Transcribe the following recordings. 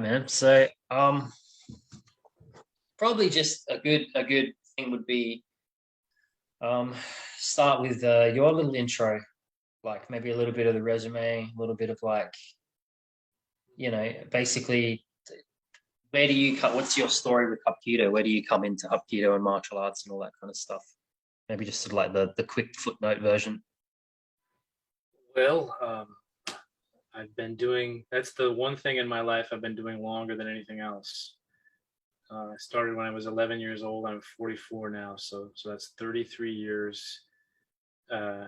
right, man. So, probably just a good thing would be um, start with your little intro, like maybe a little bit of the resume, a little bit of like, basically where do you come? What's your story with Hapkido? Where do you come into Hapkido and martial arts and all that kind of stuff? Maybe just sort of like the quick footnote version. Well, I've been doing, that's the one thing in my life I've been doing longer than anything else. I started when I was 11 years old. I'm 44 now, so that's 33 years uh,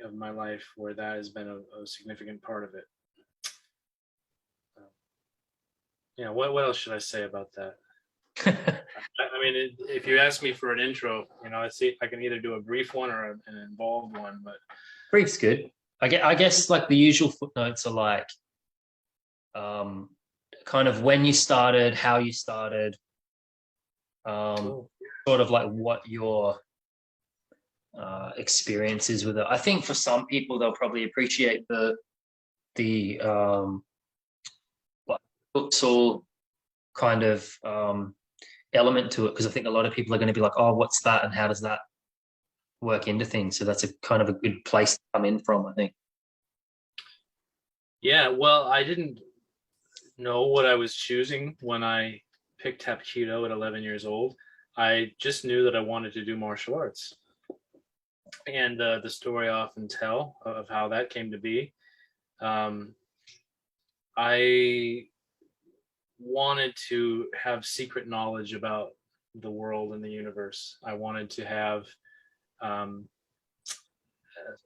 of my life where that has been a significant part of it. Uh, yeah, what else should I say about that? I mean, if you ask me for an intro, let's see, I can either do a brief one or an involved one. But Brief's good. I guess like the usual footnotes are like um, kind of when you started, how you started, cool. sort of like what your experiences with it. I think for some people they'll probably appreciate the like futsal kind of element to it because I think a lot of people are going to be like, oh, what's that and how does that work into things? So that's a kind of a good place to come in from, I think. Yeah, well, I didn't know what I was choosing when I picked Hapkido at 11 years old. I just knew that I wanted to do martial arts. And the story I often tell of how that came to be, um, I wanted to have secret knowledge about the world and the universe. I wanted to have um,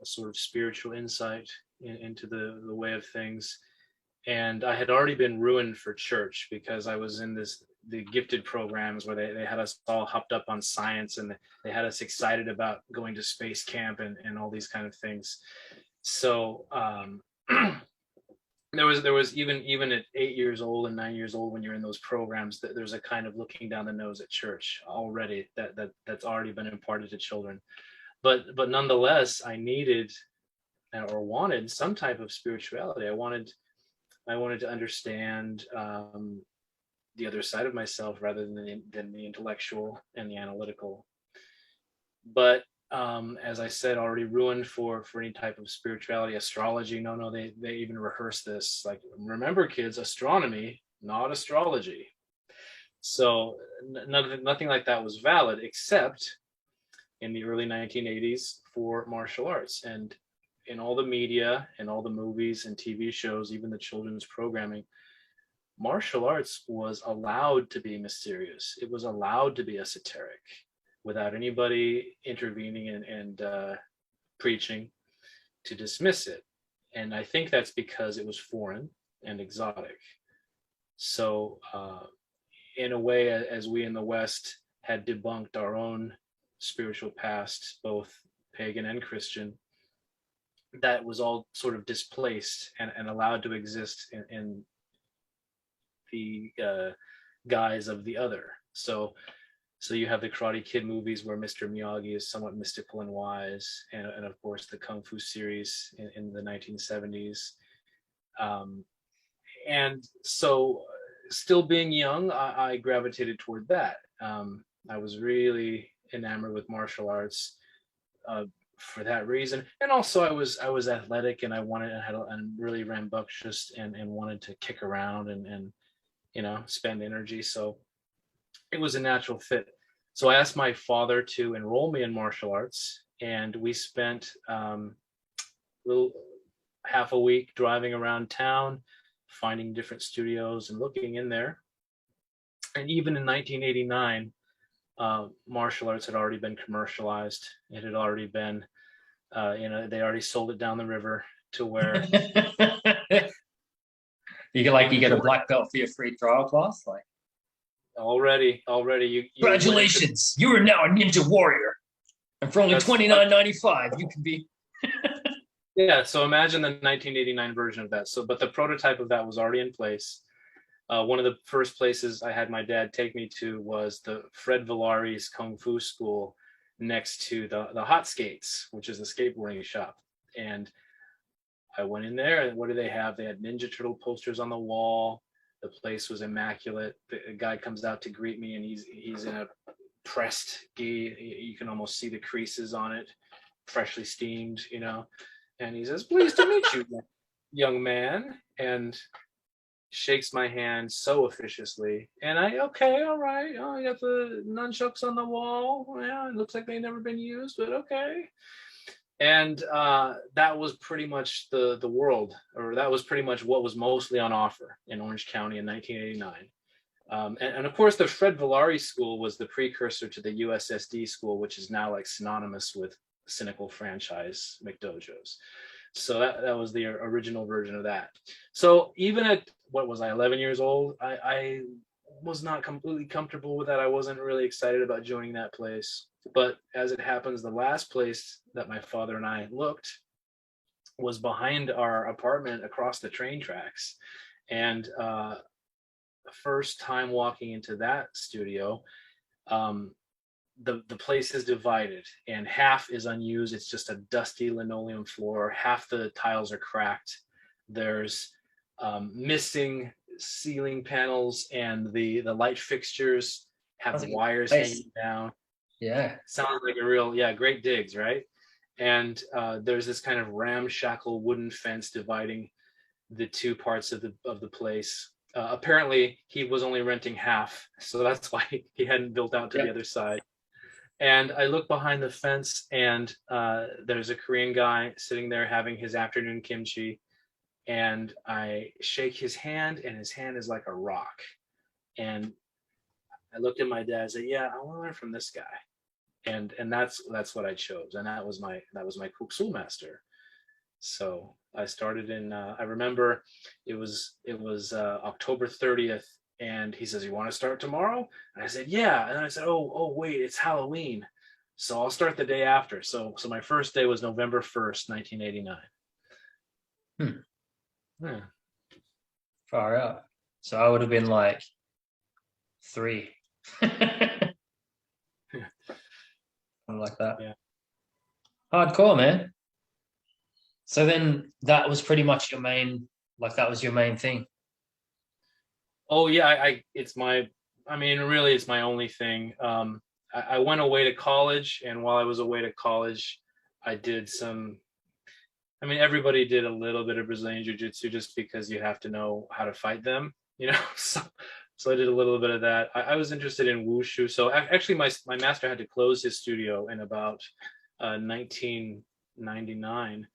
a sort of spiritual insight into the way of things. And I had already been ruined for church because I was in the gifted programs where they had us all hopped up on science and they had us excited about going to space camp and all these kind of things. So there was even at 8 years old and 9 years old when you're in those programs that there's a kind of looking down the nose at church already that's already been imparted to children. But nonetheless, I needed or wanted some type of spirituality. I wanted to understand the other side of myself rather than the intellectual and the analytical. But as I said, already ruined for any type of spirituality, astrology. No, they even rehearse this. Like, remember, kids, astronomy, not astrology. So nothing like that was valid, except in the early 1980s for martial arts. And in all the media and all the movies and TV shows, even the children's programming, martial arts was allowed to be mysterious. It was allowed to be esoteric without anybody intervening and preaching to dismiss it. And I think that's because it was foreign and exotic. So, in a way, as we in the West had debunked our own spiritual past, both pagan and Christian, that was all sort of displaced and allowed to exist in the guise of the other. So you have the Karate Kid movies where Mr. Miyagi is somewhat mystical and wise, and of course the Kung Fu series in the 1970s. And so, still being young, I gravitated toward that. I was really enamored with martial arts for that reason, and also I was athletic and and really rambunctious and wanted to kick around and spend energy. So it was a natural fit. So I asked my father to enroll me in martial arts, and we spent little half a week driving around town, finding different studios and looking in there. And even in 1989, martial arts had already been commercialized. It had already been, they already sold it down the river to where you get a black belt for your free trial class, like already you congratulations, you are now a ninja warrior, and for only $29.95 you can be. Yeah, so imagine the 1989 version of that. So, but the prototype of that was already in place. One of the first places I had my dad take me to was the Fred Villari's Kung Fu School next to the Hot Skates, which is a skateboarding shop. And I went in there, and what do they have? They had Ninja Turtle posters on the wall. The place was immaculate. The guy comes out to greet me, and he's in a pressed gi. You can almost see the creases on it, freshly steamed, you know. And he says, "Pleased to meet you, young man," and shakes my hand so officiously. And okay, all right. Oh, you got the nunchucks on the wall. Yeah, it looks like they've never been used, but okay. And that was pretty much the world, or that was pretty much what was mostly on offer in Orange County in 1989. And of course, the Fred Villari School was the precursor to the USSD school, which is now like synonymous with cynical franchise McDojos. So that was the original version of that. So even at, what was I, 11 years old, I was not completely comfortable with that. I wasn't really excited about joining that place. But as it happens, the last place that my father and I looked was behind our apartment across the train tracks. And the first time walking into that studio, the place is divided, and half is unused. It's just a dusty linoleum floor. Half the tiles are cracked. There's missing ceiling panels, and the light fixtures have wires hanging down. Yeah, sounds like a real, yeah, great digs, right? And there's this kind of ramshackle wooden fence dividing the two parts of the place. Apparently, he was only renting half, so that's why he hadn't built out to the other side. And I look behind the fence, and there's a Korean guy sitting there having his afternoon kimchi. And I shake his hand, and his hand is like a rock. And I looked at my dad and said, "Yeah, I want to learn from this guy." And that's what I chose. And that was my Kuksul master. So I started in, I remember it was October 30th. And he says, "You want to start tomorrow?" And I said, "Yeah." And I said, oh, wait, it's Halloween. So I'll start the day after. So my first day was November 1st, 1989. Yeah. Far out. So I would have been like 3. Like that. Yeah. Hardcore, man. So then that was pretty much your main, like that was your main thing. Oh yeah, really it's my only thing. I went away to college, and while I was away to college, I did some, everybody did a little bit of Brazilian Jiu-Jitsu just because you have to know how to fight them, you know. So I did a little bit of that. I was interested in wushu. So actually my master had to close his studio in about 1999.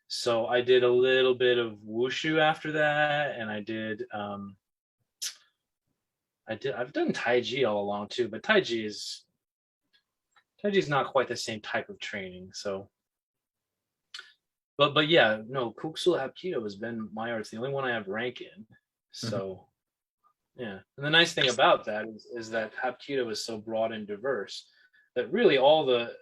So I did a little bit of wushu after that, and I've done Tai Chi all along too, but Tai Chi is not quite the same type of training. So, but yeah, no, Kuksul Hapkido has been my art. It's the only one I have rank in. So, yeah. And the nice thing about that is that Hapkido is so broad and diverse that really all the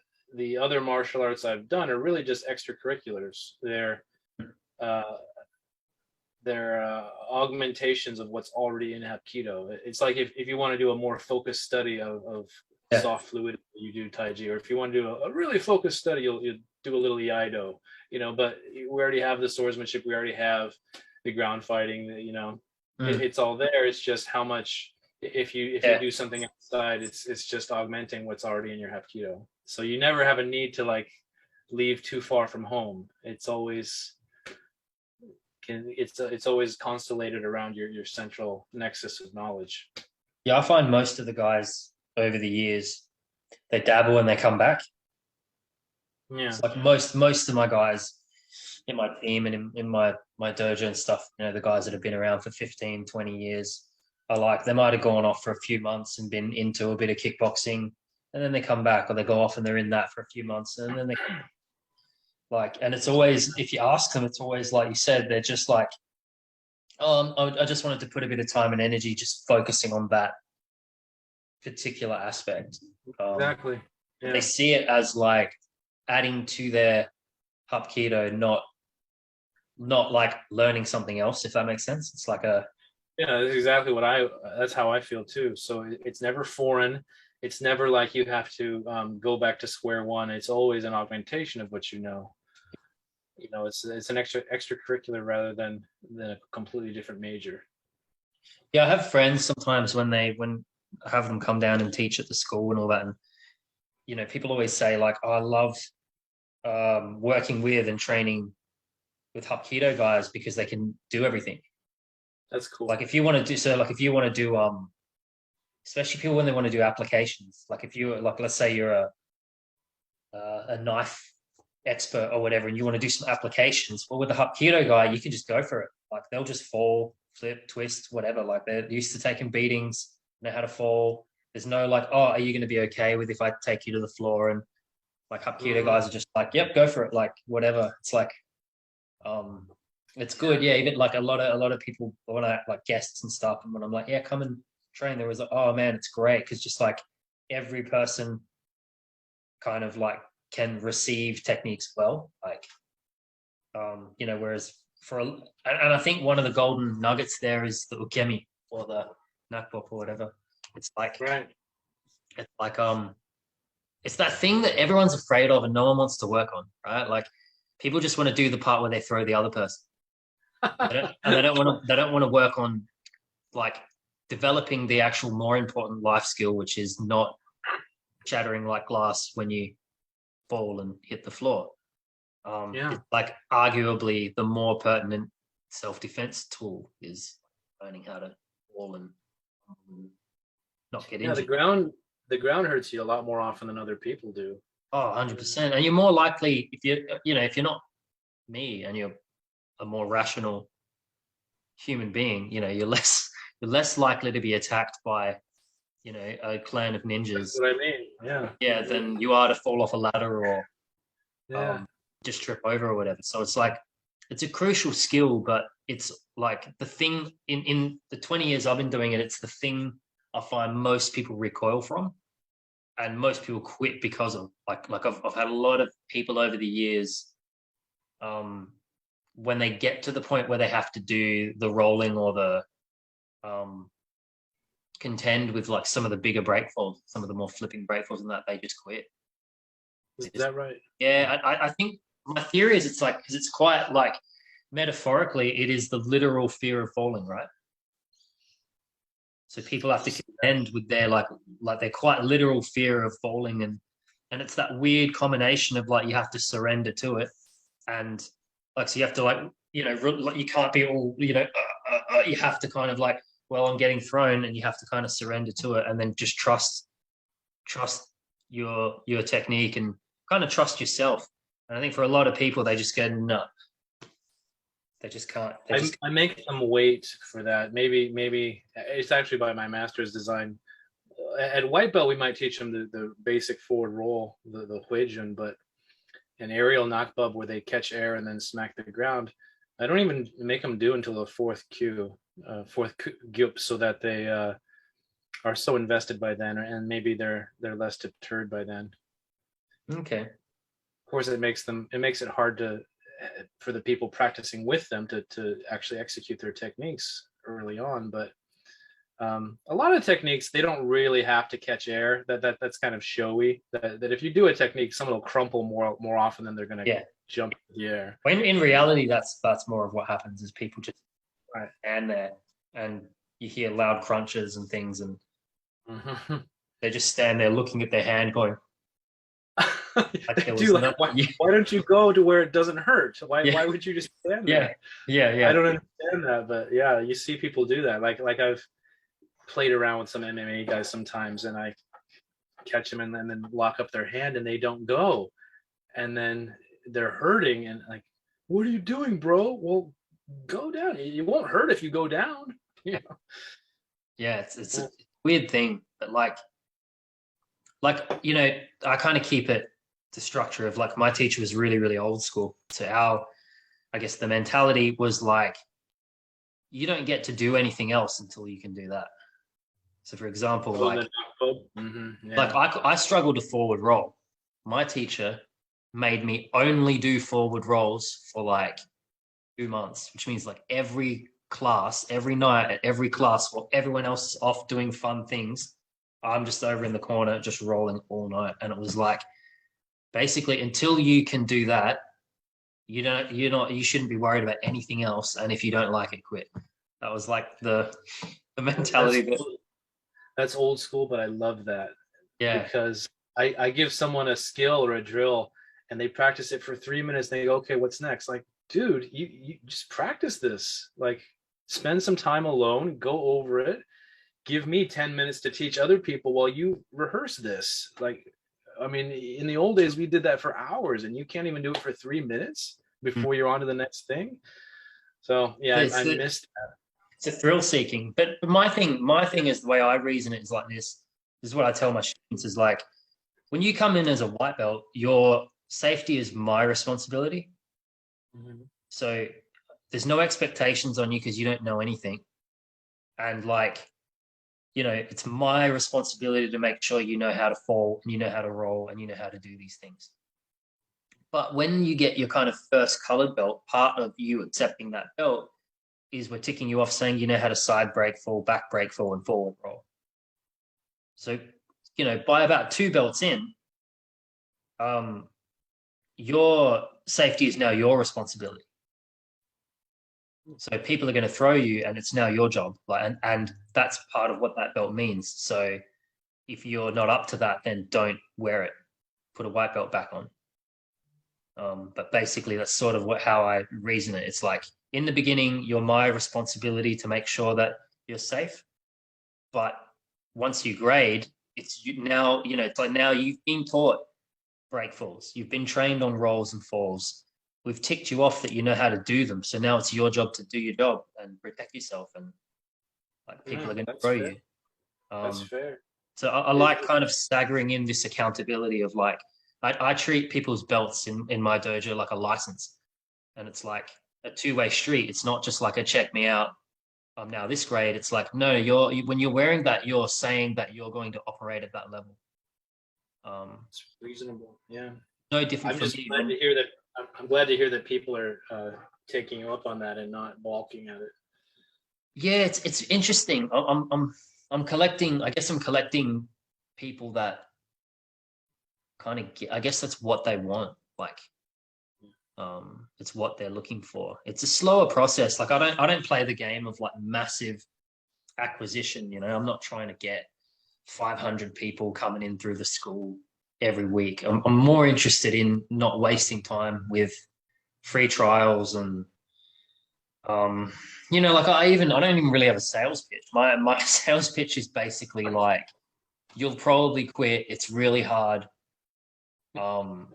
other martial arts I've done are really just extracurriculars. They're augmentations of what's already in Hapkido. It's like if you want to do a more focused study of soft fluid, you do Tai Chi, or if you want to do a really focused study, you'll do a little Iaido, you know. But we already have the swordsmanship, we already have the ground fighting, you know. It's all there. It's just how much, if you do something outside, it's just augmenting what's already in your Hapkido. So you never have a need to like leave too far from home. It's always constellated around your central nexus of knowledge. Yeah, I find most of the guys over the years, they dabble and they come back. Yeah, it's like most of my guys in my team and in my dojo and stuff, you know, the guys that have been around for 15, 20 years, I like, they might have gone off for a few months and been into a bit of kickboxing, and then they come back, or they go off and they're in that for a few months, and then they like, and it's always, if you ask them, it's always like you said, they're just like, oh, I just wanted to put a bit of time and energy just focusing on that particular aspect. Exactly. Yeah. They see it as like adding to their Hapkido, not like learning something else, if that makes sense. It's like that's exactly that's how I feel too. So it's never foreign. It's never like you have to go back to square one. It's always an augmentation of what you know. You know, it's an extracurricular rather than a completely different major. Yeah, I have friends sometimes when I have them come down and teach at the school and all that, and people always say like, "Oh, I love working with and training with Hapkido guys because they can do everything." That's cool. Like if you want to do so, like if you want to do especially people when they want to do applications, like if you like, let's say you're a knife expert or whatever, and you want to do some applications. But with the Hapkido guy, you can just go for it. Like they'll just fall, flip, twist, whatever. Like they're used to taking beatings, know how to fall. There's no like, oh, are you going to be okay with if I take you to the floor? And like Hapkido Mhm. guys are just like, yep, go for it. Like whatever. It's like, um, it's good. Yeah, even like a lot of people when I like guests and stuff, and when I'm like, yeah, come and train, there was like, oh man, it's great because just like every person kind of like can receive techniques well. Like, whereas and I think one of the golden nuggets there is the ukemi or the nakbok or whatever. It's like Right. it's like it's that thing that everyone's afraid of and no one wants to work on, right? Like people just want to do the part where they throw the other person. They don't want to work on like developing the actual more important life skill, which is not shattering like glass when you fall and hit the floor. Yeah. It's like arguably the more pertinent self-defense tool is learning how to fall and not get Yeah, injured. the ground hurts you a lot more often than other people do. Oh, 100%. And you're more likely if you're not me and you're a more rational human being, you're less likely to be attacked by, a clan of That's ninjas, what I mean. Yeah. yeah, than you are to fall off a ladder or Yeah. um, just trip over or whatever. So it's like it's a crucial skill, but it's like the thing in the 20 years I've been doing it, it's the thing I find most people recoil from and most people quit because of like I've had a lot of people over the years um when they get to the point where they have to do the rolling or the um contend with like some of the bigger breakfalls, some of the more flipping breakfalls and that they just quit. Is They just, that right? yeah, I think my theory is it's like because it's quite like metaphorically it is the literal fear of falling, right? So people have to contend with their like their quite literal fear of falling, and it's that weird combination of like you have to surrender to it, and like so you have to like like you can't be all you have to kind of like, well, I'm getting thrown, and you have to kind of surrender to it, and then just trust your technique and kind of trust yourself. And I think for a lot of people, they just go no, they just can't. They just I make them wait for that. Maybe it's actually by my master's design. At white belt, we might teach them the basic forward roll, the huijun, but an aerial knockbub where they catch air and then smack the ground. I don't even make them do until the fourth gyup, so that they are so invested by then, and maybe they're less deterred by then. okay. Of course, it makes it hard to for the people practicing with them to actually execute their techniques early on, but a lot of techniques they don't really have to catch air. That's kind of showy. That if you do a technique, someone will crumple more often than they're going to Yeah. jump in the air. In reality, that's more of what happens is people just Right. stand there and you hear loud crunches and things, and Mm-hmm. they just stand there looking at their hand, going like They there do was like no. Yeah, why don't you go to where it doesn't hurt? Why yeah, would you just stand yeah, there? yeah, I yeah. don't understand that, but yeah, you see people do that. Like I've played around with some MMA guys sometimes, and I catch them and then lock up their hand, and they don't go, and then they're hurting, and like, what are you doing, bro? Well, go down. You won't hurt if you go down. You Yeah, it's a know? weird thing, but I kind of keep it the structure of like my teacher was really really old school, so I guess the mentality was like you don't get to do anything else until you can do that. So for example, Oh, like the mm-hmm, like yeah. I struggle to forward roll. My teacher made me only do forward rolls for like 2 months, which means like every class, every night at every class, while everyone else is off doing fun things, I'm just over in the corner just rolling all night. And it was like basically until you can do that, you shouldn't be worried about anything else. And if you don't like it, quit. That was like the That's mentality that, that's old school, but I love that yeah. because I give someone a skill or a drill and they practice it for 3 minutes. And they go, okay, what's next? Like, dude, you just practice this. Like, spend some time alone, go over it. Give me 10 minutes to teach other people while you rehearse this. Like, I mean, in the old days, we did that for hours and you can't even do it for 3 minutes Mm. before you're on to the next thing. So yeah, It's I the missed it's a thrill seeking. But my thing is the way I reason it is like this. This is what I tell my students is like when you come in as a white belt, your safety is my responsibility. that. So there's no expectations on you because you don't know anything. And like, it's my responsibility to make sure you know how to fall and you know how to roll and you know how to do these things. But when you get your kind of first colored belt, part of you accepting that belt is we're ticking you off saying you know how to side break fall, back break fall, and forward roll. So, by about two belts in, um, your safety is now your responsibility. So people are going to throw you, and it's now your job. Like, and that's part of what that belt means. So if you're not up to that, then don't wear it. Put a white belt back on. But basically, that's sort of how I reason it. It's like in the beginning, you're my responsibility to make sure that you're safe. But once you grade, it's you now. It's like now you've been taught break falls. You've been trained on rolls and falls. We've ticked you off that you know how to do them. So now it's your job to do your job and protect yourself. And like people No, are going to that's throw fair. you. That's Um, fair. so I like kind of staggering in this accountability of like I treat people's belts in my dojo like a license, and it's like a two-way street. It's not just like a check me out. I'm now this grade. It's like no, when you're wearing that, you're saying that you're going to operate at that level. It's reasonable. Yeah. No different I'm from just me glad when to hear that. I'm glad to hear that people are taking you up on that and not balking at it. yeah, it's interesting. I'm collecting. I guess I'm collecting people that kind of I guess that's what they want. Like it's what they're looking for. It's a slower process. Like I don't play the game of like massive acquisition. I'm not trying to get 500 people coming in through the school every week. I'm more interested in not wasting time with free trials and like I don't even really have a sales pitch. My sales pitch is basically like you'll probably quit. It's really hard. Um,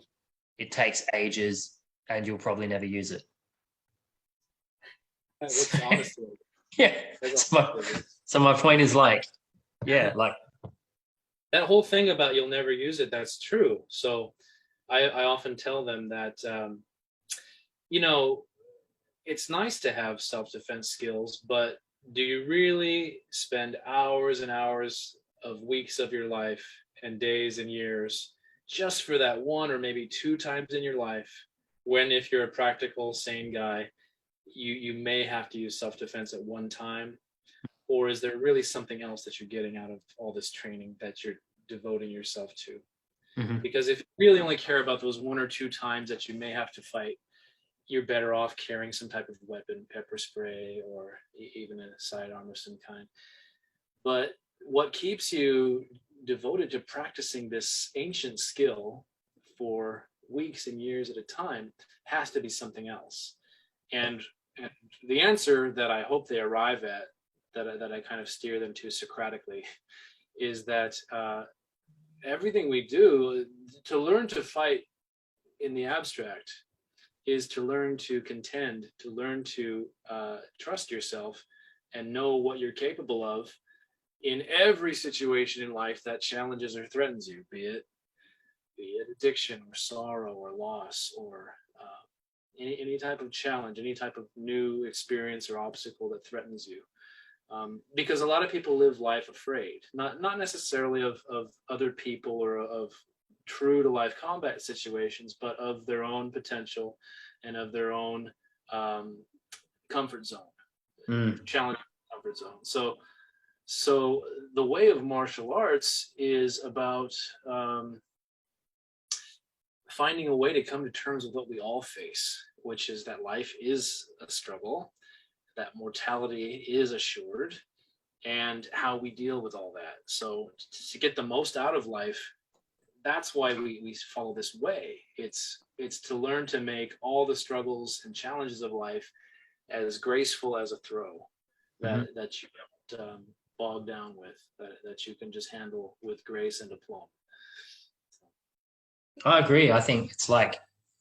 it takes ages, and you'll probably never use it. That's honestly, Yeah. that's So my, honestly. so my point is like, yeah, like, That whole thing about you'll never use it, that's true. So I often tell them that, you know, it's nice to have self-defense skills, but do you really spend hours and hours of weeks of your life and days and years just for that one or maybe two times in your life when if you're a practical, sane guy, you may have to use self-defense at one time? Or is there really something else that you're getting out of all this training that you're devoting yourself to? mhm. Because if you really only care about those one or two times that you may have to fight, you're better off carrying some type of weapon, pepper spray, or even a sidearm of some kind. But what keeps you devoted to practicing this ancient skill for weeks and years at a time has to be something else. And the answer that I hope they arrive at, that I kind of steer them to Socratically, is that everything we do to learn to fight in the abstract is to learn to contend, to learn to trust yourself and know what you're capable of in every situation in life that challenges or threatens you, be it addiction or sorrow or loss or any type of challenge, any type of new experience or obstacle that threatens you. Because a lot of people live life afraid, not necessarily of other people or of true to life combat situations, but of their own potential and of their own comfort zone, Mm. challenge comfort zone. So the way of martial arts is about finding a way to come to terms with what we all face, which is that life is a struggle, that mortality is assured, and how we deal with all that. So to get the most out of life, that's why we follow this way. It's to learn to make all the struggles and challenges of life as graceful as a throw, Mm-hmm. that you don't bog down with, that you can just handle with grace and aplomb. I agree. I think it's like,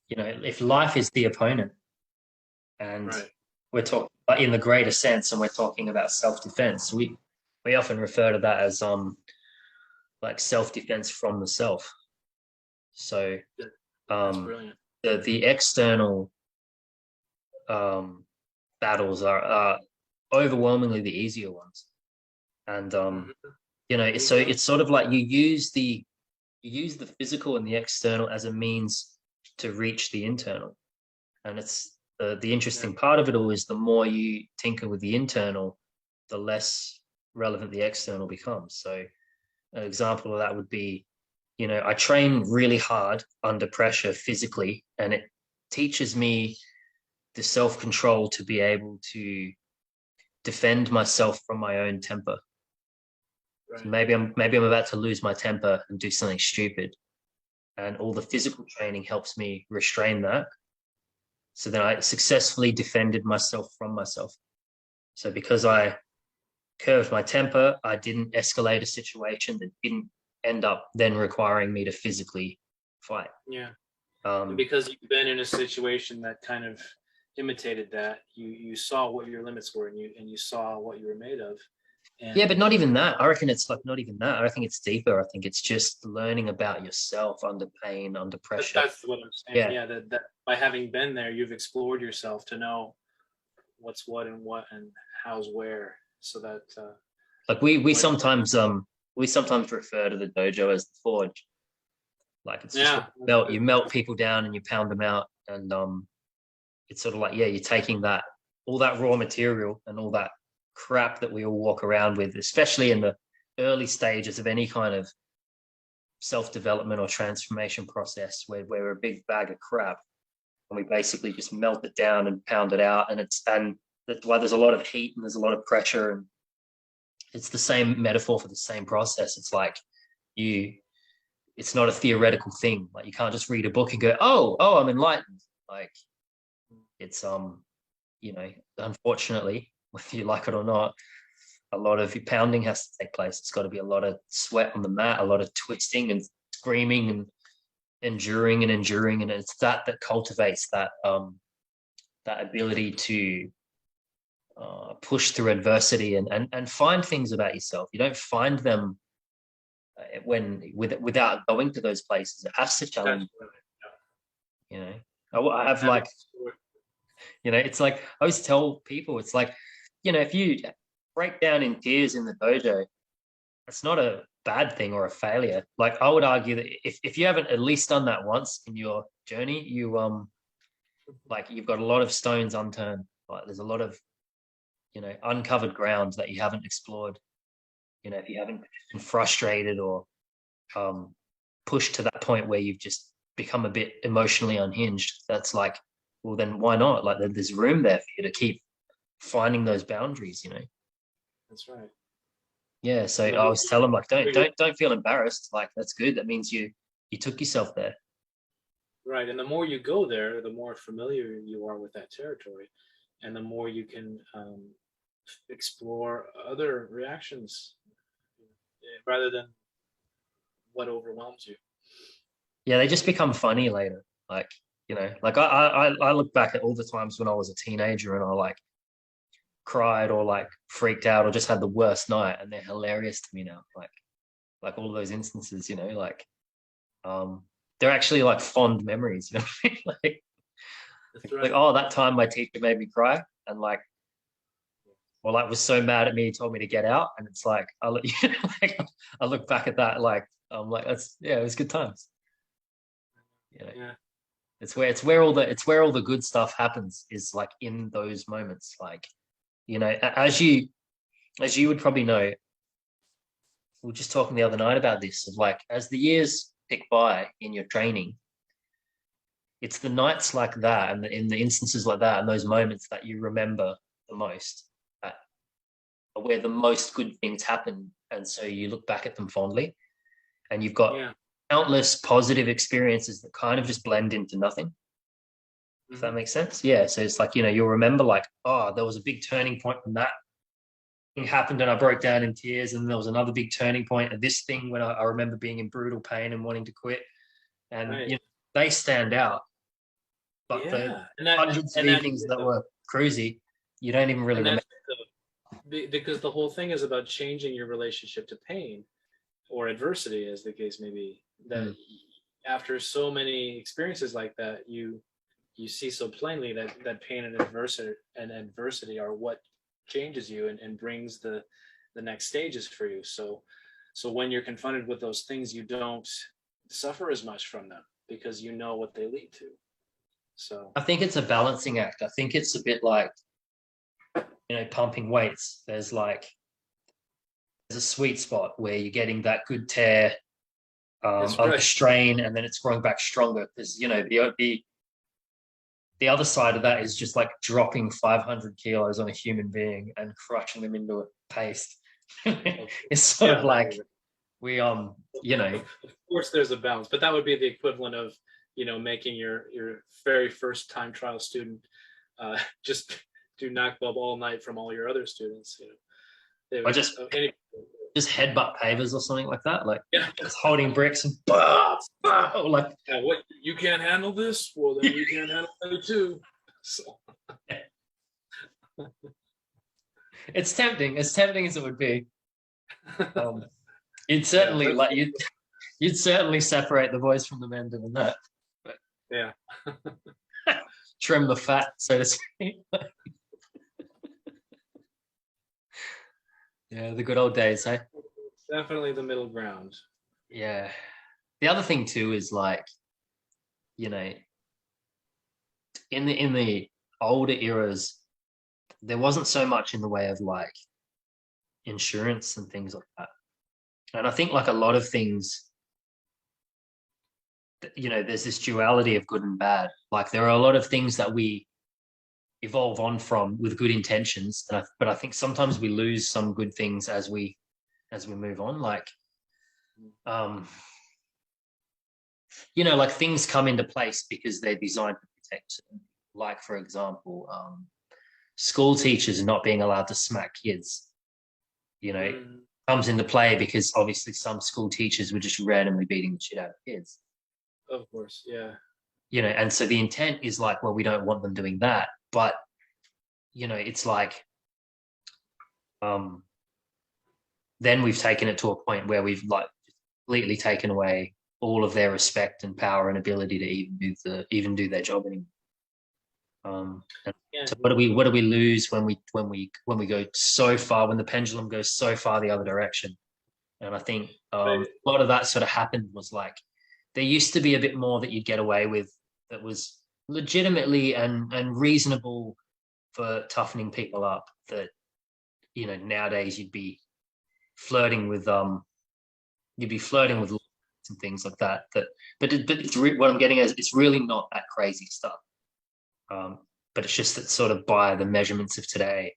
if life is the opponent, and Right. we're talking in the greater sense, and we're talking about self-defense, we often refer to that as like self-defense from the self. So That's um brilliant. the external um battles are overwhelmingly the easier ones. And Mhm. so it's sort of like you use the physical and the external as a means to reach the internal. And it's the Yeah. interesting part of it all is the more you tinker with the internal, the less relevant the external becomes. So an example of that would be, I train really hard under pressure physically, and it teaches me the self-control to be able to defend myself from my own temper. So Right. maybe I'm about to lose my temper and do something stupid, and all the physical training helps me restrain that. So then I successfully defended myself from myself. So because I curved my temper, I didn't escalate a situation that didn't end up then requiring me to physically fight. Yeah. And Um, because you've been in a situation that kind of imitated that, you saw what your limits were, and you saw what you were made of. yeah, And but not even that. I reckon it's like not even that. I think it's deeper. I think it's just learning about yourself under pain, under pressure. that's what I'm saying. Yeah, Yeah, that by having been there, you've explored yourself to know what's what and how's where, so that like we when sometimes refer to the dojo as the forge. Like it's just where yeah, you melt people down and you pound them out, and it's sort of like, yeah, you're taking that all that raw material and all that crap that we all walk around with, especially in the early stages of any kind of self-development or transformation process, where we're a big bag of crap, and we basically just melt it down and pound it out, and that's why there's a lot of heat and there's a lot of pressure, and it's the same metaphor for the same process. It's like you it's not a theoretical thing. Like you can't just read a book and go, oh, I'm enlightened. Like it's unfortunately, whether you like it or not, a lot of pounding has to take place. It's got to be a lot of sweat on the mat, a lot of twisting and screaming and enduring, and it's that cultivates that ability to push through adversity and find things about yourself. You don't find them without going to those places. It has to that's challenge. really, You know, I have having like, it's like I always tell people, it's like, if you break down in tears in the dojo, it's not a bad thing or a failure. Like I would argue that if you haven't at least done that once in your journey, like you've got a lot of stones unturned. Like there's a lot of uncovered ground that you haven't explored. If you haven't been frustrated or pushed to that point where you've just become a bit emotionally unhinged, that's like, well, then why not? Like there's room there for you to keep finding those boundaries. that's right. Yeah. So And the I more always tell them like, don't you, don't don't feel embarrassed. Like that's good. That means you took yourself there. right, and the more you go there, the more familiar you are with that territory, and the more you can explore other reactions rather than what overwhelms you. Yeah, they just become funny later. Like like I look back at all the times when I was a teenager and I like cried or like freaked out or just had the worst night, and they're hilarious to me now. Like all those instances, like um they're actually like fond memories. What I mean? That's Like, right. oh, that time my teacher made me cry, and like, well, like was so mad at me, he told me to get out, and it's like I look, like I look back at that, like I'm like, that's yeah, it was good times. You know, Yeah. it's where all the good stuff happens, is like in those moments. Like, as you would probably know, we were just talking the other night about this, of like as the years tick by in your training, it's the nights like that and in the instances like that and those moments that you remember the most, uh, where the most good things happen. And so you look back at them fondly, and you've got Yeah. countless positive experiences that kind of just blend into nothing. If that Hmm. makes sense. Yeah. So it's like, you'll remember like, oh, there was a big turning point when that thing happened and I broke down in tears. And there was another big turning point and this thing when I remember being in brutal pain and wanting to quit. And, Right. they stand out. But the Yeah. And that hundreds of and that's evenings that were cruisy, you don't even really and remember. that's because the whole thing is about changing your relationship to pain or adversity, as the case may be. That Mm. after so many experiences like that, you see so plainly that pain and adversity are what changes you and brings the next stages for you. So when you're confronted with those things, you don't suffer as much from them because you know what they lead to. So I think it's a balancing act. I think it's a bit like, pumping weights. There's a sweet spot where you're getting that good tear it's under right. strain, and then it's growing back stronger. Because the other side of that is just like dropping 500 kilos on a human being and crushing them into a paste. It's sort of Yeah, like we of course there's a balance, but that would be the equivalent of making your very first time trial student just do knock club all night from all your other students. They I would just any just headbutt pavers or something like that, like yeah. just holding bricks and bah, bah, like Yeah, what, you can't handle this? Well, then we can't handle it too. So it's tempting, as tempting as it would be. Um, you'd yeah, certainly but like you'd certainly separate the boys from the men doing that. But yeah, trim the fat, so to speak. Yeah, the good old days, hey? definitely the middle ground. Yeah. The other thing too is like, you know, in the older eras, there wasn't so much in the way of like insurance and things like that. And I think like a lot of things, there's this duality of good and bad. Like there are a lot of things that we evolve on from with good intentions, but I think sometimes we lose some good things as we move on. Like, um, like things come into place because they're designed to protect. Like for example, school teachers not being allowed to smack kids. Mm, Comes into play because obviously some school teachers were just randomly beating the shit out of kids. of course, yeah. And so the intent is like, well, we don't want them doing that, but it's like, um, then we've taken it to a point where we've like completely taken away all of their respect and power and ability to even do their job anymore. And Yeah, so what do we lose when we go so far, when the pendulum goes so far the other direction? And I think a right. lot of that sort of happened was like there used to be a bit more that you'd get away with that was legitimately and reasonable for toughening people up. That nowadays you'd be flirting Yeah, with and things like that. What I'm getting is it's really not that crazy stuff. But it's just that sort of by the measurements of today,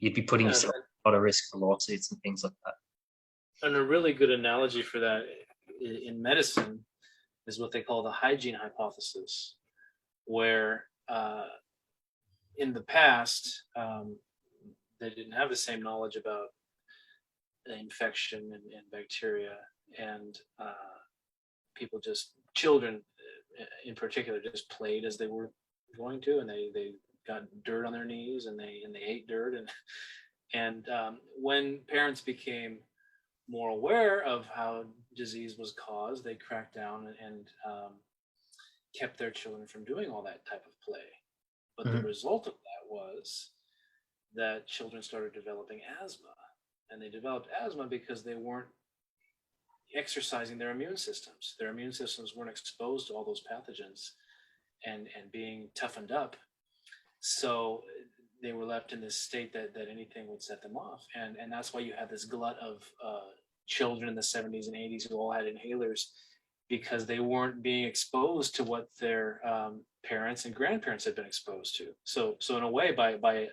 you'd be putting yeah. yourself at a lot of risk for lawsuits and things like that. And a really good analogy for that in medicine is what they call the hygiene hypothesis, where in the past they didn't have the same knowledge about infection and bacteria, and children in particular, just played as they were going to, and they got dirt on their knees, and they ate dirt, and when parents became more aware of how disease was caused, they cracked down and kept their children from doing all that type of play. But the Mhm. result of that was that children started developing asthma. And they developed asthma because they weren't exercising their immune systems. Their immune systems weren't exposed to all those pathogens and being toughened up. So they were left in this state that anything would set them off. And that's why you have this glut of children in the 70s and 80s who all had inhalers because they weren't being exposed to what their parents and grandparents had been exposed to. So in a way, by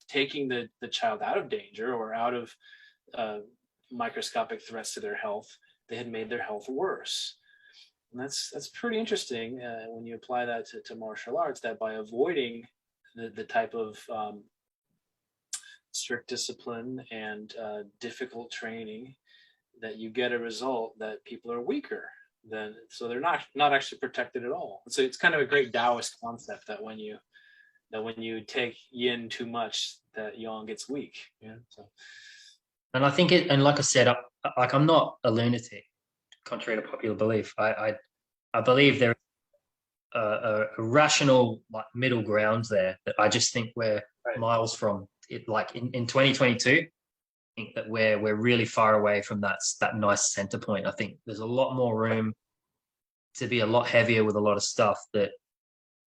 taking the child out of danger or out of microscopic threats to their health, they had made their health worse. And that's pretty interesting when you apply that to martial arts, that by avoiding the type of strict discipline and difficult training, that you get a result that people are weaker than, so they're not actually protected at all. So it's kind of a great Taoist concept that when you take yin too much, that yang gets weak. Yeah. So. And I think it, and like I said, I'm not a lunatic, contrary to popular belief. I believe there is a rational like middle ground there that I just think we're miles from it. Like in 2022, I think that we're really far away from that nice center point. I think there's a lot more room to be a lot heavier with a lot of stuff that,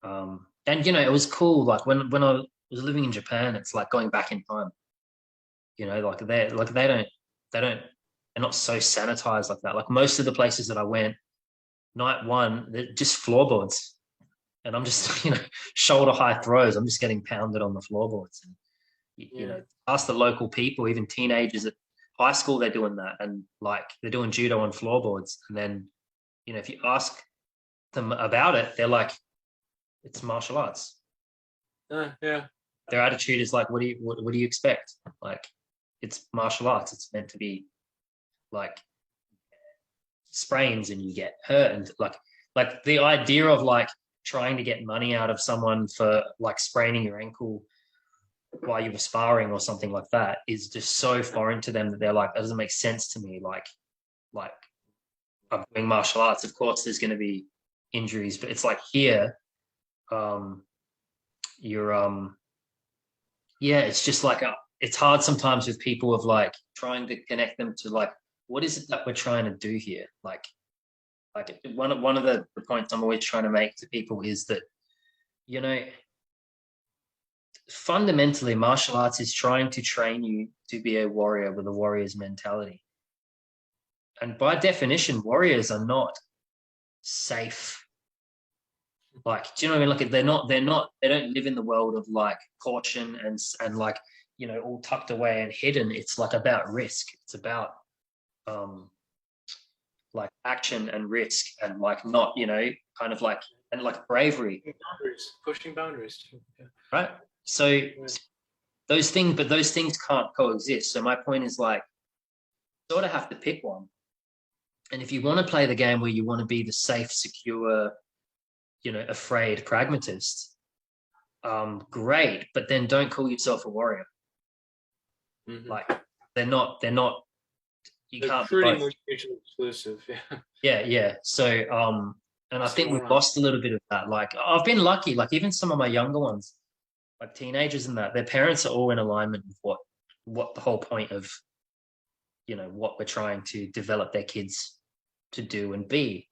and it was cool. Like when I was living in Japan, it's like going back in time. Like they're not so sanitized like that. Like most of the places that I went, night one, they're just floorboards, and I'm just shoulder high throws. I'm just getting pounded on the floorboards, and ask the local people, even teenagers at high school, they're doing that, and like they're doing judo on floorboards. And then if you ask them about it, they're like, it's martial arts. Yeah. Their attitude is like, what do you expect? Like, it's martial arts. It's meant to be like sprains and you get hurt, and like the idea of like trying to get money out of someone for like spraining your ankle while you were sparring or something like that is just so foreign to them that they're like, that doesn't make sense to me. Like I'm doing martial arts. Of course, there's going to be injuries, but it's like here, it's just like it's hard sometimes with people of like trying to connect them to like, what is it that we're trying to do here? Like one of the points I'm always trying to make to people is that, fundamentally martial arts is trying to train you to be a warrior with a warrior's mentality. And by definition, warriors are not safe. Like, do you know what I mean? Like they don't live in the world of like caution and like, all tucked away and hidden. It's like about risk. It's about like action and risk and like not, kind of like, and like bravery. Pushing boundaries too. Yeah. Right. So those things can't coexist. So my point is like, sort of have to pick one. And if you want to play the game where you want to be the safe, secure, afraid pragmatist, great, but then don't call yourself a warrior. Mm-hmm. Like they're not, you they're can't pretty much mutually exclusive. Yeah. So, and I think we've lost a little bit of that. Like I've been lucky, like even some of my younger ones, like teenagers and that, their parents are all in alignment with what the whole point of, what we're trying to develop their kids to do and be,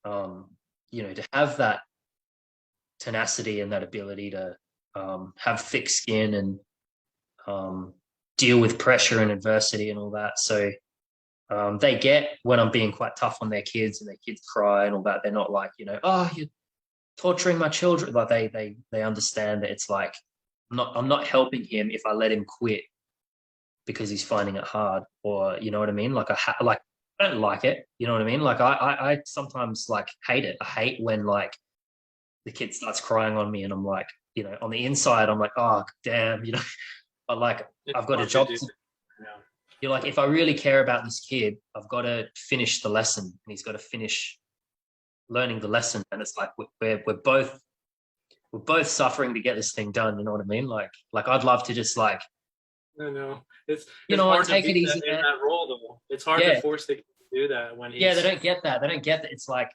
to have that tenacity and that ability to have thick skin and deal with pressure and adversity and all that. So they get when I'm being quite tough on their kids and their kids cry and all that. They're not like, oh, you're torturing my children. Like they understand that it's like, I'm not helping him if I let him quit because he's finding it hard, or you know what I mean? Like I don't like it. You know what I mean? Like I sometimes like hate it. I hate when like the kid starts crying on me and I'm like, on the inside, I'm like, oh, damn, but like I've got a job to do. You're like, if I really care about this kid, I've got to finish the lesson and he's got to finish learning the lesson. And it's like, we're both suffering to get this thing done. You know what I mean? Like I'd love to just like, no, it's hard take to it easy in that role though. It's hard to force the kid to do that when he's... they don't get that. They don't get that. It's like,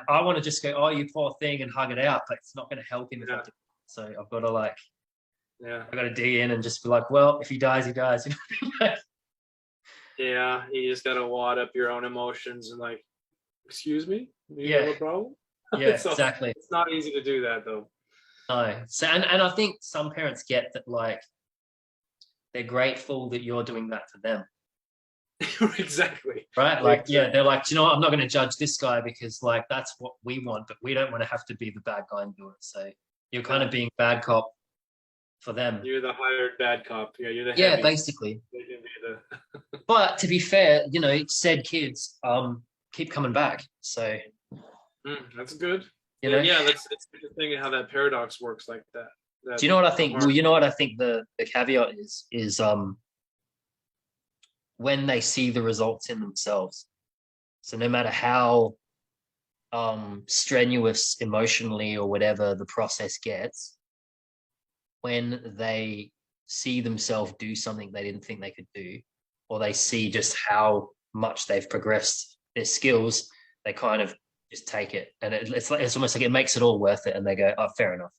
I want to just go, oh, you poor thing, and hug it out, but it's not going to help him. If I do. So I've got to like, I've got to dig in and just be like, well, if he dies, he dies. Yeah, you just gotta wad up your own emotions and like, excuse me, you have a problem? Yeah, so exactly. It's not easy to do that though. No, so and I think some parents get that, like they're grateful that you're doing that for them. Exactly. right? Like, yeah, Exactly. they're like, you know what? I'm not going to judge this guy because like that's what we want, but we don't want to have to be the bad guy and do it. So you're kind Yeah. of being bad cop for them. You're the hired bad cop. Yeah, you're the Yeah, heavy. basically. They can be the But to be fair, said kids keep coming back. So, That's good. you know, Yeah, that's it's interesting how that paradox works like that. That do you know what I the think? heart. Well, you know what I think the caveat is when they see the results in themselves. So no matter how strenuous emotionally or whatever the process gets, when they see themselves do something they didn't think they could do, or they see just how much they've progressed their skills, they kind of just take it, and it's almost like it makes it all worth it, and they go, "Oh, fair enough."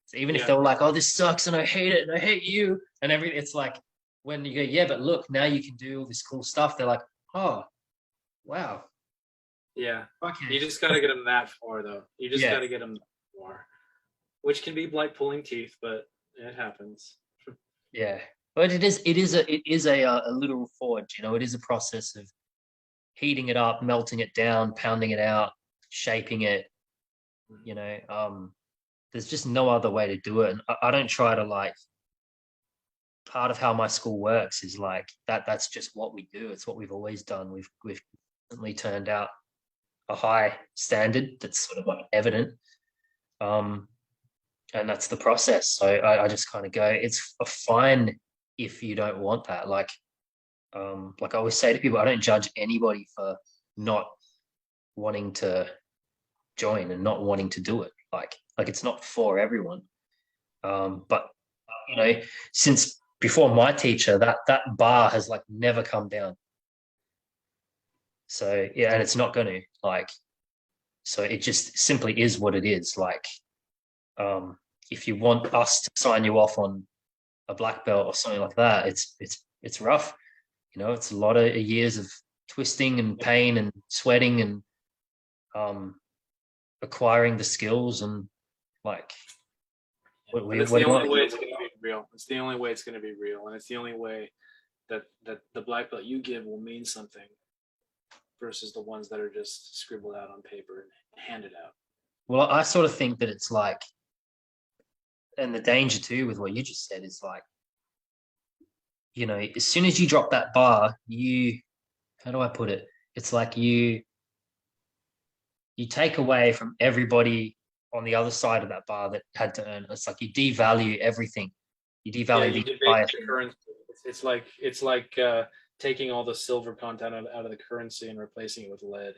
So even if they Yeah, were like, "Oh, this sucks, and I hate it, and I hate you," and everything, it's like when you go, "Yeah, but look, now you can do all this cool stuff." They're like, "Oh, wow, yeah. okay, You just got to get them that far, though. You just yeah." got to get them that far, which can be like pulling teeth, but it happens. Yeah, but it is a literal forge. It is a process of heating it up, melting it down, pounding it out, shaping it. You know, there's just no other way to do it. And I don't try to like. Part of how my school works is like that. That's just what we do. It's what we've always done. We've constantly turned out a high standard that's sort of like evident. Um, and that's the process. So I just kind of go, it's fine if you don't want that. Like I always say to people, I don't judge anybody for not wanting to join and not wanting to do it. Like it's not for everyone. But you know, since before my teacher, that bar has like never come down. So yeah, and it's not going to like. So it just simply is what it is. Like, if you want us to sign you off on a black belt or something like that, it's rough. It's a lot of years of twisting and pain and sweating and um, acquiring the skills and like But it's what the do you only want? way it's going to be real. It's the only way it's going to be real, and it's the only way that the black belt you give will mean something versus the ones that are just scribbled out on paper and handed out. Well, I sort of think that it's like, and the danger too with what you just said is like, as soon as you drop that bar, how do I put it? It's like you take away from everybody on the other side of that bar that had to earn it. It's like you devalue everything. You Yeah, devalue you the debase entire the thing. currency. It's like taking all the silver content out of the currency and replacing it with lead,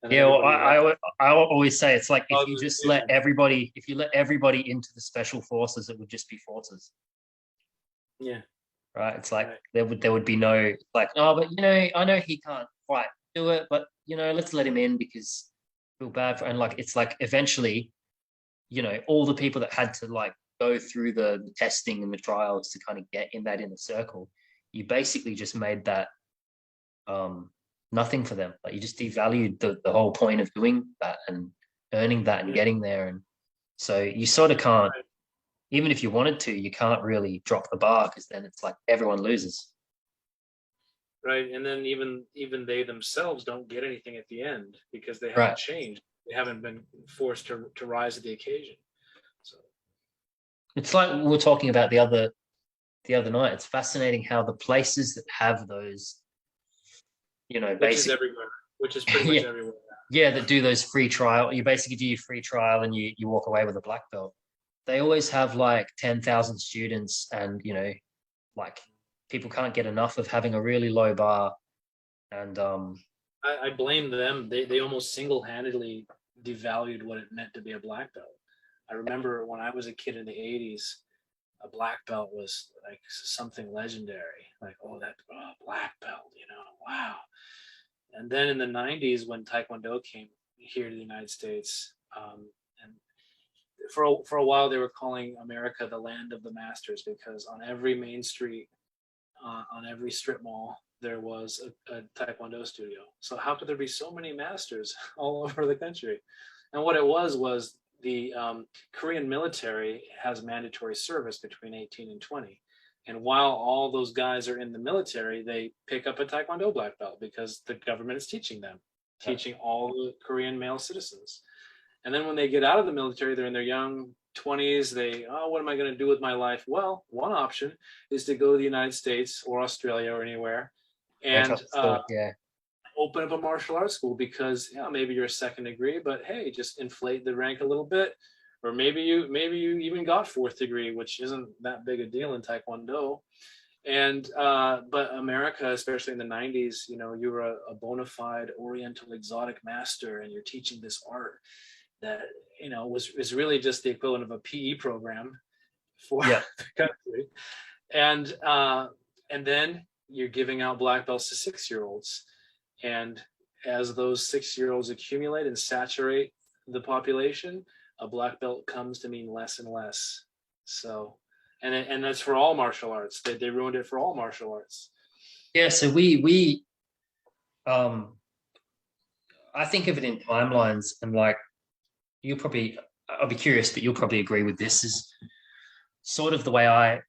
and then Yeah, well, everybody I always say it's like if you causes just let division. everybody, if you let everybody into the special forces, it would just be forces, Yeah, right? It's like right. there would be no like, oh, but I know he can't quite do it, but let's let him in because I feel bad for, and like it's like eventually, all the people that had to like go through the testing and the trials to kind of get in that inner circle, you basically just made that um nothing for them. Like you just devalued the whole point of doing that and earning that and Yeah, getting there. And so you sort of can't, even if you wanted to, you can't really drop the bar because then it's like everyone loses. right. And then even they themselves don't get anything at the end because they haven't Right. changed. They haven't been forced to rise to the occasion. So, It's like we were talking about the other night. It's fascinating how the places that have those, which is basic everywhere, which is pretty much yeah, everywhere. yeah, that do those free trial. You basically do your free trial and you walk away with a black belt. They always have like 10,000 students, and like people can't get enough of having a really low bar. And I blame them. They almost single handedly devalued what it meant to be a black belt. I remember when I was a kid in the '80s, a black belt was like something legendary. Like, oh, that black belt, wow. And then in the '90s, when Taekwondo came here to the United States, and for a while they were calling America the land of the masters because on every main street, on every strip mall, there was a Taekwondo studio. So how could there be so many masters all over the country? And what it was the Korean military has mandatory service between 18 and 20. And while all those guys are in the military, they pick up a Taekwondo black belt because the government is teaching them, teaching all the Korean male citizens. And then when they get out of the military, they're in their young 20s. What am I going to do with my life? Well, one option is to go to the United States or Australia or anywhere and Yeah. open up a martial arts school, because maybe you're a second degree, but hey, just inflate the rank a little bit. Or maybe you even got fourth degree, which isn't that big a deal in Taekwondo. And but America, especially in the 90s, you were a bona fide Oriental exotic master, and you're teaching this art that was really just the equivalent of a PE program for Yeah. the country. And then you're giving out black belts to 6-year-olds, and as those 6-year-olds accumulate and saturate the population, a black belt comes to mean less and less. So, and that's for all martial arts. They ruined it for all martial arts. Yeah. So we I think of it in timelines, and like I'll be curious, but you'll probably agree with this, is sort of the way I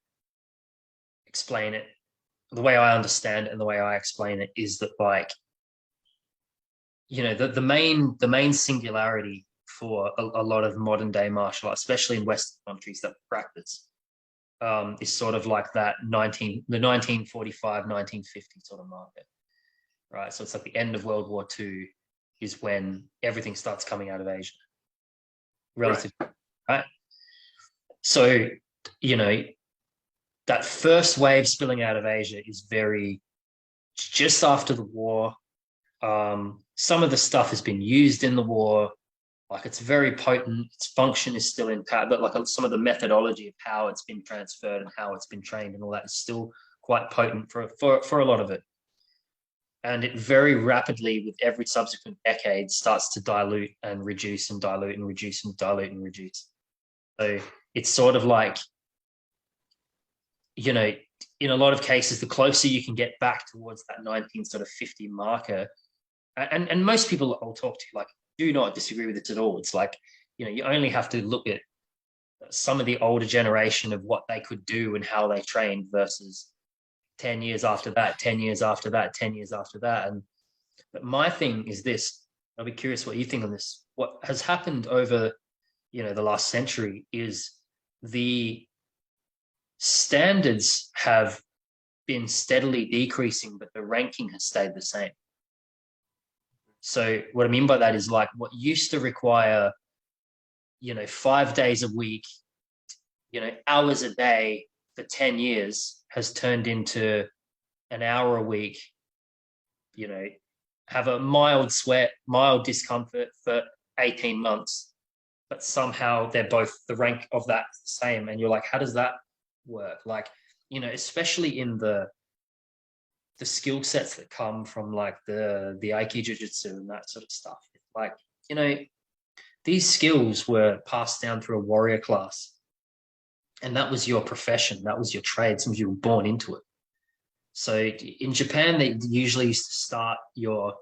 explain it, the way I understand it and the way I explain it is that, like, the main singularity for a lot of modern day martial arts, especially in Western countries that practice, is sort of like the 1945, 1950 sort of market, right? So it's like the end of World War II is when everything starts coming out of Asia, relative, right? So, that first wave spilling out of Asia is just after the war. Some of the stuff has been used in the war. Like, it's very potent. Its function is still intact, but like some of the methodology of how it's been transferred and how it's been trained and all that is still quite potent for a lot of it. And it very rapidly, with every subsequent decade, starts to dilute and reduce and dilute and reduce and dilute and reduce. So it's sort of like, in a lot of cases, the closer you can get back towards that 1950 marker, and most people I'll talk to, like, do not disagree with it at all. It's like, you only have to look at some of the older generation of what they could do and how they trained versus 10 years after that, 10 years after that, 10 years after that. But my thing is this, I'll be curious what you think on this. What has happened over, the last century is the standards have been steadily decreasing, but the ranking has stayed the same. So what I mean by that is, like, what used to require, 5 days a week, hours a day for 10 years has turned into an hour a week, have a mild sweat, mild discomfort for 18 months, but somehow they're both the rank of that same. And you're like, how does that work? Like, especially in the skill sets that come from, like, the Aikido Jiu-Jitsu and that sort of stuff. Like, these skills were passed down through a warrior class, and that was your profession, that was your trade. Some of you were born into it. So in Japan, they usually used to start your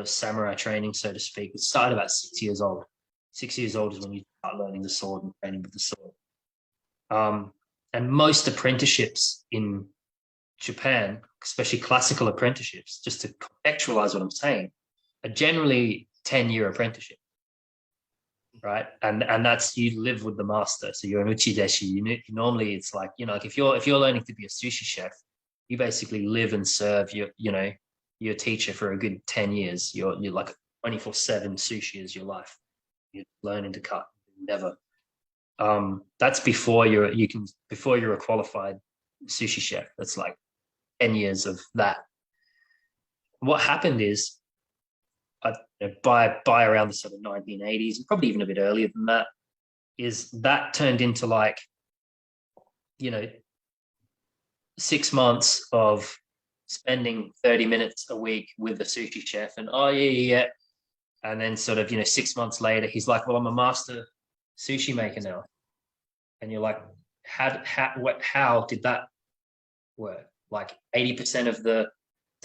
samurai training, so to speak. It started about 6 years old. 6 years old is when you start learning the sword and training with the sword. And most apprenticeships in Japan, especially classical apprenticeships, just to contextualize what I'm saying, are generally 10-year apprenticeship, right? And that's, you live with the master. So you're an uchideshi. Normally it's like, like if you're learning to be a sushi chef, you basically live and serve your teacher for a good 10 years. You're like 24/7 sushi is your life. You're learning to cut, never. That's before you're a qualified sushi chef. That's like 10 years of that. What happened is, by around the sort of 1980s, and probably even a bit earlier than that, is that turned into, like, 6 months of spending 30 minutes a week with a sushi chef, and yeah. And then sort of, 6 months later, he's like, well, I'm a master sushi maker now. And you're like, how did that work? Like 80% of the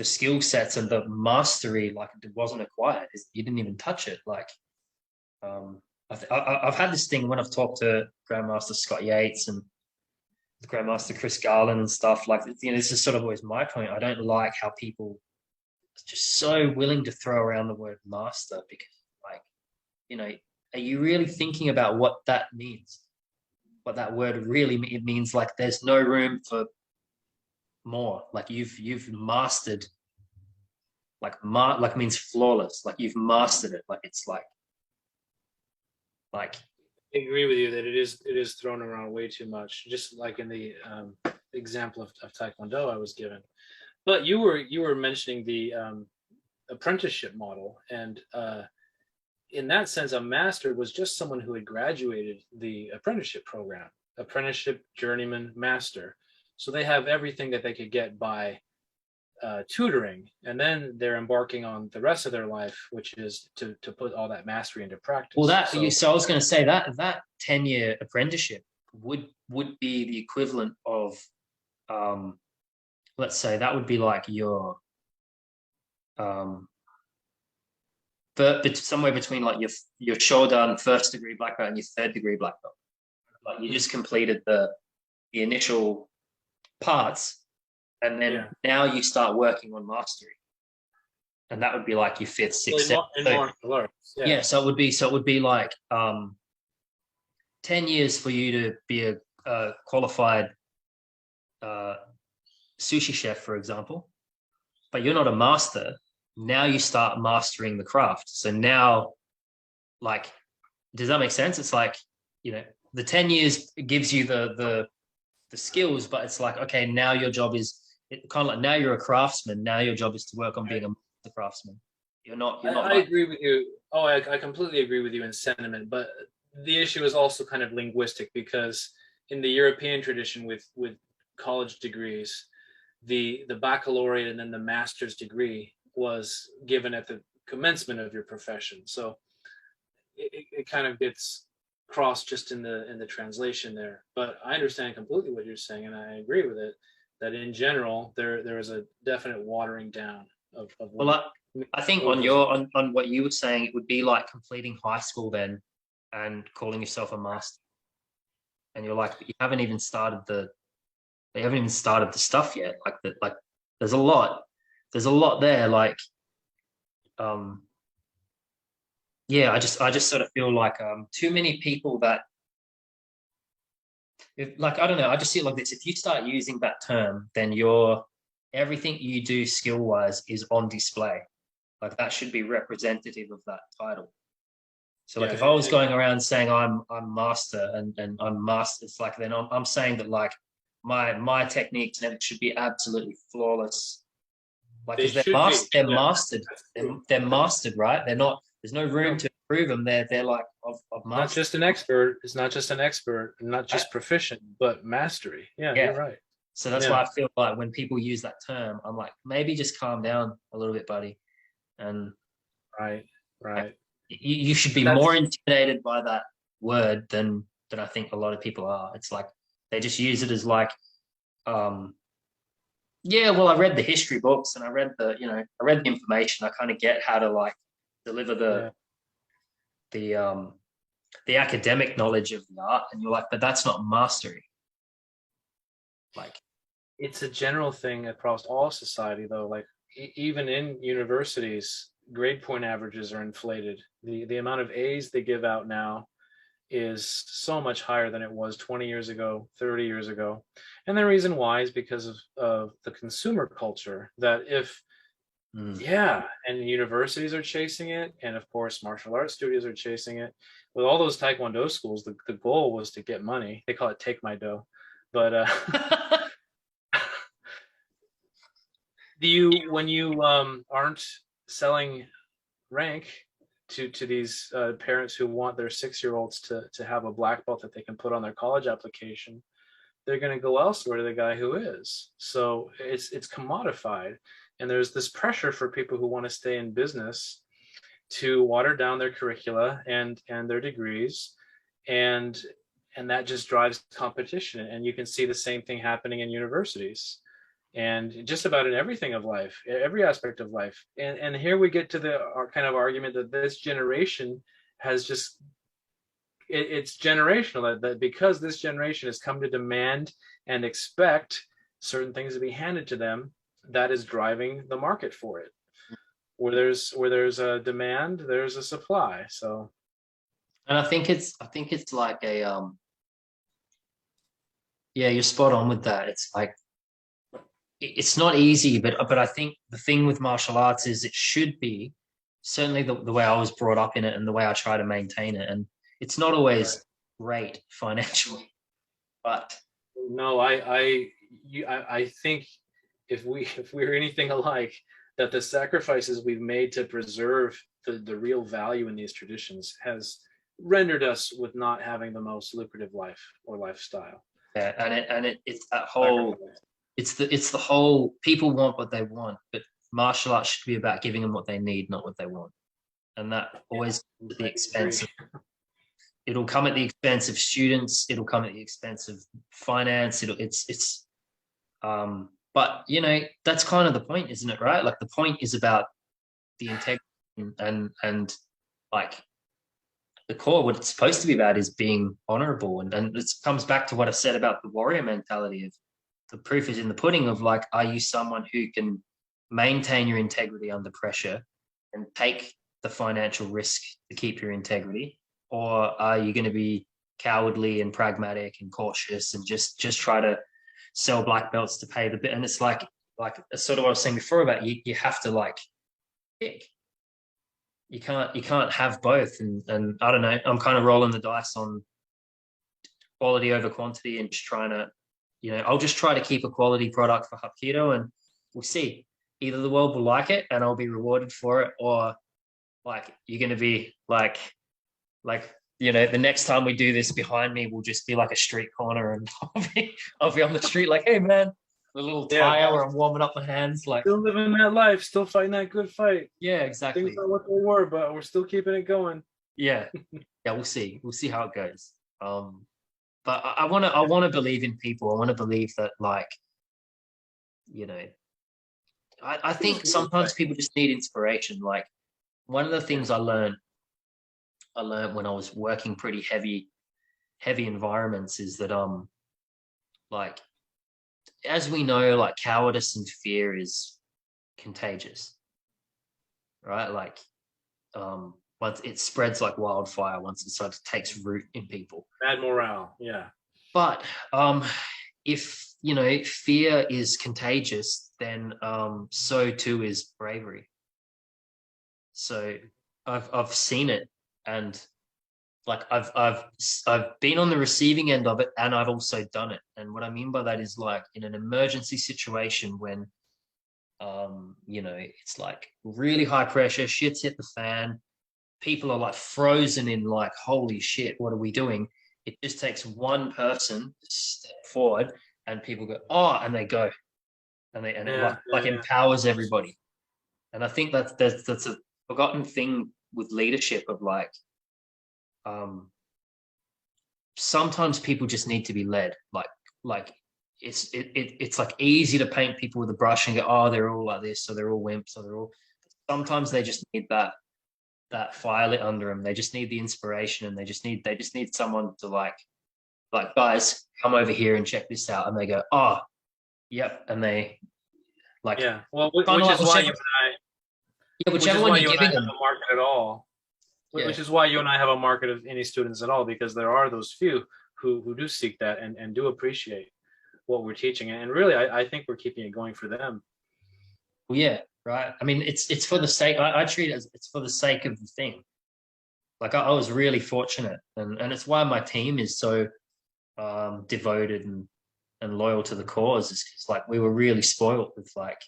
skill sets and the mastery, like, it wasn't acquired. You didn't even touch it. Like, I've had this thing when I've talked to Grandmaster Scott Yates and Grandmaster Chris Garland and stuff. Like, you know, this is sort of always my point. I don't like how people are just so willing to throw around the word master because, like, you know, are you really thinking about what that means? What that word really it means? Like, there's no room for more. Like, you've mastered. Like means flawless. Like you've mastered it. Like it's like I agree with you that it is thrown around way too much, just like in the example of Taekwondo I was given. But you were mentioning the apprenticeship model, and in that sense, a master was just someone who had graduated the apprenticeship program, apprenticeship, journeyman, master. So they have everything that they could get by tutoring, and then they're embarking on the rest of their life, which is to put all that mastery into well practice. that So so I was going to say that 10-year apprenticeship would be the equivalent of um let's say that would be like your um but somewhere between like your Shodan first degree black belt and your third degree black belt. Like you just completed the initial parts, and then yeah, now you start working on mastery, and that would be like your fifth, well, sixth, seventh. in So martial arts, yeah. yeah, so it would be like 10 years for you to be a qualified uh, sushi chef, for example, but you're not a master. Now you start mastering the craft. So now, like, does that make sense? It's like, you know, the 10 years gives you the skills, but it's like, okay, now your job is kind of like now you're a craftsman. Now your job is to work on being a master craftsman. You're not I like, agree with you. Oh, I completely agree with you in sentiment, but the issue is also kind of linguistic because in the European tradition with college degrees, the baccalaureate and then the master's degree was given at the commencement of your profession. So it kind of gets crossed just in the translation there. But I understand completely what you're saying, and I agree with it. That in general, there is a definite watering down of well, what I think on goes. on what you were saying, it would be like completing high school then and calling yourself a master. And you're like, you haven't even started the stuff yet. Like there's there's a lot there. Like, um, yeah, I just sort of feel like too many people that like I don't know, I just see it like this. If you start using that term, then everything you do skill wise is on display. Like that should be representative of that title. So like Yeah, if I was going around saying I'm master and I'm master, it's like then I'm saying that like my techniques and everything should be absolutely flawless. Like they because should be. they're Yeah, mastered, that's true. they're mastered, right? They're not. There's no room No, to improve them. They're like of not master. just an expert. It's not just an expert, not Right? just proficient, but mastery. Yeah, you're Yeah. right. So that's Yeah, why I feel like when people use that term, I'm like maybe just calm down a little bit, buddy, and right, like, right. you should be more That's intimidated by that word than I think a lot of people are. It's like they just use it as like, um, yeah, well, I read the history books and I read I read the information. I kind of get how to like deliver yeah. the um the academic knowledge of the art, and you're like, but that's not mastery. Like, It's a general thing across all society, though. Like even in universities, grade point averages are inflated. The amount of A's they give out now is so much higher than it was 20 years ago, 30 years ago. And the reason why is because of the consumer culture that if, mm, yeah, and universities are chasing it. And of course, martial arts studios are chasing it. With all those Taekwondo schools, the goal was to get money. They call it take my dough. But do you, when you aren't selling rank to these parents who want their 6 year olds to have a black belt that they can put on their college application, they're going to go elsewhere to the guy who is. So it's commodified, and there's this pressure for people who want to stay in business to water down their curricula and their degrees, and and that just drives competition. And you can see the same thing happening in universities and just about in everything of life, every aspect of life. And here we get to the our kind of argument that this generation has just it's generational, that because this generation has come to demand and expect certain things to be handed to them, that is driving the market for it. Where there's a demand, there's a supply. So And I think it's like a yeah, you're spot on with that. It's like it's not easy, but I think the thing with martial arts is it should be certainly the way I was brought up in it and the way I try to maintain it. And it's not right. always great financially, but No, I think if we're anything alike, that the sacrifices we've made to preserve the real value in these traditions has rendered us with not having the most lucrative life or lifestyle. yeah, it's that whole Sacrifice. it's the whole people want what they want, but martial arts should be about giving them what they need, not what they want. And that Yeah, always at the I agree. expense of it'll come at the expense of students, it'll come at the expense of finance, it's but you know, that's kind of the point, isn't it? Right? Like the point is about the integrity and like the core, what it's supposed to be about is being honorable. And it comes back to what I said about the warrior mentality of the proof is in the pudding of like, are you someone who can maintain your integrity under pressure and take the financial risk to keep your integrity? Or are you going to be cowardly and pragmatic and cautious and just try to sell black belts to pay the bit? And it's like sort of what I was saying before about you have to like pick. You can't have both. And I don't know, I'm kind of rolling the dice on quality over quantity and just trying to, you know, I'll just try to keep a quality product for Hapkido and we'll see. Either the world will like it and I'll be rewarded for it, or like you're gonna be like you know, the next time we do this behind me will just be like a street corner and I'll be on the street like, hey man, a little Yeah, tire where I'm warming up my hands, like still living that life, still fighting that good fight. yeah, Things exactly. are what they were, but we're still keeping it going. Yeah. Yeah, we'll see. We'll see how it goes. But I wanna believe in people. I want to believe that like, you know, I Feels think good, sometimes right? people just need inspiration. Like one of the Yeah, things I learned when I was working pretty heavy environments is that like as we know, like cowardice and fear is contagious, right? Like once it spreads like wildfire once it sort of takes root in people. bad morale. Yeah, But if you know fear is contagious, then so too is bravery. So I've seen it, and like I've been on the receiving end of it, and I've also done it. And what I mean by that is like in an emergency situation when you know it's like really high pressure, shit's hit the fan, people are like frozen in like holy shit, what are we doing? It just takes one person to step forward, and people go oh, and they go, and it yeah, like yeah, empowers everybody. And I think that's a forgotten thing with leadership of like um sometimes people just need to be led. Like it's like easy to paint people with a brush and go, oh, they're all like this, so they're all wimps, or they're all. Sometimes they just need that fire lit under them. They just need the inspiration, and they just need someone to like guys, come over here and check this out, and they go, oh, yep, and they like yeah. Well, kind of like whichever yeah which whichever is one why you're you and I giving have them. a market at all. Yeah, Which is why you and I have a market of any students at all, because there are those few who do seek that and do appreciate what we're teaching. And really, I think we're keeping it going for them. well, yeah, right. I mean, it's for the sake. I treat it as it's for the sake of the thing. Like I was really fortunate, and it's why my team is so devoted and loyal to the cause. It's like we were really spoiled with like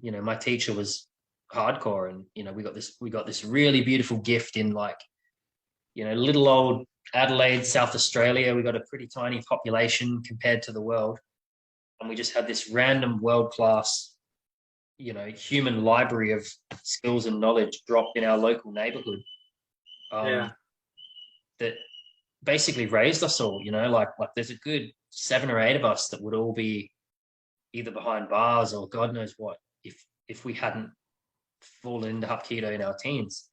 you know, my teacher was hardcore, and you know, we got this really beautiful gift in like, you know, little old Adelaide, South Australia. We got a pretty tiny population compared to the world, and we just had this random world class, you know, human library of skills and knowledge dropped in our local neighborhood. Um, Yeah, that basically raised us all. You know, like there's a good 7 or 8 of us that would all be either behind bars or God knows what if we hadn't fallen into Hapkido in our teens.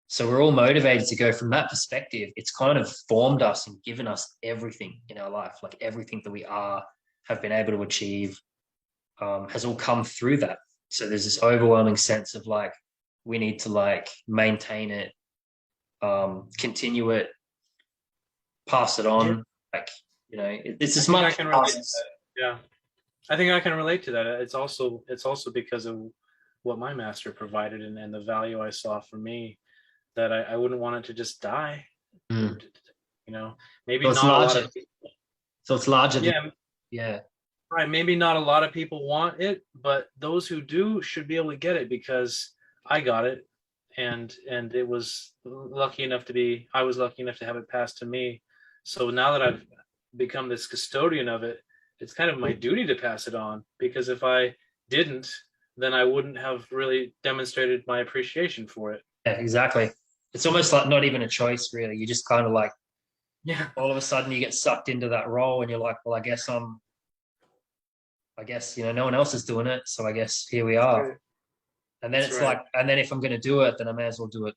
So we're all motivated to go from that perspective. It's kind of formed us and given us everything in our life, like everything that we are, have been able to achieve, has all come through that. So there's this overwhelming sense of like, we need to like maintain it, continue it, pass it Yeah, on. Like, it's I as think I much can relate to us. that. Yeah, I think I can relate to that. It's also because of what my master provided, and the value I saw for me, that I wouldn't want it to just die. Mm. You know, maybe So it's not a lot larger. of people. So it's larger than, Yeah, yeah. right. Maybe not a lot of people want it, but those who do should be able to get it, because I got it, and it was lucky enough to be. I was lucky enough to have it passed to me. So now that I've become this custodian of it, it's kind of my duty to pass it on, because if I didn't, then I wouldn't have really demonstrated my appreciation for it. Yeah, exactly. It's almost like not even a choice, really. You just kind of like Yeah, all of a sudden you get sucked into that role, and you're like, well, I guess no one else is doing it, so I guess here we that's are. right. And then That's it's right. like, and then if I'm going to do it, then I may as well do it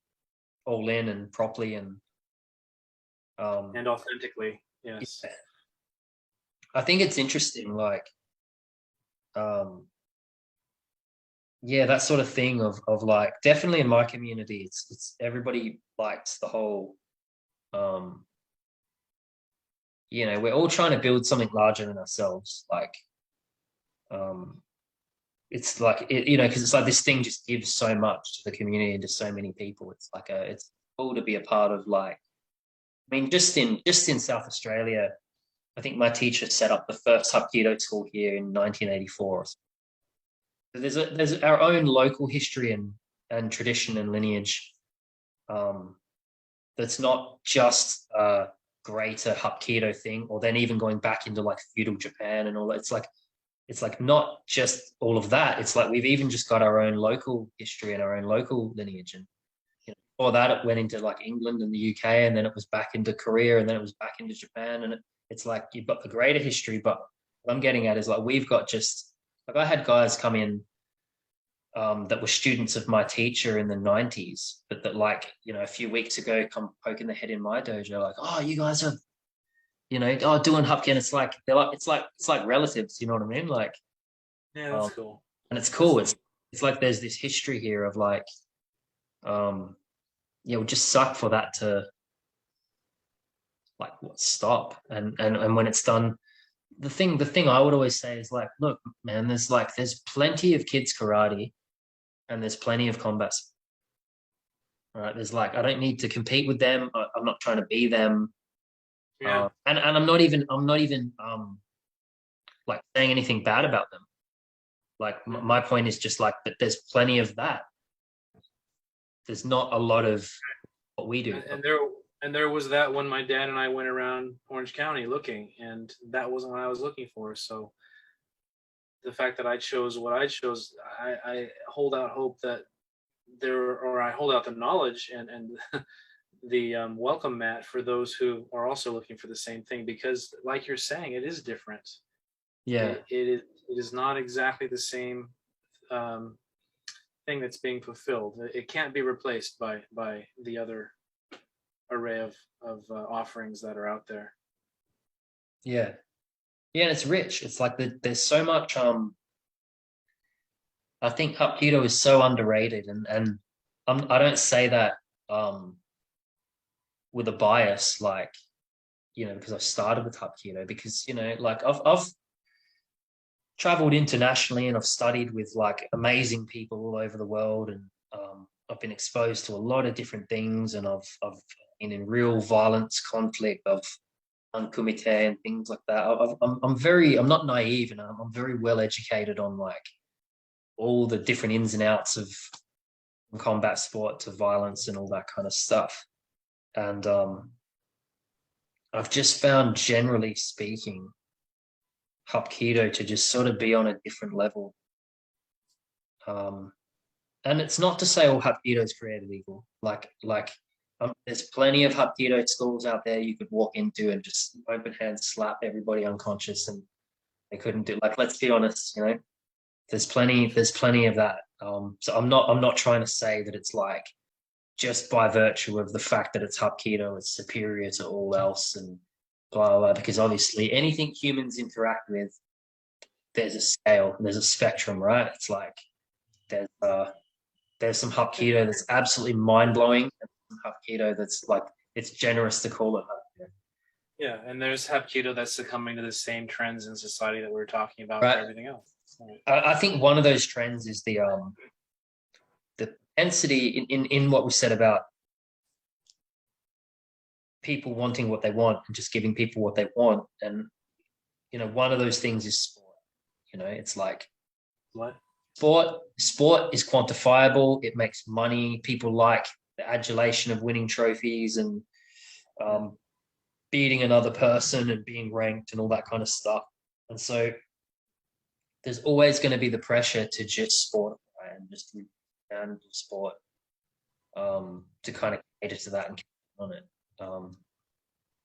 all in and properly. And um, And authentically, yes. yeah. I think it's interesting, like, um, yeah, that sort of thing of like, definitely in my community, it's everybody likes the whole, um, we're all trying to build something larger than ourselves. Like, um, it's like because it's like this thing just gives so much to the community and to so many people. It's cool to be a part of. Like, I mean, just in South Australia, I think my teacher set up the first Hapkido school here in 1984. So there's our own local history and tradition and lineage, um, that's not just a greater Hapkido thing, or then even going back into like feudal Japan and all that. It's like not just all of that. It's like we've even just got our own local history and our own local lineage. And before that, it went into like England and the UK, and then it was back into Korea, and then it was back into Japan. And it's like you've got the greater history, but what I'm getting at is like we've got just like I had guys come in, that were students of my teacher in the 90s, but that like a few weeks ago come poking their head in my dojo, like, oh, you guys are doing Hapkin. It's like they're like it's like relatives. You know what I mean? Like, Yeah, that's um, cool. and it's That's cool. It's neat. it's like there's this history here of like, it would just suck for that to like stop. And when it's done, the thing I would always say is like, look, man, there's plenty of kids karate and there's plenty of combat. Right? There's like I don't need to compete with them. I'm not trying to be them. Yeah. And I'm not even like saying anything bad about them. Like Mhm. my point is just like that. There's plenty of that. There's not a lot of what we do. And there was that when my dad and I went around Orange County looking, and that wasn't what I was looking for. So the fact that I chose what I chose, I hold out hope that I hold out the knowledge and the welcome mat for those who are also looking for the same thing, because like you're saying, it is different. Yeah, It is not exactly the same um, thing that's being fulfilled. It can't be replaced by the other array of offerings that are out there. yeah, yeah. And it's rich. It's like there's so much. I think Hapkido is so underrated, and I don't say that um with a bias, like because I started with Hapkido, because like I've traveled internationally and I've studied with like amazing people all over the world, and I've been exposed to a lot of different things, and I've been in real violence, conflict of kumite and things like that. I'm not naive, and I'm very well educated on like all the different ins and outs of combat sport to violence and all that kind of stuff. And I've just found, generally speaking, Hapkido to just sort of be on a different level. Um, and it's not to say all Hapkido is created equal. There's plenty of Hapkido schools out there you could walk into and just open hand slap everybody unconscious, and they couldn't do. Like, let's be honest, there's plenty of that. So I'm not trying to say that it's like just by virtue of the fact that it's Hapkido, it's superior to all else, and blah, blah, blah. Because obviously, anything humans interact with, there's a scale, there's a spectrum, right? It's like there's some Hapkido that's absolutely mind blowing, and some Hapkido that's like it's generous to call it Hapkido. Yeah, and there's Hapkido that's succumbing to the same trends in society that we're talking about Right. for everything else. Right. I think one of those trends is the propensity in what we said about people wanting what they want and just giving people what they want. And one of those things is sport. It's like What? sport is quantifiable. It makes money. People like the adulation of winning trophies and beating another person and being ranked and all that kind of stuff. And so there's always going to be the pressure to just sport, right? And just and sport to kind of cater to that and keep on it.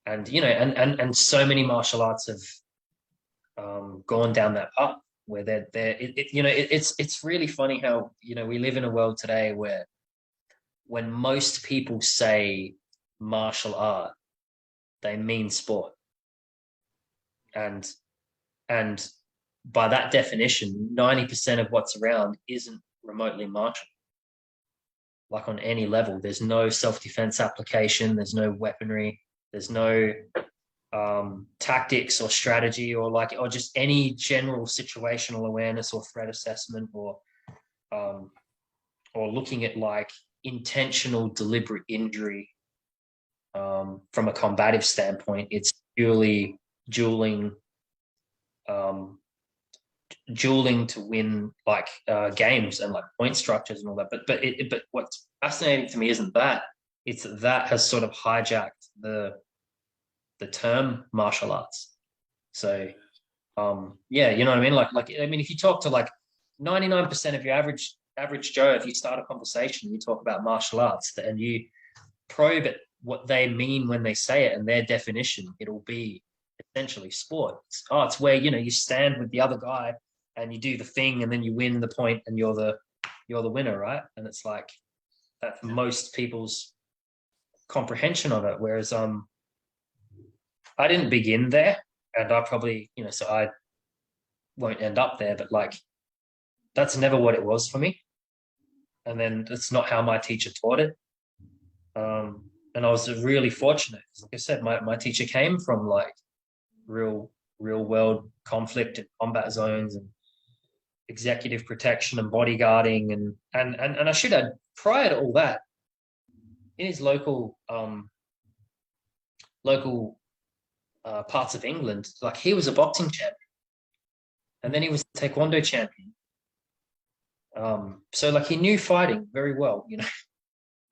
And so many martial arts have gone down that path where it's really funny how we live in a world today where when most people say martial art, they mean sport, and by that definition, 90% of what's around isn't remotely martial. Like on any level, there's no self-defense application, there's no weaponry, there's no tactics or strategy or just any general situational awareness or threat assessment or looking at like intentional deliberate injury from a combative standpoint. It's purely dueling to win like games and like point structures and all that. But what's fascinating to me isn't that. It's that has sort of hijacked the term martial arts. So yeah, you know what I mean? Like I mean, if you talk to like 99% of your average Joe, if you start a conversation, you talk about martial arts and you probe at what they mean when they say it and their definition, it'll be essentially sport. It's where you stand with the other guy and you do the thing and then you win the point and you're the winner, right? And it's like that's most people's comprehension of it. Whereas I didn't begin there, and I probably so I won't end up there, but like that's never what it was for me. And then it's not how my teacher taught it. And I was really fortunate because, like I said, my teacher came from like real world conflict and combat zones and executive protection and bodyguarding and I should add, prior to all that, in his local parts of England, like he was a boxing champion, and then he was a taekwondo champion. So like he knew fighting very well,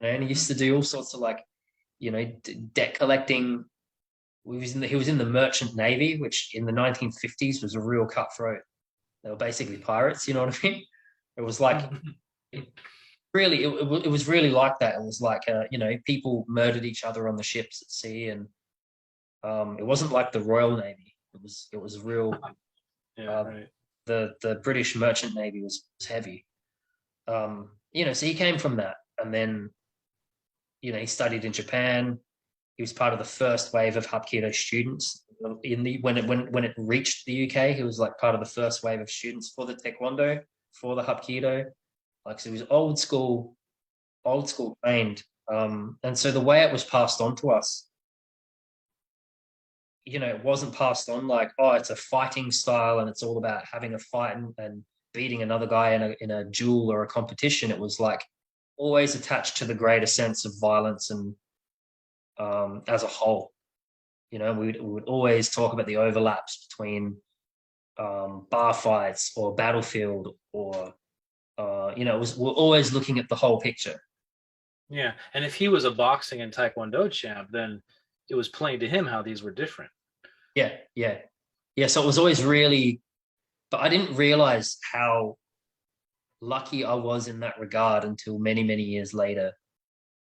and he used to do all sorts of like, debt collecting. He was in the merchant navy, which in the 1950s was a real cutthroat. They were basically pirates, you know what I mean? It was like it was really like that. It was like people murdered each other on the ships at sea, and it wasn't like the Royal Navy. It was real. Right. The British merchant navy was heavy. So he came from that, and then he studied in Japan. He was part of the first wave of Hapkido students when it reached the UK. He was like part of the first wave of students for the Taekwondo, for the Hapkido. Like, so he was old school trained. And so the way it was passed on to us, it wasn't passed on like, oh, it's a fighting style and it's all about having a fight and beating another guy in a duel or a competition. It was like always attached to the greater sense of violence and as a whole. We would always talk about the overlaps between bar fights or battlefield or we're always looking at the whole picture. Yeah, and if he was a boxing and taekwondo champ, then it was plain to him how these were different. Yeah. So it was always really, but I didn't realize how lucky I was in that regard until many, many years later.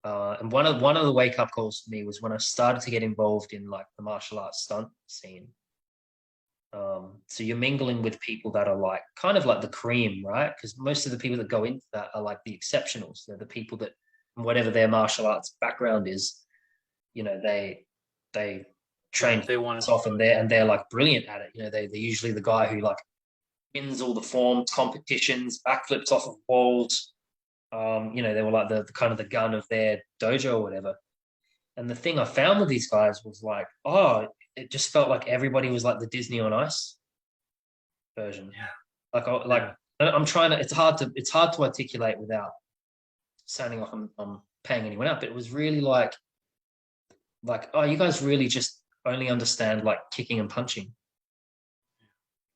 And one of the wake up calls for me was when I started to get involved in like the martial arts stunt scene. So you're mingling with people that are like kind of like the cream, right? Because most of the people that go into that are like the exceptionals. They're the people that whatever their martial arts background is, you know, they Yeah, train they want to. off, and they're like brilliant at it. You know, they're usually the guy who like wins all the forms, competitions, backflips off of walls. You know, they were like the kind of the gun of their dojo or whatever. And the thing I found with these guys was like, oh, it just felt like everybody was like the Disney on Ice version. Yeah, Like yeah, I'm trying to. It's hard to articulate without sounding like I'm paying anyone out. But it was really like oh, you guys really just only understand like kicking and punching.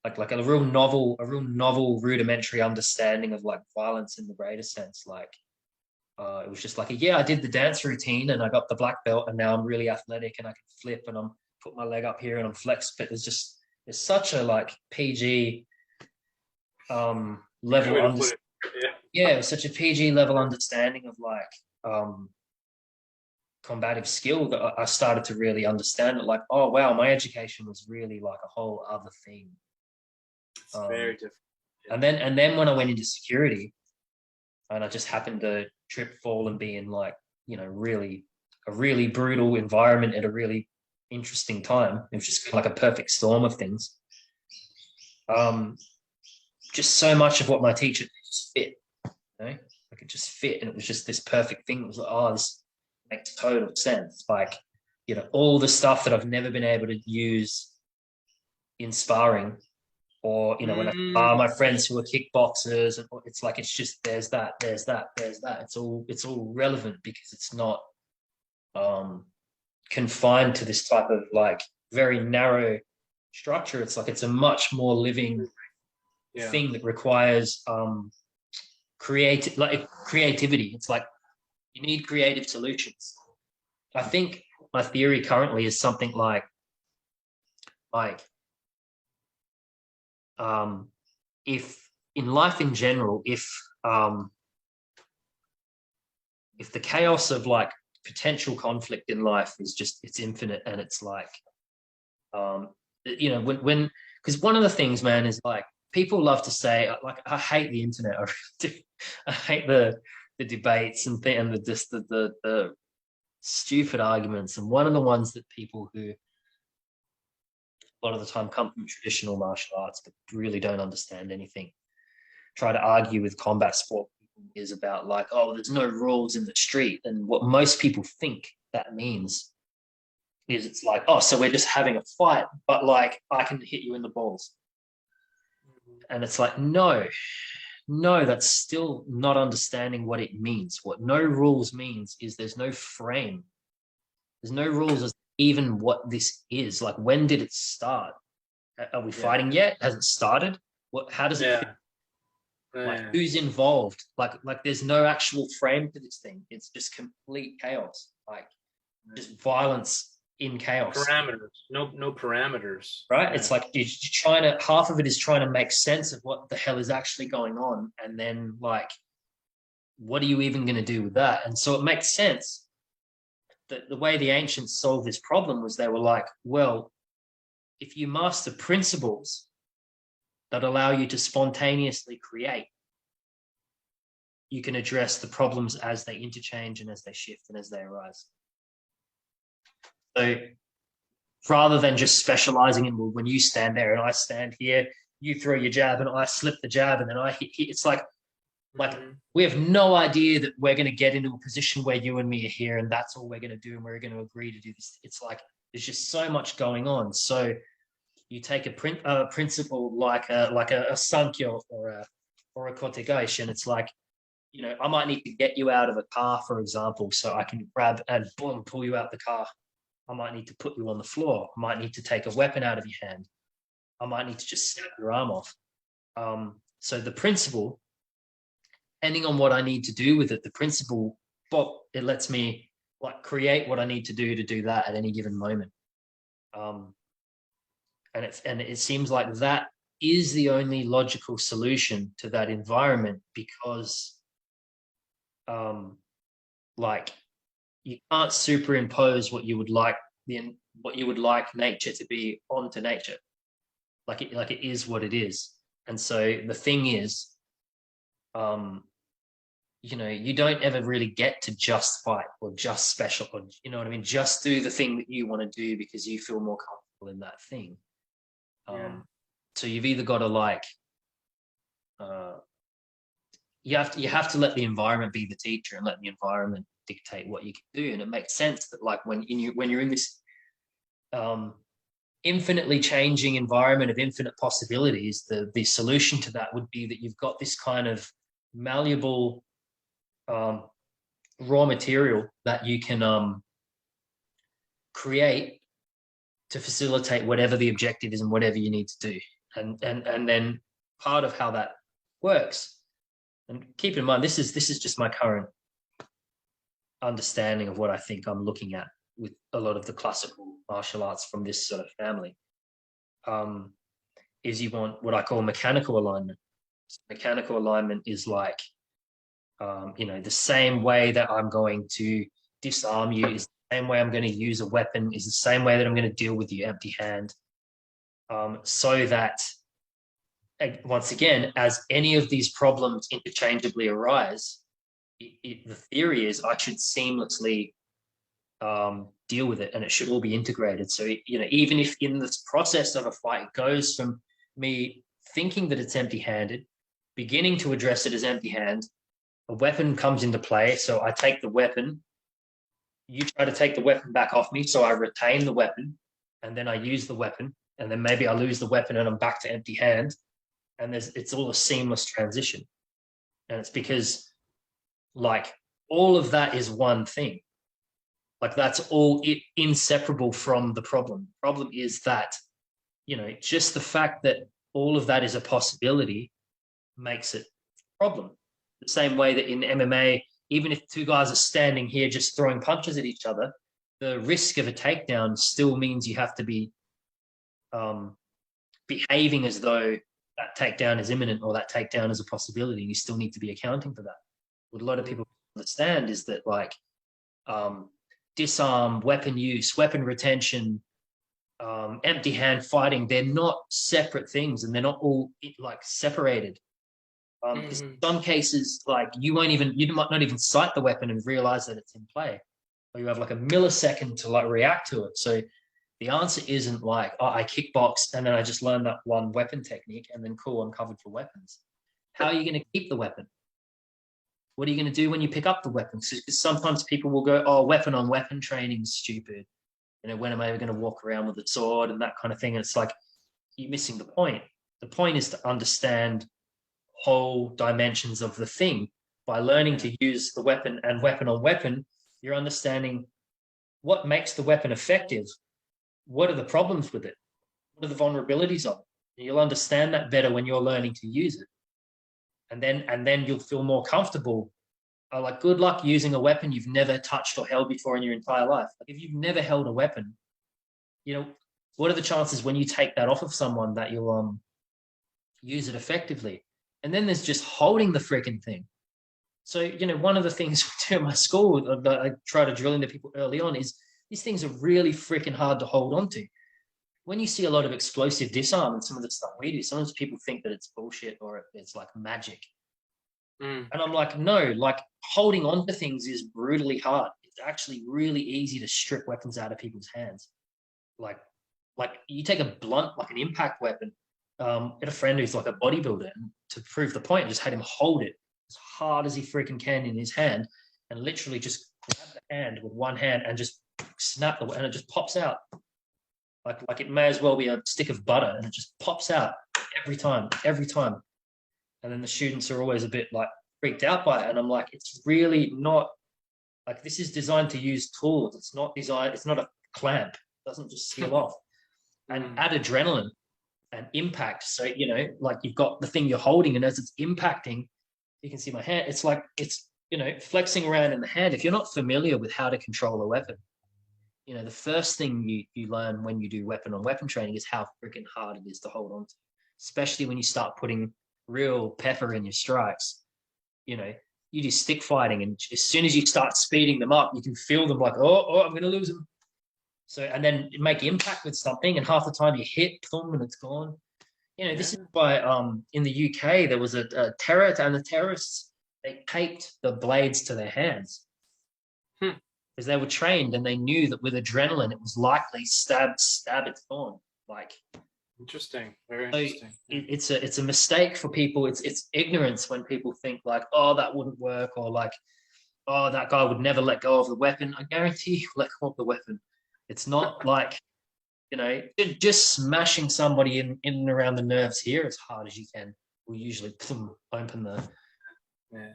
Like a real novel rudimentary understanding of like violence in the greater sense. Like it was just like, yeah, I did the dance routine and I got the black belt and now I'm really athletic and I can flip and I'm put my leg up here and I'm flex. But there's such a like PG good level way to under put it. Yeah, yeah, it was such a PG level understanding of like combative skill that I started to really understand it. Like, oh wow, my education was really like a whole other thing. it's very Um, different. Yeah, and then when I went into security, and I just happened to trip, fall, and be in like really a really brutal environment at a really interesting time. It was just kind of like a perfect storm of things. Um, just so much of what my teacher did just fit, like it just fit, and it was just this perfect thing. It was like, oh, this makes total sense. Like, all the stuff that I've never been able to use in sparring, or when I spar mm, my friends who are kickboxers, and it's like it's just there's that. It's all relevant because it's not um, confined to this type of like very narrow structure. It's like it's a much more living yeah, thing that requires creativity. It's like you need creative solutions. I think my theory currently is something like um, if in life in general, if the chaos of like potential conflict in life is just it's infinite, and it's like um, when because one of the things, man, is like people love to say like I hate the internet. I really do. I hate the debates and the just the stupid arguments. And one of the ones that people who a lot of the time come from traditional martial arts but really don't understand anything try to argue with combat sport is about like, oh, there's no rules in the street. And what most people think that means is it's like, oh, so we're just having a fight, but like I can hit you in the balls. And it's like, no, that's still not understanding what it means. What no rules means is there's no frame. There's no rules as even what this is. Like, when did it start? Are we yeah, fighting yet? Has it started? How does it feel? yeah, Like, yeah. who's involved? Like there's no actual frame to this thing. It's just complete chaos. Like, just violence in chaos. Parameters, no parameters. Right? Yeah, It's like you're trying to half of it is trying to make sense of what the hell is actually going on, and then like, what are you even going to do with that? And so it makes sense that the way the ancients solved this problem was they were like, well, if you master principles that allow you to spontaneously create, you can address the problems as they interchange and as they shift and as they arise. So rather than just specializing in, well, when you stand there and I stand here, you throw your jab and I slip the jab and then I hit, it's like mhm. we have no idea that we're going to get into a position where you and me are here and that's all we're going to do and we're going to agree to do this. It's like there's just so much going on. So you take a principle like a Sankhya or a Kotegaeshi, and it's like, I might need to get you out of a car, for example, so I can grab and boom, pull you out the car. I might need to put you on the floor. I might need to take a weapon out of your hand. I might need to just snap your arm off. So the principle, depending on what I need to do with it, the principle, well, it lets me like create what I need to do that at any given moment. Um, and it seems like that is the only logical solution to that environment because like you can't superimpose what you would like nature to be onto nature. Like it is what it is. And so the thing is, um you don't ever really get to just fight or just special, or you know what I mean, just do the thing that you want to do because you feel more comfortable in that thing. Yeah. So you've either got to like uh, you have to let the environment be the teacher and let the environment dictate what you can do. And it makes sense that like when you're in this um, infinitely changing environment of infinite possibilities, the solution to that would be that you've got this kind of malleable um, raw material that you can create to facilitate whatever the objective is and whatever you need to do. And then part of how that works, and keep in mind this is just my current understanding of what I think I'm looking at with a lot of the classical martial arts from this sort of family, um, is you want what I call mechanical alignment. So mechanical alignment is like, the same way that I'm going to disarm you is the same way I'm going to use a weapon, is the same way that I'm going to deal with you empty hand. So that, once again, as any of these problems interchangeably arise, the theory is I should seamlessly deal with it, and it should all be integrated. So, even if in this process of a fight it goes from me thinking that it's empty-handed, beginning to address it as empty-hand, a weapon comes into play. So I take the weapon, you try to take the weapon back off me, so I retain the weapon, and then I use the weapon, and then maybe I lose the weapon and I'm back to empty hand, and it's all a seamless transition. And it's because like all of that is one thing. Like that's all inseparable from the problem. The problem is that, just the fact that all of that is a possibility makes it a problem. The same way that in MMA, even if two guys are standing here just throwing punches at each other, the risk of a takedown still means you have to be behaving as though that takedown is imminent or that takedown is a possibility. You still need to be accounting for that. What a lot of people understand is that like disarm, weapon use, weapon retention, empty hand fighting, they're not separate things, and they're not all like separated. In some cases, like you might not even sight the weapon and realize that it's in play, or you have like a millisecond to like react to it. So the answer isn't like, oh, I kickbox and then I just learned that one weapon technique and then cool, I'm covered for weapons. How are you going to keep the weapon? What are you going to do when you pick up the weapon? Because sometimes people will go, oh, weapon on weapon training is stupid. When am I ever going to walk around with a sword and that kind of thing? And it's like, you're missing the point. The point is to understand whole dimensions of the thing. By learning to use the weapon and weapon on weapon, you're understanding what makes the weapon effective. What are the problems with it? What are the vulnerabilities of it? And you'll understand that better when you're learning to use it. And then you'll feel more comfortable. Like, good luck using a weapon you've never touched or held before in your entire life. Like, if you've never held a weapon, what are the chances when you take that off of someone that you'll use it effectively? And then there's just holding the freaking thing. So, one of the things we do in my school that I try to drill into people early on is these things are really freaking hard to hold on to. When you see a lot of explosive disarm and some of the stuff we do, sometimes people think that it's bullshit or it's like magic. And I'm like, no, like holding on to things is brutally hard. It's actually really easy to strip weapons out of people's hands. Like you take a blunt, like an impact weapon. I had a friend who's like a bodybuilder, and to prove the point, just had him hold it as hard as he freaking can in his hand, and literally just grab the hand with one hand and just snap and it just pops out. Like it may as well be a stick of butter, and it just pops out every time. And then the students are always a bit like freaked out by it. And I'm like, it's really not like, this is designed to use tools. It's not a clamp. It doesn't just seal off. And add adrenaline and impact. So, like you've got the thing you're holding, and as it's impacting, you can see my hand. It's like, it's, flexing around in the hand. If you're not familiar with how to control a weapon, the first thing you learn when you do weapon on weapon training is how freaking hard it is to hold on to, especially when you start putting real pepper in your strikes. You do stick fighting, and as soon as you start speeding them up, you can feel them like, oh, I'm going to lose them. So, and then make impact with something, and half the time you hit them and it's gone. This is why in the UK there was a terror, and the terrorists they taped the blades to their hands Hmm. because they were trained and they knew that with adrenaline it was likely stab its thorn. Like, Interesting. Very so interesting. Yeah. it's a mistake for people. It's ignorance when people think like, oh, that wouldn't work, or like, oh, that guy would never let go of the weapon. I guarantee you, let go of the weapon. It's not like, just smashing somebody in and around the nerves here as hard as you can will usually open the. Yeah.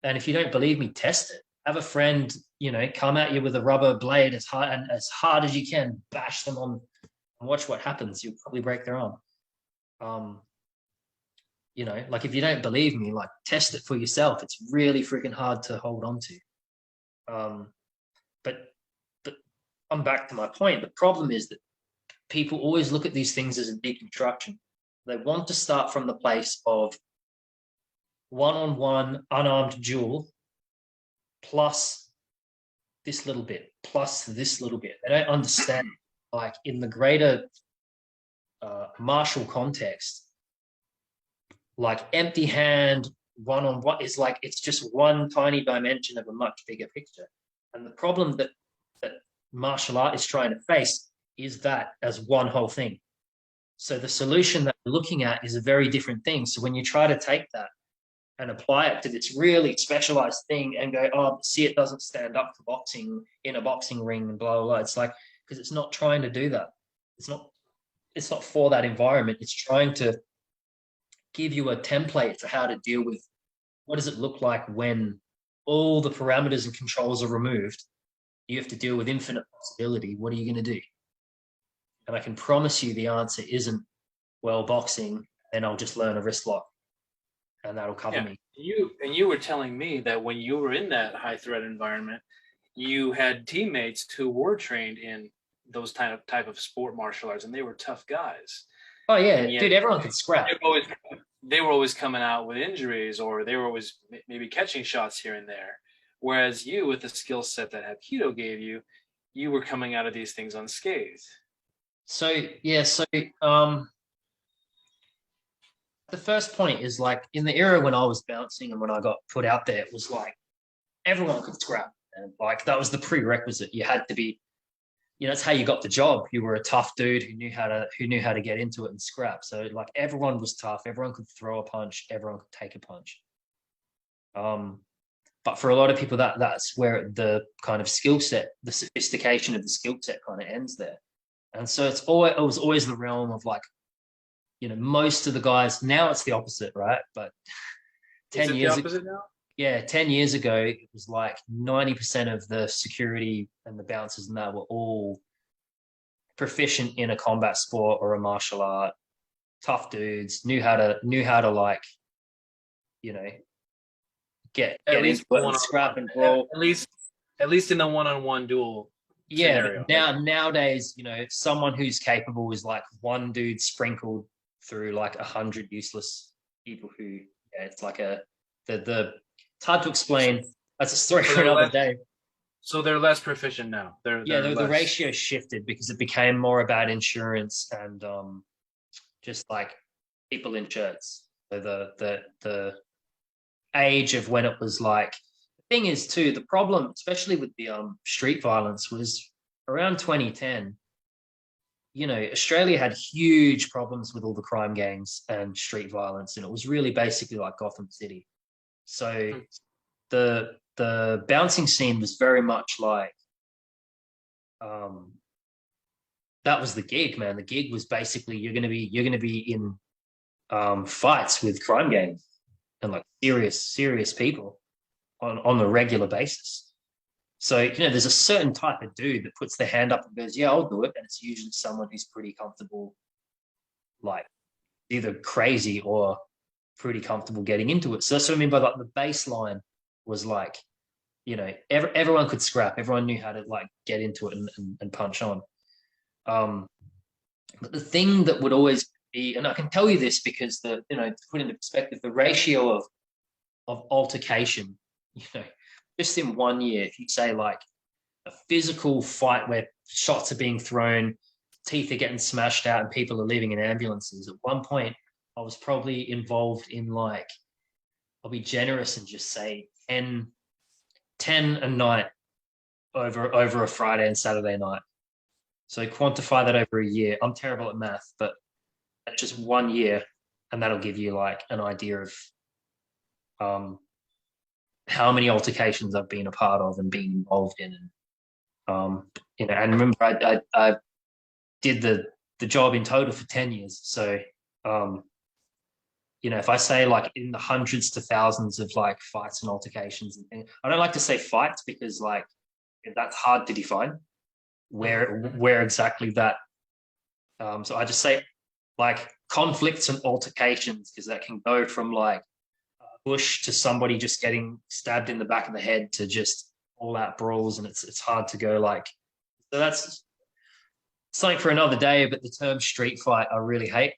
And if you don't believe me, test it. Have a friend, come at you with a rubber blade as hard as you can, bash them on, and watch what happens. You'll probably break their arm. Um, like if you don't believe me, like test it for yourself. It's really freaking hard to hold on to. But but I'm back to my point. The problem is that people always look at these things as a deconstruction. They want to start from the place of one-on-one unarmed duel plus this little bit, plus this little bit. They don't understand, like in the greater martial context, like empty hand one-on-one is like, it's just one tiny dimension of a much bigger picture. And the problem that martial art is trying to face is that as one whole thing. So the solution that we're looking at is a very different thing. So when you try to take that and apply it to this really specialized thing and go, oh, see, it doesn't stand up to boxing in a boxing ring and blah, blah, blah. It's like, because it's not trying to do that. It's not for that environment. It's trying to give you a template for how to deal with what does it look like when all the parameters and controls are removed. You have to deal with infinite possibility. What are you going to do? And I can promise you the answer isn't, well, boxing, and I'll just learn a wrist lock and that'll cover me. You were telling me that when you were in that high threat environment, you had teammates who were trained in those type of sport martial arts, and they were tough guys. Oh yeah, dude, everyone could scrap. They were always coming out with injuries, or they were always maybe catching shots here and there. Whereas you, with the skill set that Hapkido gave you, you were coming out of these things unscathed. So the first point is like in the era when I was bouncing and when I got put out there, it was like everyone could scrap, and like that was the prerequisite. You had to be, that's how you got the job. You were a tough dude who knew how to get into it and scrap. So like everyone was tough. Everyone could throw a punch. Everyone could take a punch. But for a lot of people, that's where the kind of skill set, the sophistication of the skill set kind of ends there. And so it was always the realm of like, most of the guys, now it's the opposite, right? But 10 years ago, now? Yeah, 10 years ago, it was like 90% of the security and the bouncers and that were all proficient in a combat sport or a martial art, tough dudes, knew how to like, get into it, scrap and brawl. At least in the one-on-one duel. Yeah, scenario. but nowadays, someone who's capable is like one dude sprinkled through like 100 useless people who, it's like the it's hard to explain. That's a story for another day. So they're less proficient now. The ratio shifted because it became more about insurance and just like people in shirts. So the age of when it was like, the thing is too, the problem, especially with the street violence, was around 2010. Australia had huge problems with all the crime gangs and street violence, and it was really basically like Gotham City. So the bouncing scene was very much like that was the gig, man. The gig was basically you're gonna be in fights with crime gangs and like serious people on a regular basis. So, there's a certain type of dude that puts their hand up and goes, yeah, I'll do it. And it's usually someone who's pretty comfortable, like either crazy or pretty comfortable getting into it. So that's what I mean by like the baseline was like, everyone could scrap. Everyone knew how to like get into it and punch on. But the thing that would always be, and I can tell you this because to put into perspective, the ratio of altercation, just in 1 year, if you say like a physical fight where shots are being thrown, teeth are getting smashed out and people are leaving in ambulances. At one point, I was probably involved in like I'll be generous and just say 10 a night over a Friday and Saturday night. So quantify that over a year. I'm terrible at math, but that's just 1 year, and that'll give you like an idea of um, how many altercations I've been a part of and been involved in. And and remember, I did the job in total for 10 years. So um, if I say like in the hundreds to thousands of like fights and altercations and things, I don't like to say fights because like that's hard to define where exactly that. So I just say like conflicts and altercations because that can go from like a bush to somebody just getting stabbed in the back of the head to just all out brawls, and it's hard to go like. So that's something for another day. But the term street fight, I really hate.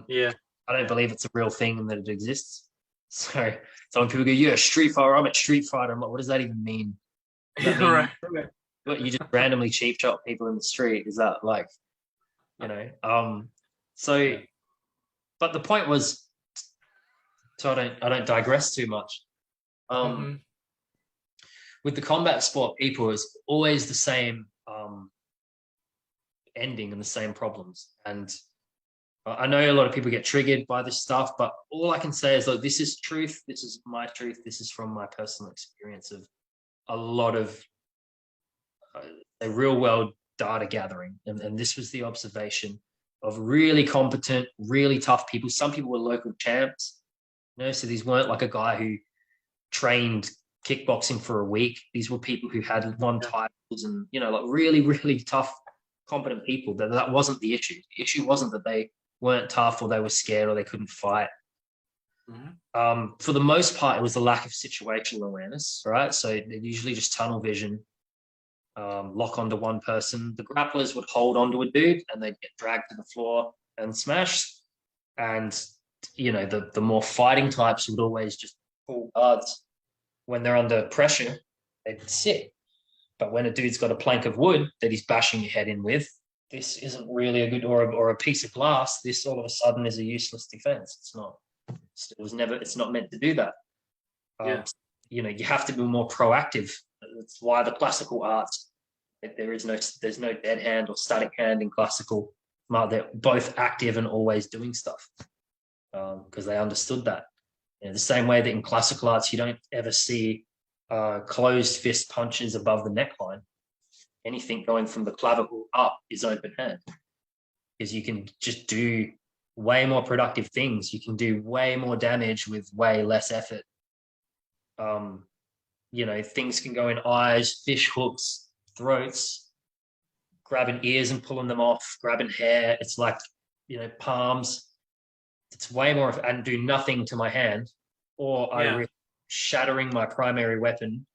Yeah. I don't believe it's a real thing and that it exists. So when people go, "Yeah, street fighter," I'm at street fighter. I'm like, what does that even mean? Does that mean Right. what, you just randomly cheap shot people in the street? Is that like, So, Yeah. but the point was, so I don't digress too much. Mm-hmm. With the combat sport people, it's always the same ending and the same problems. And I know a lot of people get triggered by this stuff, but all I can say is like, this is truth. This is my truth. This is from my personal experience of a lot of a real world data gathering. And this was the observation of really competent, really tough people. Some people were local champs, so these weren't like a guy who trained kickboxing for a week. These were people who had won titles and, like really, really tough, competent people. That wasn't the issue. The issue wasn't that they weren't tough or they were scared or they couldn't fight. Mm-hmm. For the most part, it was the lack of situational awareness, right? So they usually just tunnel vision, lock onto one person. The grapplers would hold onto a dude and they'd get dragged to the floor and smashed. And, the more fighting types would always just pull guards. When they're under pressure, they'd sit. But when a dude's got a plank of wood that he's bashing your head in with, this isn't really a good, or a piece of glass, this all of a sudden is a useless defense. It's not. It's not meant to do that. You have to be more proactive. That's why the classical arts, there's no dead hand or static hand in classical. They're both active and always doing stuff because they understood that. The same way that in classical arts, you don't ever see closed fist punches above the neckline. Anything going from the clavicle up is open hand because you can just do way more productive things. You can do way more damage with way less effort. Things can go in eyes, fish hooks, throats, grabbing ears and pulling them off, grabbing hair. It's like, palms. It's way more, and do nothing to my hand, or I risk shattering my primary weapon.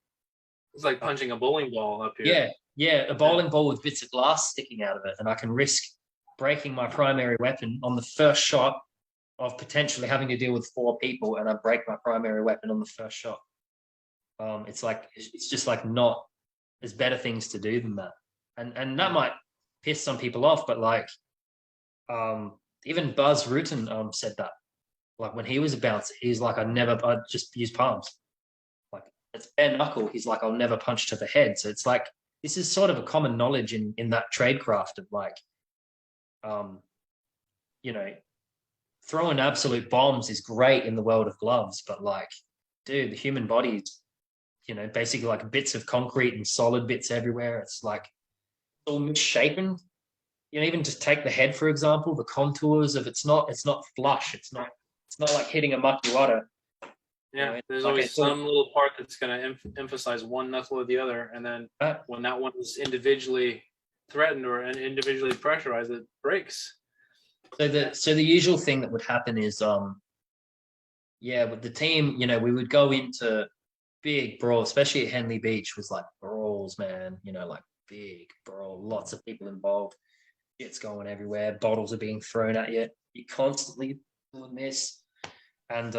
It's like punching a bowling ball up here. Yeah, a bowling ball with bits of glass sticking out of it, and I can risk breaking my primary weapon on the first shot of potentially having to deal with 4 people, and I break my primary weapon on the first shot. It's just like not. There's better things to do than that, and that might piss some people off, but like, even Buzz Rutten said that. Like when he was a bouncer, he's like, I just use palms. Like it's bare knuckle. He's like, I'll never punch to the head. So it's like this is sort of a common knowledge in that trade craft of like, throwing absolute bombs is great in the world of gloves, but like, dude, the human body is, basically like bits of concrete and solid bits everywhere. It's like it's all misshapen. Even just take the head, for example, the contours of it's not flush. It's not like hitting a mucky water. Yeah, there's like always some little part that's going to emphasize one knuckle or the other, and then when that one is individually threatened or individually pressurized, it breaks. So the usual thing that would happen is, with the team, we would go into big brawl, especially at Henley Beach was like brawls, man. Like big brawl, lots of people involved. It's going everywhere. Bottles are being thrown at you. You're constantly doing this. And,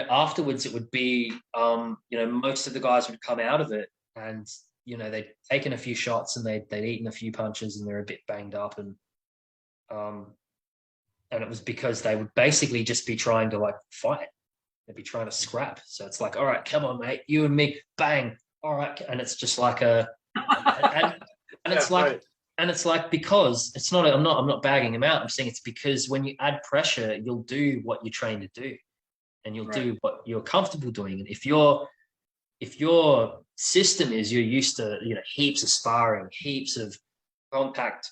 afterwards it would be, most of the guys would come out of it and, they'd taken a few shots and they'd eaten a few punches and they're a bit banged up. And it was because they would basically just be trying to like fight. They'd be trying to scrap. So it's like, all right, come on, mate, you and me, bang. All right. And it's just like and Yeah, it's like, right. and it's like, because it's not, I'm not bagging him out. I'm saying it's because when you add pressure, you'll do what you're trained to do, and you'll Right. do what you're comfortable doing. And if your system is you're used to, heaps of sparring, heaps of contact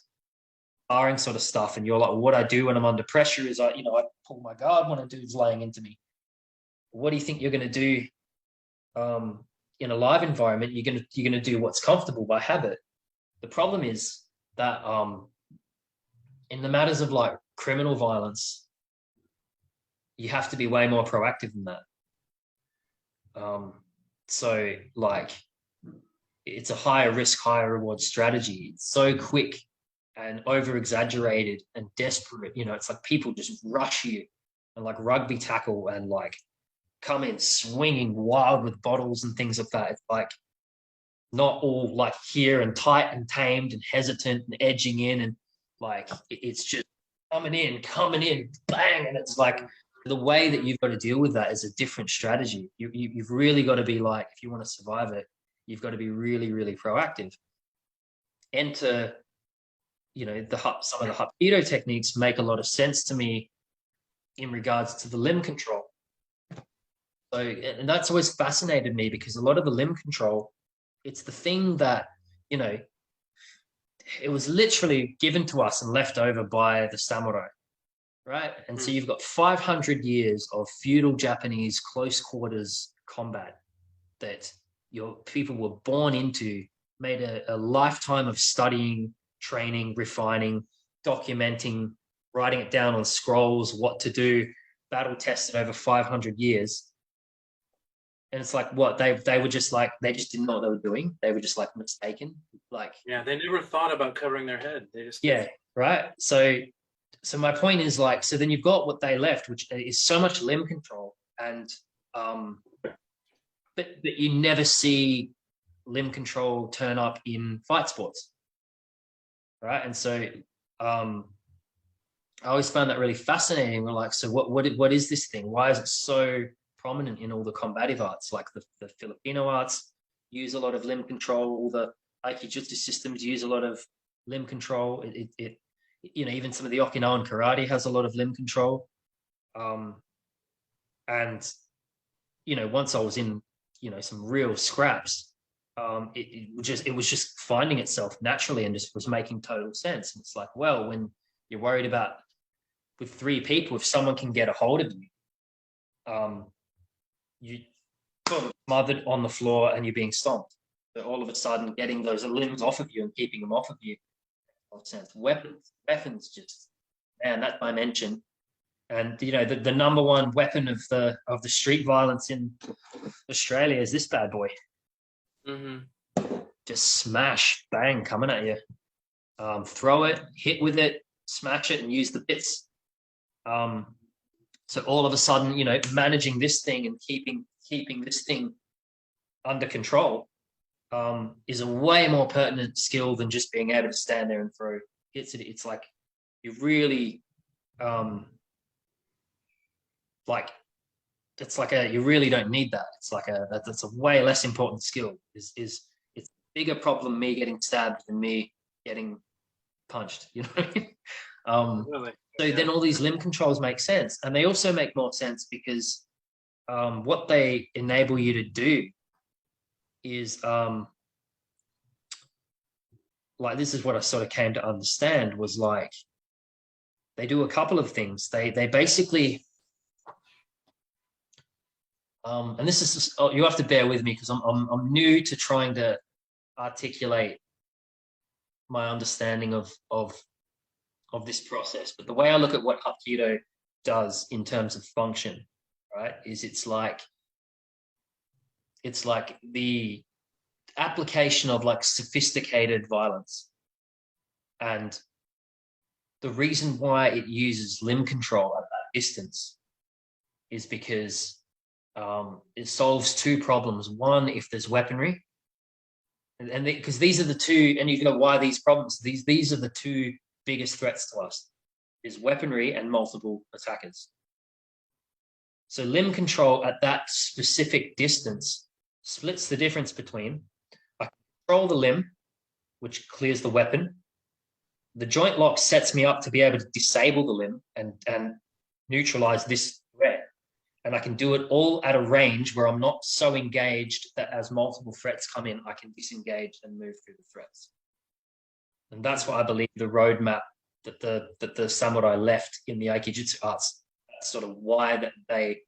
sparring sort of stuff, and you're like, well, what I do when I'm under pressure is I pull my guard when a dude's laying into me. What do you think you're going to do in a live environment? You're gonna do what's comfortable by habit. The problem is that in the matters of like criminal violence, you have to be way more proactive than that. So like it's a higher risk, higher reward strategy. It's so quick and over exaggerated and desperate. It's like people just rush you and like rugby tackle and like come in swinging wild with bottles and things like that. It's like not all like here and tight and tamed and hesitant and edging in, and like it's just coming in, bang. And it's like the way that you've got to deal with that is a different strategy. You've really got to be like, if you want to survive it, you've got to be really, really proactive. Enter, some of the Hapkido techniques make a lot of sense to me in regards to the limb control. So, and that's always fascinated me, because a lot of the limb control, it's the thing that, it was literally given to us and left over by the samurai, right? And so you've got 500 years of feudal Japanese close quarters combat that your people were born into, made a lifetime of studying, training, refining, documenting, writing it down on scrolls, what to do, battle tested over 500 years. And it's like, what, they were just like, they just didn't know what they were doing. They were just like mistaken. Like, Yeah, they never thought about covering their head. They just yeah, right. So my point is like, so then you've got what they left, which is so much limb control, and but you never see limb control turn up in fight sports, right? And so I always found that really fascinating. We're like, so what is this thing? Why is it so prominent in all the combative arts? Like the Filipino arts use a lot of limb control. All the Aikijutsu systems use a lot of limb control. Even some of the Okinawan karate has a lot of limb control. And once I was in, some real scraps, it was just finding itself naturally and just was making total sense. And it's like, well, when you're worried about with three people, if someone can get a hold of you, you smothered on the floor and you're being stomped. So all of a sudden, getting those limbs off of you and keeping them off of you, sense. Weapons, just man, that dimension. And the number one weapon of the street violence in Australia is this bad boy. Just smash, bang, coming at you. Throw it, hit with it, smash it, and use the bits. So all of a sudden, managing this thing and keeping this thing under control is a way more pertinent skill than just being able to stand there and throw hits. It's like you really you really don't need that. It's like that's a way less important skill. It's a bigger problem me getting stabbed than me getting punched. really. So then all these limb controls make sense, and they also make more sense because what they enable you to do is like, this is what I sort of came to understand, was like they do a couple of things. They basically and this is just, you have to bear with me because I'm new to trying to articulate my understanding of this process. But the way I look at what Hapkido does in terms of function, right, is it's like the application of like sophisticated violence. And the reason why it uses limb control at that distance is because it solves two problems. One, if there's weaponry, and because these are the two, and you go, why these problems? These are the two biggest threats to us: is weaponry and multiple attackers. So limb control at that specific distance splits the difference between I control the limb, which clears the weapon. The joint lock sets me up to be able to disable the limb and neutralize this threat. And I can do it all at a range where I'm not so engaged that as multiple threats come in, I can disengage and move through the threats. And that's what I believe the roadmap that the samurai left in the Aikijutsu arts. That's sort of why that they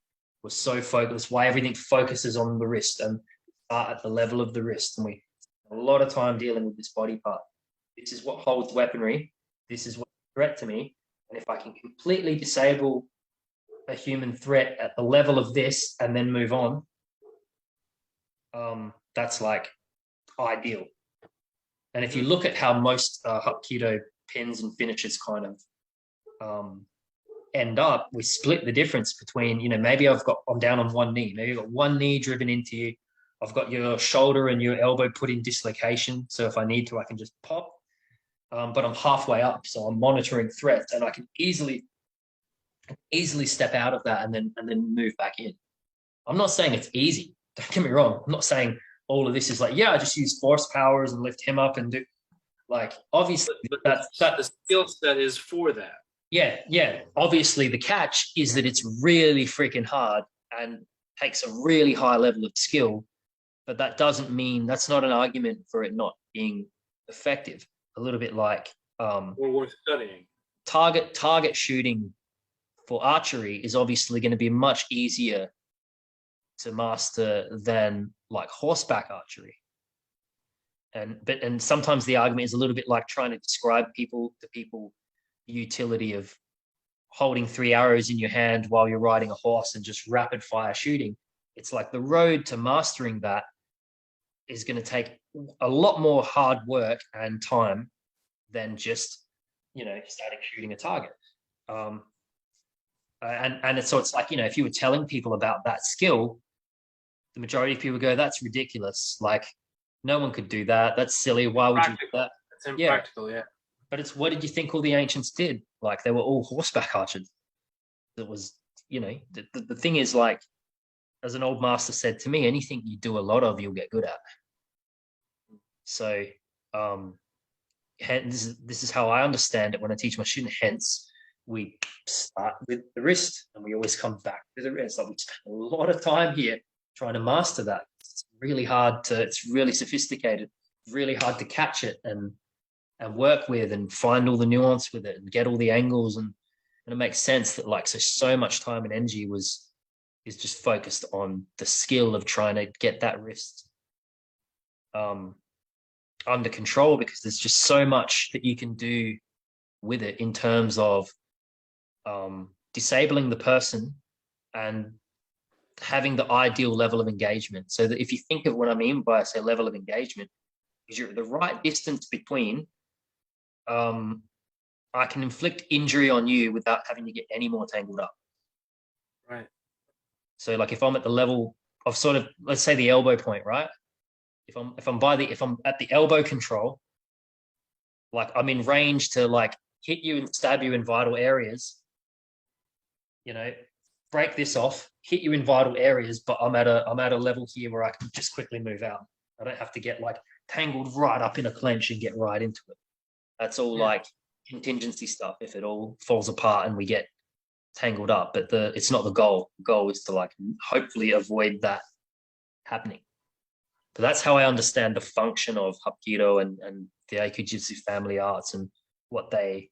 were so focused, why everything focuses on the wrist and start at the level of the wrist. And we spend a lot of time dealing with this body part. This is what holds weaponry. This is what's a threat to me. And if I can completely disable a human threat at the level of this and then move on, that's like ideal. And if you look at how most Hapkido pins and finishes kind of end up, we split the difference between, you know, maybe I'm down on one knee, maybe I've got one knee driven into you, I've got your shoulder and your elbow put in dislocation, so if I need to I can just pop, but I'm halfway up, so I'm monitoring threats and I can easily step out of that and then move back in. I'm not saying it's easy, don't get me wrong. I'm not saying all of this is like, yeah, I just use force powers and lift him up and do, like, obviously but the skill set is for that. Yeah. Obviously the catch is that it's really freaking hard and takes a really high level of skill, but that doesn't mean, that's not an argument for it not being effective. A little bit like or worth studying. Target shooting for archery is obviously going to be much easier to master than like horseback archery. And sometimes the argument is a little bit like trying to describe to people the utility of holding 3 arrows in your hand while you're riding a horse and just rapid fire shooting. It's like the road to mastering that is going to take a lot more hard work and time than just, you know, starting shooting a target. And so it's like, you know, if you were telling people about that skill, the majority of people go, that's ridiculous. Like, no one could do that. That's silly. Why would you do that? It's impractical, yeah. But it's, what did you think all the ancients did? Like, they were all horseback archers. It was, you know, the thing is, like, as an old master said to me, anything you do a lot of, you'll get good at. So this is how I understand it when I teach my student. Hence, we start with the wrist and we always come back to the wrist. Like, we spend a lot of time here trying to master that. It's really hard to, it's really sophisticated, really hard to catch it and work with and find all the nuance with it and get all the angles, and it makes sense that, like, so much time and energy is just focused on the skill of trying to get that wrist under control, because there's just so much that you can do with it in terms of disabling the person and having the ideal level of engagement. So that if you think of what I mean by, say, level of engagement, is you're at the right distance between I can inflict injury on you without having to get any more tangled up. Right. So, like, if I'm at the level of sort of, let's say, the elbow point, right? If I'm at the elbow control, like, I'm in range to, like, hit you and stab you in vital areas, you know, break this off, hit you in vital areas, but I'm at a level here where I can just quickly move out. I don't have to get, like, tangled right up in a clench and get right into it. That's all like contingency stuff if it all falls apart and we get tangled up. But it's not the goal. The goal is to, like, hopefully avoid that happening. But that's how I understand the function of Hapkido and the Aikijutsu family arts, and what they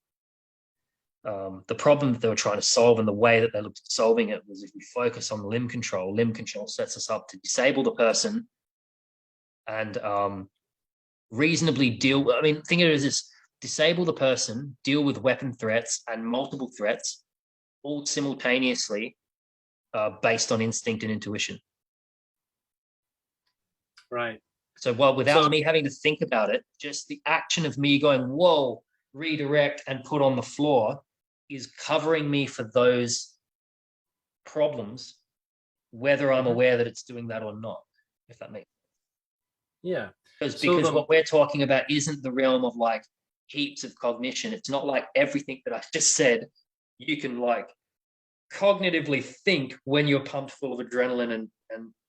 the problem that they were trying to solve, and the way that they looked at solving it was, if we focus on limb control sets us up to disable the person and reasonably deal. I mean, think of it as this: disable the person, deal with weapon threats and multiple threats, all simultaneously, based on instinct and intuition. Right. So, without me having to think about it, just the action of me going, whoa, redirect and put on the floor, is covering me for those problems, whether I'm aware that it's doing that or not, if that makes sense. Yeah. Because what we're talking about isn't the realm of, like, heaps of cognition. It's not like everything that I just said you can, like, cognitively think when you're pumped full of adrenaline and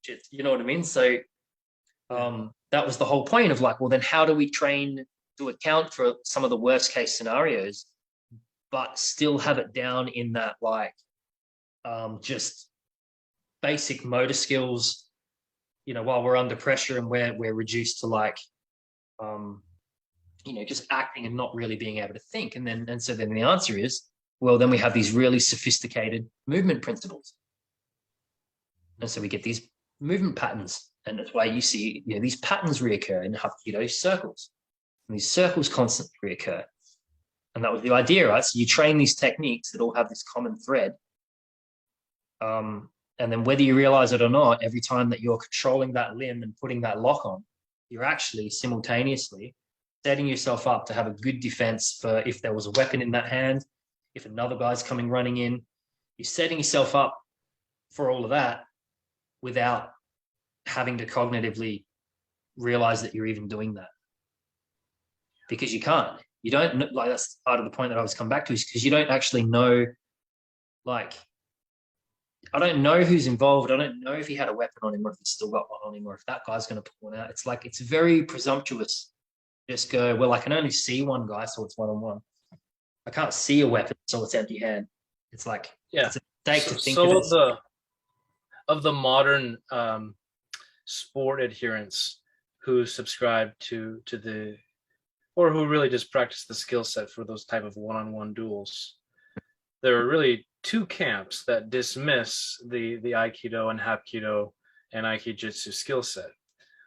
just, you know what I mean? So that was the whole point of like, well, then how do we train to account for some of the worst case scenarios, but still have it down in that like just basic motor skills, you know, while we're under pressure and we're reduced to like you know, just acting and not really being able to think. And so then the answer is, well, then we have these really sophisticated movement principles. And so we get these movement patterns. And that's why you see, you know, these patterns reoccur in Hapkido circles. And these circles constantly reoccur. And that was the idea, right? So you train these techniques that all have this common thread. And then whether you realize it or not, every time that you're controlling that limb and putting that lock on, you're actually simultaneously setting yourself up to have a good defense for if there was a weapon in that hand, if another guy's coming running in. You're setting yourself up for all of that without having to cognitively realize that you're even doing that. Because you can't. You don't, like, that's part of the point that I was coming back to, is because you don't actually know, like, I don't know who's involved. I don't know if he had a weapon on him or if he's still got one on him or if that guy's going to pull one out. It's like, it's very presumptuous. Just go, well, I can only see one guy, so it's one-on-one. I can't see a weapon, so it's empty hand. It's like, Yeah. it's a mistake to think So of the modern sport adherents who subscribe to the, or who really just practice the skill set for those type of one-on-one duels, there are really two camps that dismiss the Aikido and Hapkido and Aikijitsu skill set.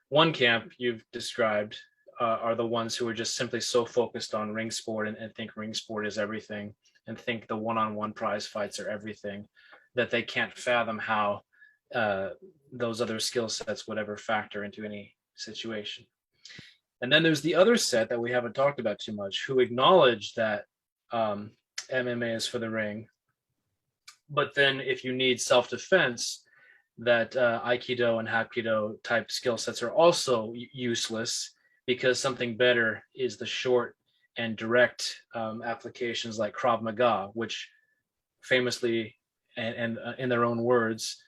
One camp you've described are the ones who are just simply so focused on ring sport and think ring sport is everything and think the one-on-one prize fights are everything, that they can't fathom how those other skill sets would ever factor into any situation. And then there's the other set that we haven't talked about too much, who acknowledge that MMA is for the ring. But then if you need self-defense, that Aikido and Hapkido type skill sets are also useless, because something better is the short and direct applications like Krav Maga, which famously and in their own words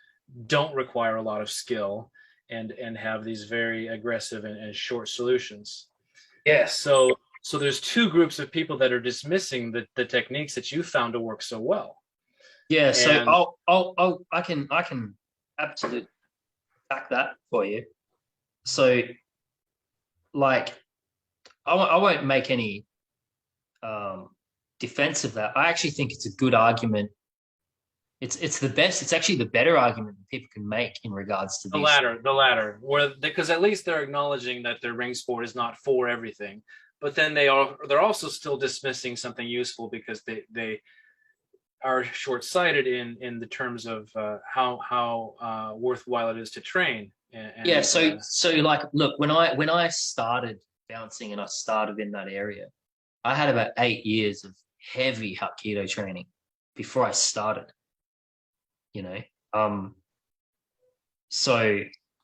don't require a lot of skill and have these very aggressive and short solutions. yeah. So there's two groups of people that are dismissing the techniques that you found to work so well. Yeah, so And I can absolutely back that for you. So, like, I won't make any defense of that. I actually think it's a good argument. It's the best. It's actually the better argument that people can make in regards to the these. latter, where because at least they're acknowledging that their ring sport is not for everything, but then they're also still dismissing something useful because they are short-sighted in the terms of how worthwhile it is to train. Yeah, so like, look, when I started bouncing and I started in that area, I had about 8 years of heavy Hapkido training before I started. You know, so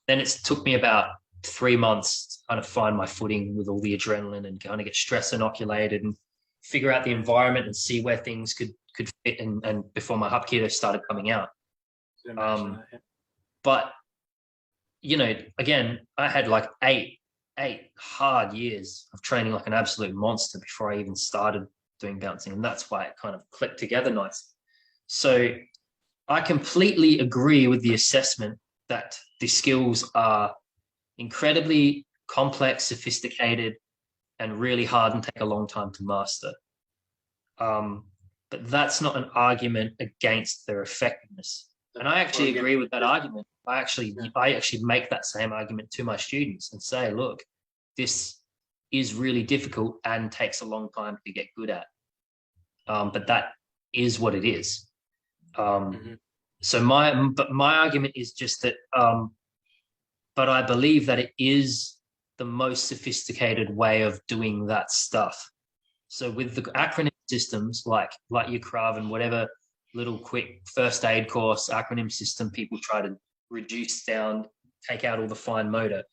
then it took me about 3 months to kind of find my footing with all the adrenaline and kind of get stress inoculated and figure out the environment and see where things could fit, and before my Hapkido started coming out. But you know, again, I had like eight hard years of training like an absolute monster before I even started doing bouncing, and that's why it kind of clicked together nicely. So I completely agree with the assessment that the skills are incredibly complex, sophisticated, and really hard and take a long time to master. But that's not an argument against their effectiveness. And I actually agree with that argument. I actually make that same argument to my students and say, look, this is really difficult and takes a long time to get good at. But that is what it is. So my argument is just that, but I believe that it is the most sophisticated way of doing that stuff. So with the acronym systems like your Krav and whatever little quick first aid course acronym system people try to reduce down, take out all the fine motor.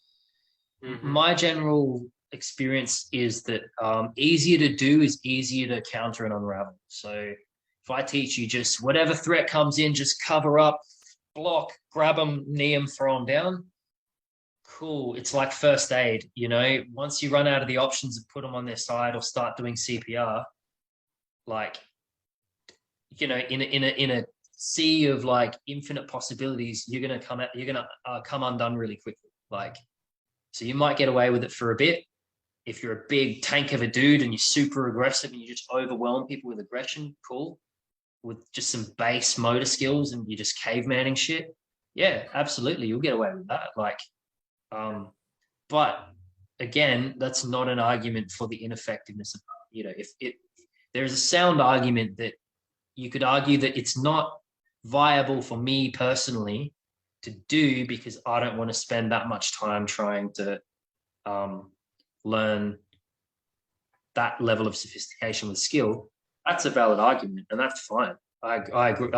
My general experience is that easier to do is easier to counter and unravel. So if I teach you just whatever threat comes in, just cover up, block, grab them, knee them, throw them down. Cool. It's like first aid, once you run out of the options of put them on their side or start doing CPR, like, in a sea of like infinite possibilities, you're gonna come undone really quickly. Like, so you might get away with it for a bit if you're a big tank of a dude and you're super aggressive and you just overwhelm people with aggression. Cool. With just some base motor skills and you're just cavemanning shit. Yeah, absolutely, you'll get away with that. Like, but again, that's not an argument for the ineffectiveness of, if there's a sound argument that you could argue that it's not viable for me personally to do because I don't want to spend that much time trying to learn that level of sophistication with skill. That's a valid argument, and that's fine. I agree.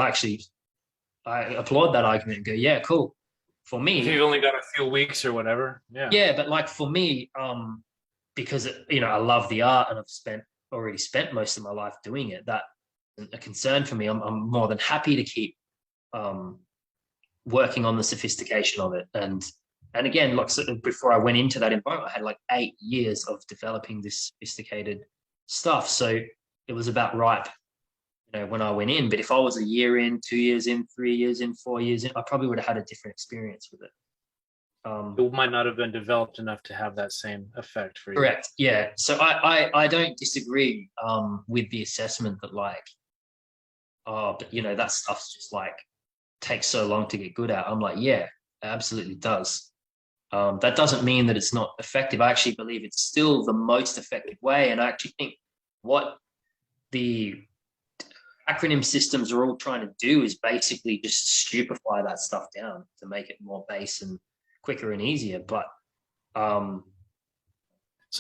I applaud that argument and go, yeah, cool. For me, if you've only got a few weeks or whatever, yeah, but like for me, because I love the art and I've already spent most of my life doing it. That isn't a concern for me. I'm more than happy to keep working on the sophistication of it. And again, like, so before I went into that environment, I had like 8 years of developing this sophisticated stuff. So it was about ripe, when I went in. But if I was a year in, 2 years in, 3 years in, 4 years in, I probably would have had a different experience with it. It might not have been developed enough to have that same effect for you. Correct. Yeah. So I don't disagree with the assessment that like, but that stuff's just like takes so long to get good at. I'm like, yeah, it absolutely does. That doesn't mean that it's not effective. I actually believe it's still the most effective way. And I actually think what the acronym systems are all trying to do is basically just stupefy that stuff down to make it more base and quicker and easier. But so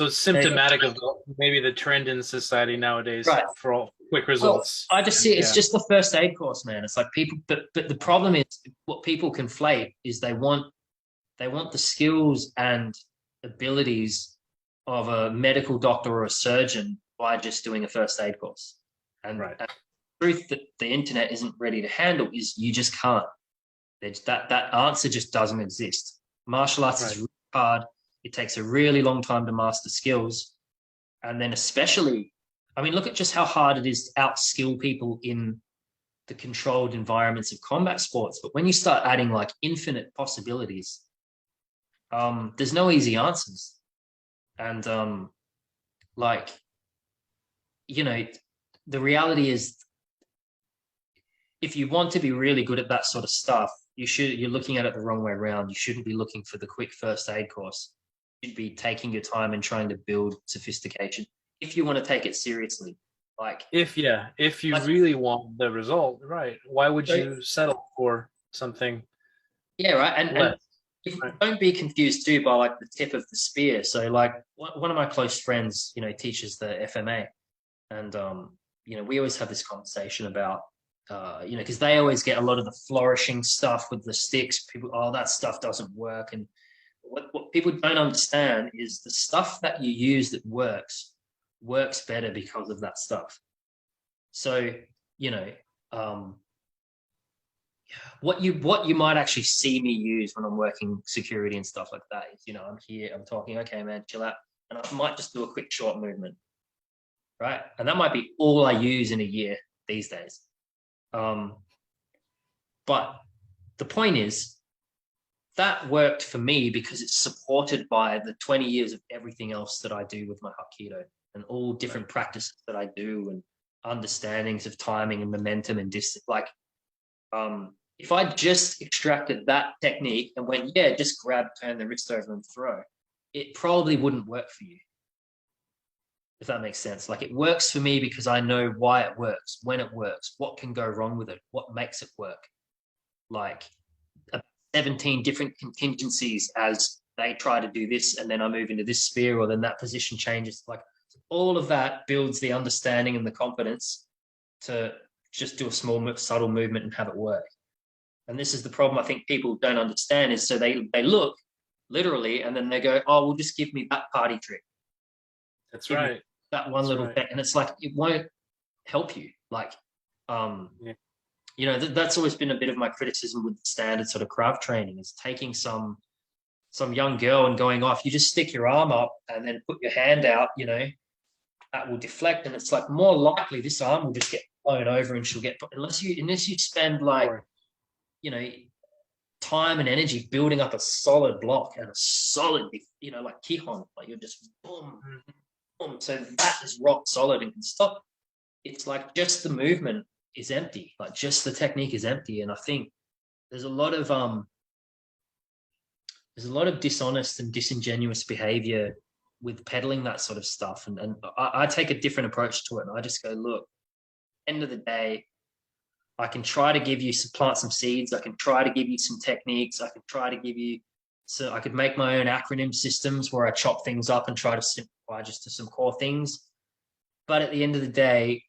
it's symptomatic of maybe the trend in society nowadays, right, for all quick results. Well, I just see it's just the first aid course, man. It's like people, but the problem is what people conflate is they want the skills and abilities of a medical doctor or a surgeon by just doing a first aid course. And, right. And the truth that the internet isn't ready to handle is you just can't. That answer just doesn't exist. Martial arts is really hard. It takes a really long time to master skills. And then especially, I mean, look at just how hard it is to outskill people in the controlled environments of combat sports. But when you start adding like infinite possibilities, there's no easy answers. And the reality is, if you want to be really good at that sort of stuff, you're looking at it the wrong way around. You shouldn't be looking for the quick first aid course. You should be taking your time and trying to build sophistication if you want to take it seriously. Like if you really want the result, right? Why would you settle for something? Yeah, right. And don't be confused too by like the tip of the spear. So like one of my close friends, teaches the FMA, and we always have this conversation about because they always get a lot of the flourishing stuff with the sticks. People, that stuff doesn't work. And what people don't understand is the stuff that you use that works better because of that stuff. So, what you might actually see me use when I'm working security and stuff like that is, I'm here, I'm talking, okay, man, chill out. And I might just do a quick short movement, right? And that might be all I use in a year these days. But the point is that worked for me because it's supported by the 20 years of everything else that I do with my Hapkido and all different practices that I do and understandings of timing and momentum and distance. Like, if I just extracted that technique and went, yeah, just grab, turn the wrist over and throw, it probably wouldn't work for you. If that makes sense. Like, it works for me because I know why it works, when it works, what can go wrong with it, what makes it work. Like 17 different contingencies as they try to do this, and then I move into this sphere, or then that position changes. Like, all of that builds the understanding and the confidence to just do a small, subtle movement and have it work. And this is the problem I think people don't understand is, so they look literally and then they go, oh, well, just give me that party trick. That's right. That one little thing. And it's like, it won't help you. Like, Yeah. You know, that's always been a bit of my criticism with standard sort of craft training, is taking some young girl and going off. You just stick your arm up and then put your hand out, you know, that will deflect, and it's like more likely this arm will just get blown over and she'll get, unless you spend like, Or you know, time and energy building up a solid block and a solid, you know, like Kihon, like you're just boom, boom. So that is rock solid and can stop. It's like just the movement is empty, like just the technique is empty. And I think there's a lot of dishonest and disingenuous behavior with peddling that sort of stuff. And I take a different approach to it. And I just go, look, end of the day, I can try to give you plant some seeds. I can try to give you some techniques. I can try to give you, so I could make my own acronym systems where I chop things up and try to simplify just to some core things. But at the end of the day,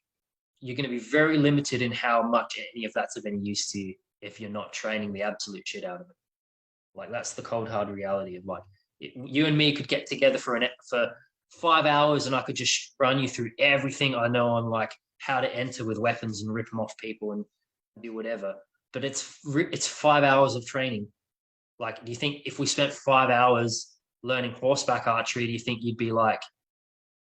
you're going to be very limited in how much any of that's of any use to you if you're not training the absolute shit out of it. Like that's the cold hard reality of like, you and me could get together for 5 hours and I could just run you through everything I know on like how to enter with weapons and rip them off people and do whatever. But it's 5 hours of training. Like, do you think if we spent 5 hours learning horseback archery, do you think you'd be like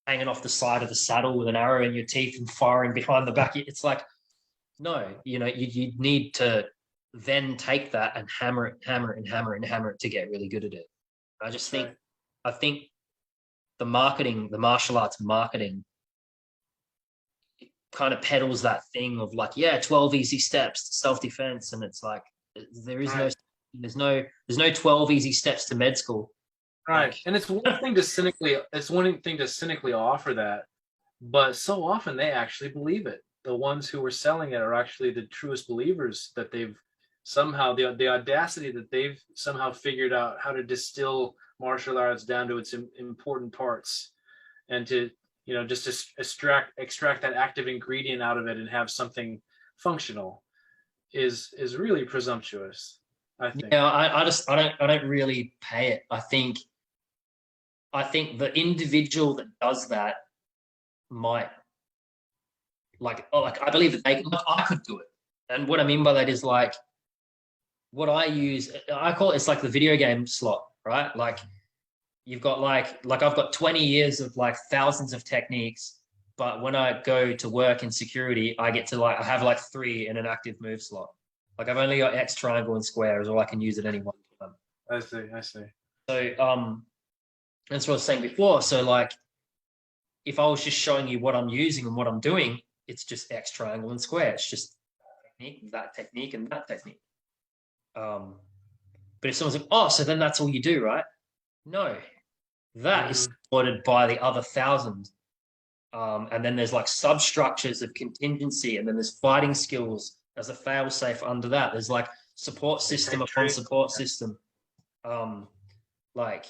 hanging off the side of the saddle with an arrow in your teeth and firing behind the back? It's like, no, you know, you need to then take that and hammer it to get really good at it. I just think, right. I think the martial arts marketing kind of peddles that thing of like, yeah, 12 easy steps to self-defense. And it's like, there is Right. there's no 12 easy steps to med school. Right. Like, And it's one thing to cynically offer that, but so often they actually believe it. The ones who are selling it are actually the truest believers, that they've somehow the audacity that they've somehow figured out how to distill martial arts down to its important parts, and to, you know, just to extract that active ingredient out of it and have something functional is really presumptuous, I think. yeah, I don't really pay it. I think the individual that does that might like I believe that I could do it. And what I mean by that is like what I call it's like the video game slot, right? Like you've got like I've got 20 years of like thousands of techniques, but when I go to work in security, I get to like I have like 3 in an active move slot. Like I've only got X, triangle, and square is all I can use at any one time. I see. So that's what I was saying before. So like if I was just showing you what I'm using and what I'm doing, it's just X, triangle, and square. It's just that technique, and that technique. But if someone's like, oh, so then that's all you do, right? No, that is supported by the other 1,000. And then there's like substructures of contingency, and then there's fighting skills as a fail safe under that. There's like support system upon support system. Like,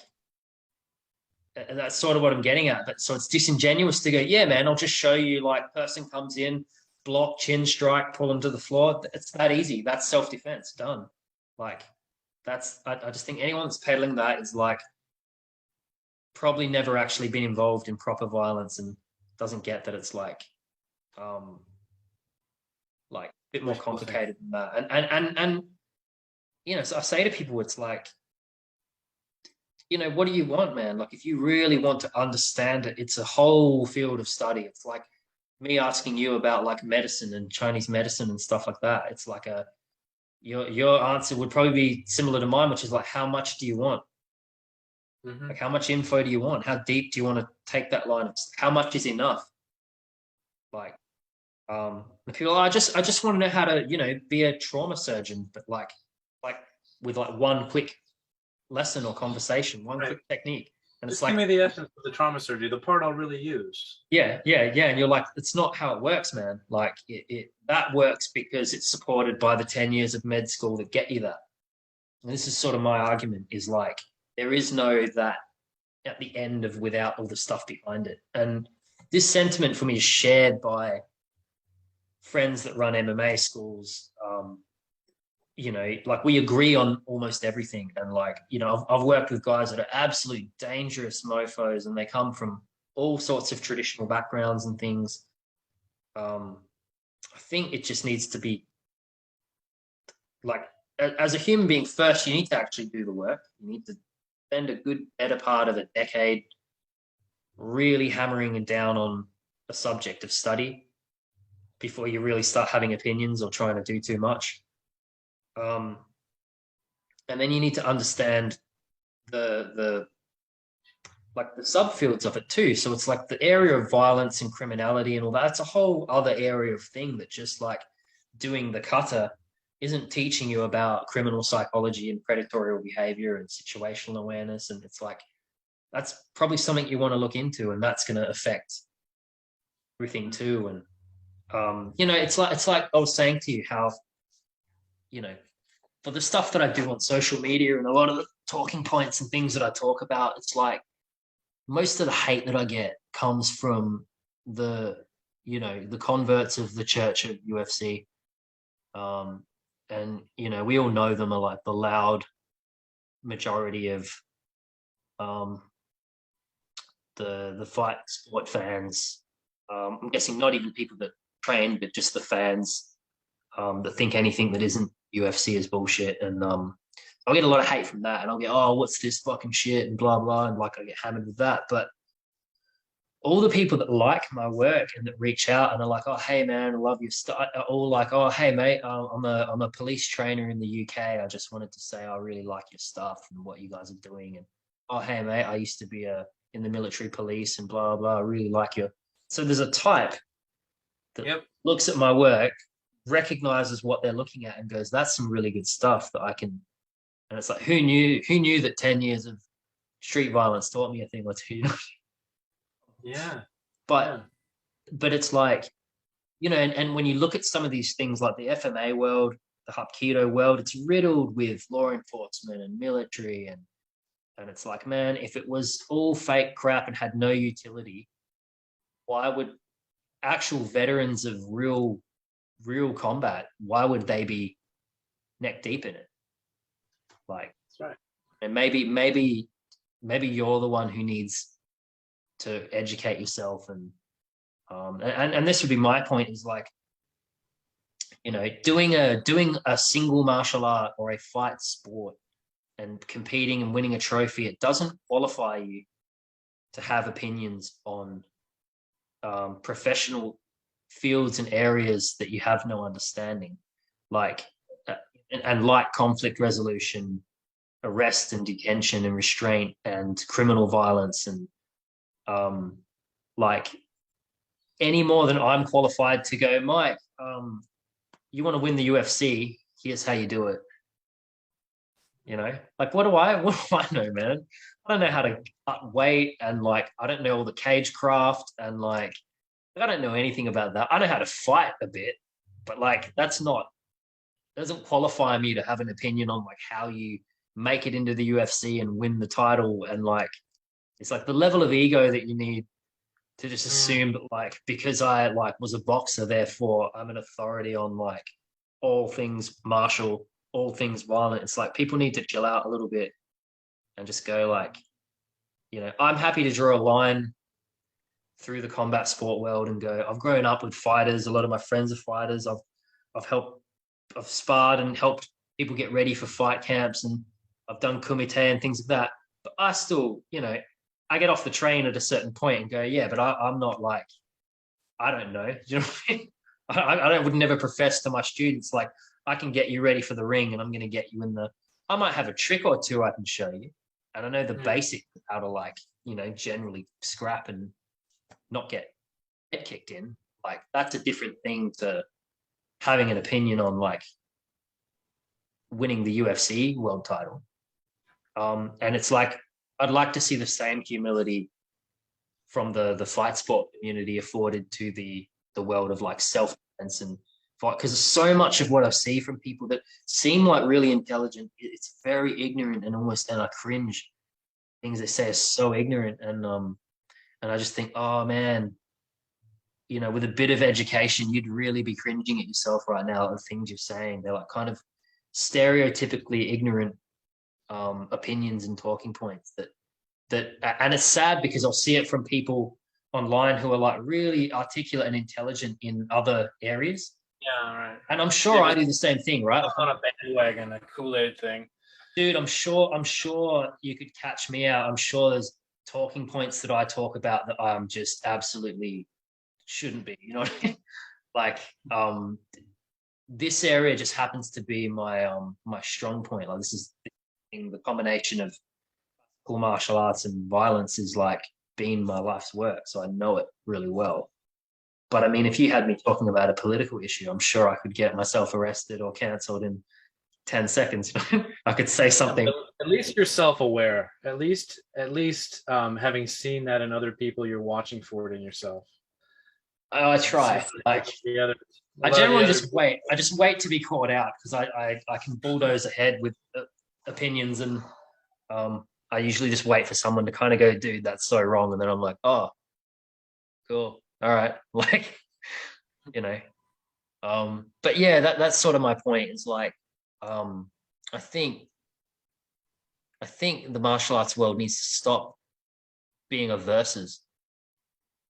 and that's sort of what I'm getting at. But so it's disingenuous to go, yeah, man, I'll just show you like person comes in, block, chin strike, pull them to the floor. It's that easy. That's self-defense done. Like I just think anyone that's peddling that is like probably never actually been involved in proper violence and doesn't get that it's like a bit more complicated than that. And you know, so I say to people, it's like, you know, what do you want, man? Like if you really want to understand it, it's a whole field of study. It's like me asking you about like medicine and Chinese medicine and stuff like that. It's like your answer would probably be similar to mine, which is like, how much do you want? Like how much info do you want? How deep do you want to take that line? How much is enough? Like, people, I just want to know how to, you know, be a trauma surgeon, but like with like one quick lesson or conversation, one quick technique. And Just it's like, give me the essence of the trauma surgery, the part I'll really use. yeah. And you're like, it's not how it works, man. Like that works because it's supported by the 10 years of med school that get you that. And this is sort of my argument is like, there is no that at the end of without all the stuff behind it. And this sentiment for me is shared by friends that run MMA schools. You know, like we agree on almost everything. And like, you know, I've worked with guys that are absolute dangerous mofos and they come from all sorts of traditional backgrounds and things. I think it just needs to be like, as a human being, first, you need to actually do the work. You need to spend a good better part of a decade really hammering down on a subject of study before you really start having opinions or trying to do too much. Um, and then you need to understand the like the subfields of it too. So it's like the area of violence and criminality and all that. It's a whole other area of thing that just like doing the cutter isn't teaching you about criminal psychology and predatory behavior and situational awareness. And it's like that's probably something you want to look into, and that's going to affect everything too. And it's like I was saying to you how for the stuff that I do on social media and a lot of the talking points and things that I talk about, it's like most of the hate that I get comes from the converts of the church of UFC. And we all know them are like the loud majority of um, the fight sport fans. I'm guessing not even people that train, but just the fans that think anything that isn't UFC is bullshit. And I'll get a lot of hate from that, and I'll get, oh, what's this fucking shit and blah blah, and like I get hammered with that. But all the people that like my work and that reach out and are like, oh, hey man, I love your stuff, are all like, oh, hey mate, I'm a police trainer in the UK. I just wanted to say I really like your stuff and what you guys are doing. And oh, hey mate, I used to be in the military police and blah blah. I really like your. So there's a type that looks at my work, recognizes what they're looking at, and goes, that's some really good stuff that I can. And it's like, who knew that 10 years of street violence taught me a thing or two. Yeah. But it's like, and when you look at some of these things like the FMA world, the Hapkido world, it's riddled with law enforcement and military, and it's like, man, if it was all fake crap and had no utility, why would actual veterans of real combat, why would they be neck deep in it? Like, that's right. And maybe you're the one who needs to educate yourself, and this would be my point, is like, doing a single martial art or a fight sport and competing and winning a trophy, it doesn't qualify you to have opinions on professional fields and areas that you have no understanding, like like conflict resolution, arrest and detention and restraint, and criminal violence, and like any more than I'm qualified to go, Mike, you want to win the UFC, here's how you do it. Like, what do I know, man? I don't know how to cut weight, and like I don't know all the cage craft, and like I don't know anything about that. I know how to fight a bit, but like doesn't qualify me to have an opinion on like how you make it into the UFC and win the title. And like it's like the level of ego that you need to just assume that like because I like was a boxer, therefore I'm an authority on like all things martial, all things violent. It's like people need to chill out a little bit and just go like, I'm happy to draw a line through the combat sport world and go, I've grown up with fighters. A lot of my friends are fighters. I've sparred and helped people get ready for fight camps, and I've done kumite and things like that. But I still, I get off the train at a certain point and go, yeah, but I'm not like, I don't know. Do you know what I mean? I would never profess to my students, like, I can get you ready for the ring and I'm going to get you I might have a trick or two I can show you. And I know the basics of how to like, generally scrap and not get head kicked in. Like that's a different thing to having an opinion on like winning the UFC world title. And it's like, I'd like to see the same humility from the fight sport community afforded to the world of like self-defense and fight, because so much of what I see from people that seem like really intelligent, it's very ignorant, and I cringe. Things they say are so ignorant, and I just think, oh man, with a bit of education, you'd really be cringing at yourself right now at the things you're saying. They're like kind of stereotypically ignorant opinions and talking points that, and it's sad because I'll see it from people online who are like really articulate and intelligent in other areas, Yeah, right. And I'm Yeah, sure I just do the same thing, right? Like, on a bandwagon, a Kool-Aid thing. dude, I'm sure you could catch me out. I'm sure there's talking points that I talk about that I'm just absolutely shouldn't be. You know what I mean? Like, this area just happens to be my strong point. Like, this is the combination of cool martial arts and violence is like been my life's work, so I know it really well. But I mean, if you had me talking about a political issue, I'm sure I could get myself arrested or cancelled in 10 seconds. I could say Yeah, but something. at least you're self-aware. At least, having seen that in other people, you're watching for it in yourself. I It's try. Like, a I lot of the generally other just wait. I just wait to be caught out because I can bulldoze ahead with opinions, and I usually just wait for someone to kind of go, dude, that's so wrong. And then I'm like, oh, cool. All right. Like, you know. But yeah, that's sort of my point. Is like, um, I think I think the martial arts world needs to stop being a versus.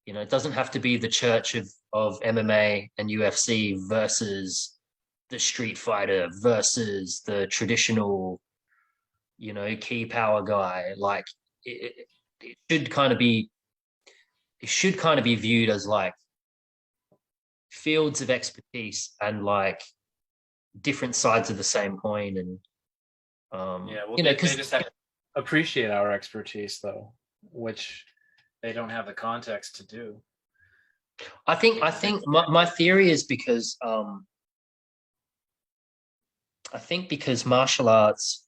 You know, it doesn't have to be the church of MMA and UFC versus the street fighter versus the traditional, key power guy. Like, it should kind of be it should kind of be viewed as like fields of expertise and like different sides of the same coin. And Yeah, well, they because just have to appreciate our expertise, though, which they don't have the context to do. I think my theory is because I think because martial arts,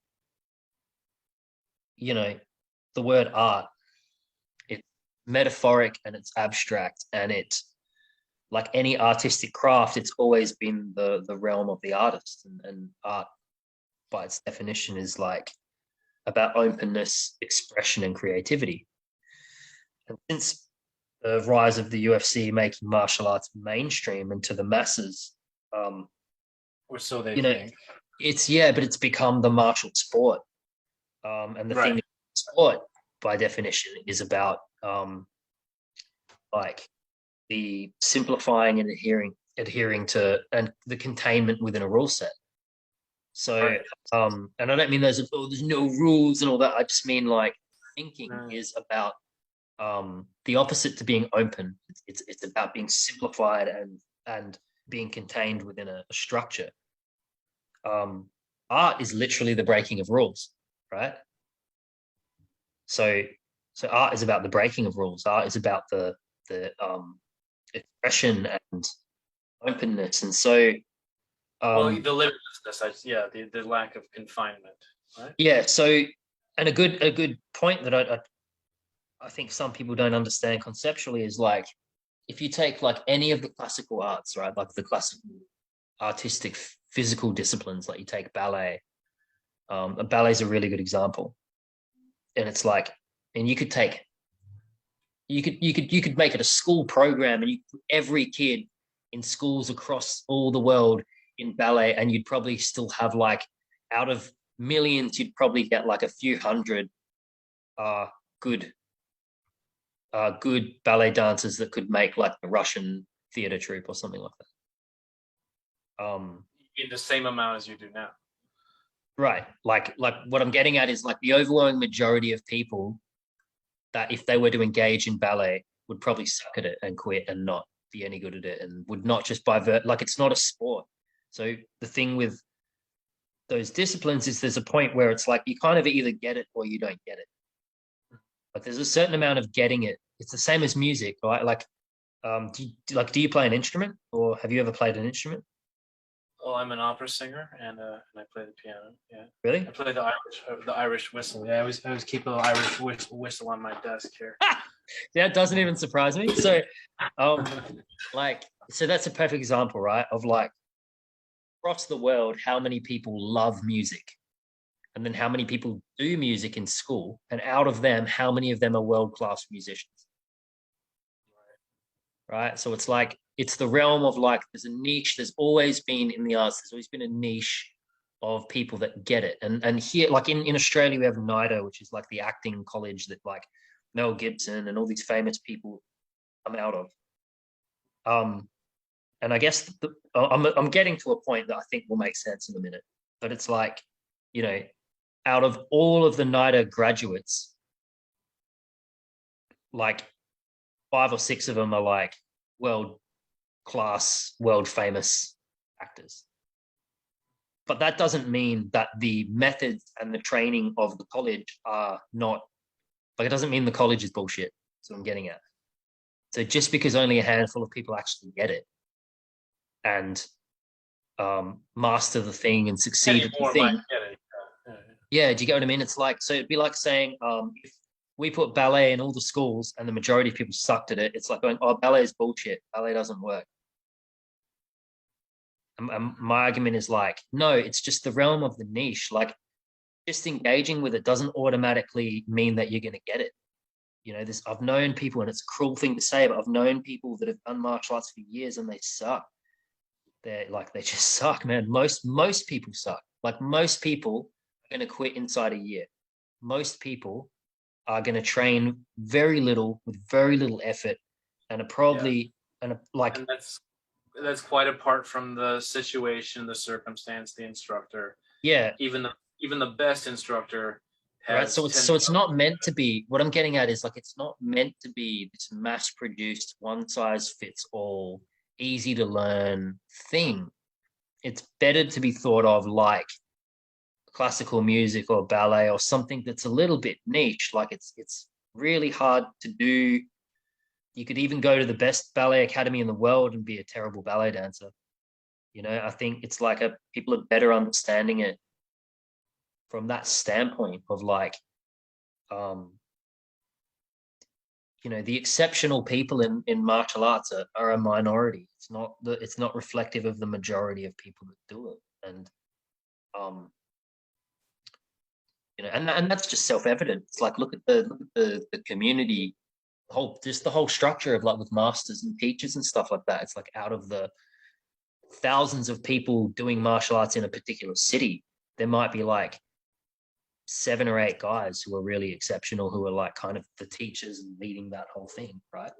you know, the word art, it's metaphoric and it's abstract, and it's like any artistic craft, it's always been the realm of the artist, and art by its definition is like about openness, expression, and creativity. And since the rise of the UFC making martial arts mainstream and to the masses, um, Or so they you know, think. but it's become the martial sport. And the thing Right. is, sport, by definition, is about like the simplifying and adhering to and the containment within a rule set. So, Right. and I don't mean there's no rules and all that. I just mean like thinking Mm. is about the opposite to being open. It's about being simplified and being contained within a structure. Um, Art is literally the breaking of rules, right? So so art is about the breaking of rules. Art is about the expression and openness. And so Well, um the limitlessness, yeah, the lack of confinement, right? yeah, so and a good point that I think some people don't understand conceptually is like if you take like any of the classical arts, right? Like the classical artistic physical disciplines, like you take ballet. A ballet is a really good example. And it's like, and you could make it a school program, and every kid in schools across all the world in ballet, and you'd probably still have like out of millions, you'd probably get like a few hundred uh good good ballet dancers that could make like a Russian theater troupe or something like that. In the same amount as you do now. Right. Like what I'm getting at is like the overwhelming majority of people that if they were to engage in ballet would probably suck at it and quit and not be any good at it, and would not just like it's not a sport. So the thing with those disciplines is there's a point where it's like you kind of either get it or you don't get it. But there's a certain amount of getting it. It's the same as music, right? Like do you play an instrument, or have you ever played an instrument? Oh, I'm an opera singer, and I play the piano. Yeah, I Really? play the Irish whistle. Yeah, I always keep a little Irish whistle on my desk here. That doesn't even surprise me. So like so that's a perfect example, right? Of like across the world, how many people love music, and then how many people do music in school, and out of them, how many of them are world-class musicians, right? So it's like it's the realm of like there's a niche. There's always been in the arts. There's always been a niche of people that get it. And here, like in Australia, we have NIDA, which is like the acting college that like Mel Gibson and all these famous people come out of. Um, And I guess I'm getting to a point that I think will make sense in a minute. But it's like, you know, out of all of the NIDA graduates, like 5 or 6 of them are like world class, world famous actors. But that doesn't mean that the methods and the training of the college are not, like, it doesn't mean the college is bullshit. That's what I'm getting at. So just because only a handful of people actually get it and master the thing and succeed at the Anymore might thing. get it. Yeah. Yeah, do you get what I mean? It's like, so it'd be like saying, if we put ballet in all the schools and the majority of people sucked at it, it's like going, oh, ballet is bullshit. Ballet doesn't work. And my argument is like, no, it's just the realm of the niche. Like, just engaging with it doesn't automatically mean that you're going to get it. You know, this, I've known people, and it's a cruel thing to say, but I've known people that have done martial arts for years and they suck. They're like, they just suck, man. Most people suck. Like, most people are going to quit inside a year. Most people are going to train very little with very little effort, and are probably And that's quite apart from the situation, the circumstance, the instructor. yeah, Even the best instructor right. has So it's not meant to be. What I'm getting at is, like, it's not meant to be this mass produced, one size fits all, easy to learn thing. It's better to be thought of like classical music or ballet or something that's a little bit niche. Like, it's really hard to do. You could even go to the best ballet academy in the world and be a terrible ballet dancer. You know, I think it's like people are better understanding it from that standpoint of like, um, the exceptional people in martial arts are a minority. It's not reflective of the majority of people that do it. And um, and that's just self-evident. It's like, look at the community, the whole structure of, like, with masters and teachers and stuff like that. It's like, out of the thousands of people doing martial arts in a particular city, there might be like 7 or 8 guys who are really exceptional, who are like kind of the teachers and leading that whole thing, right?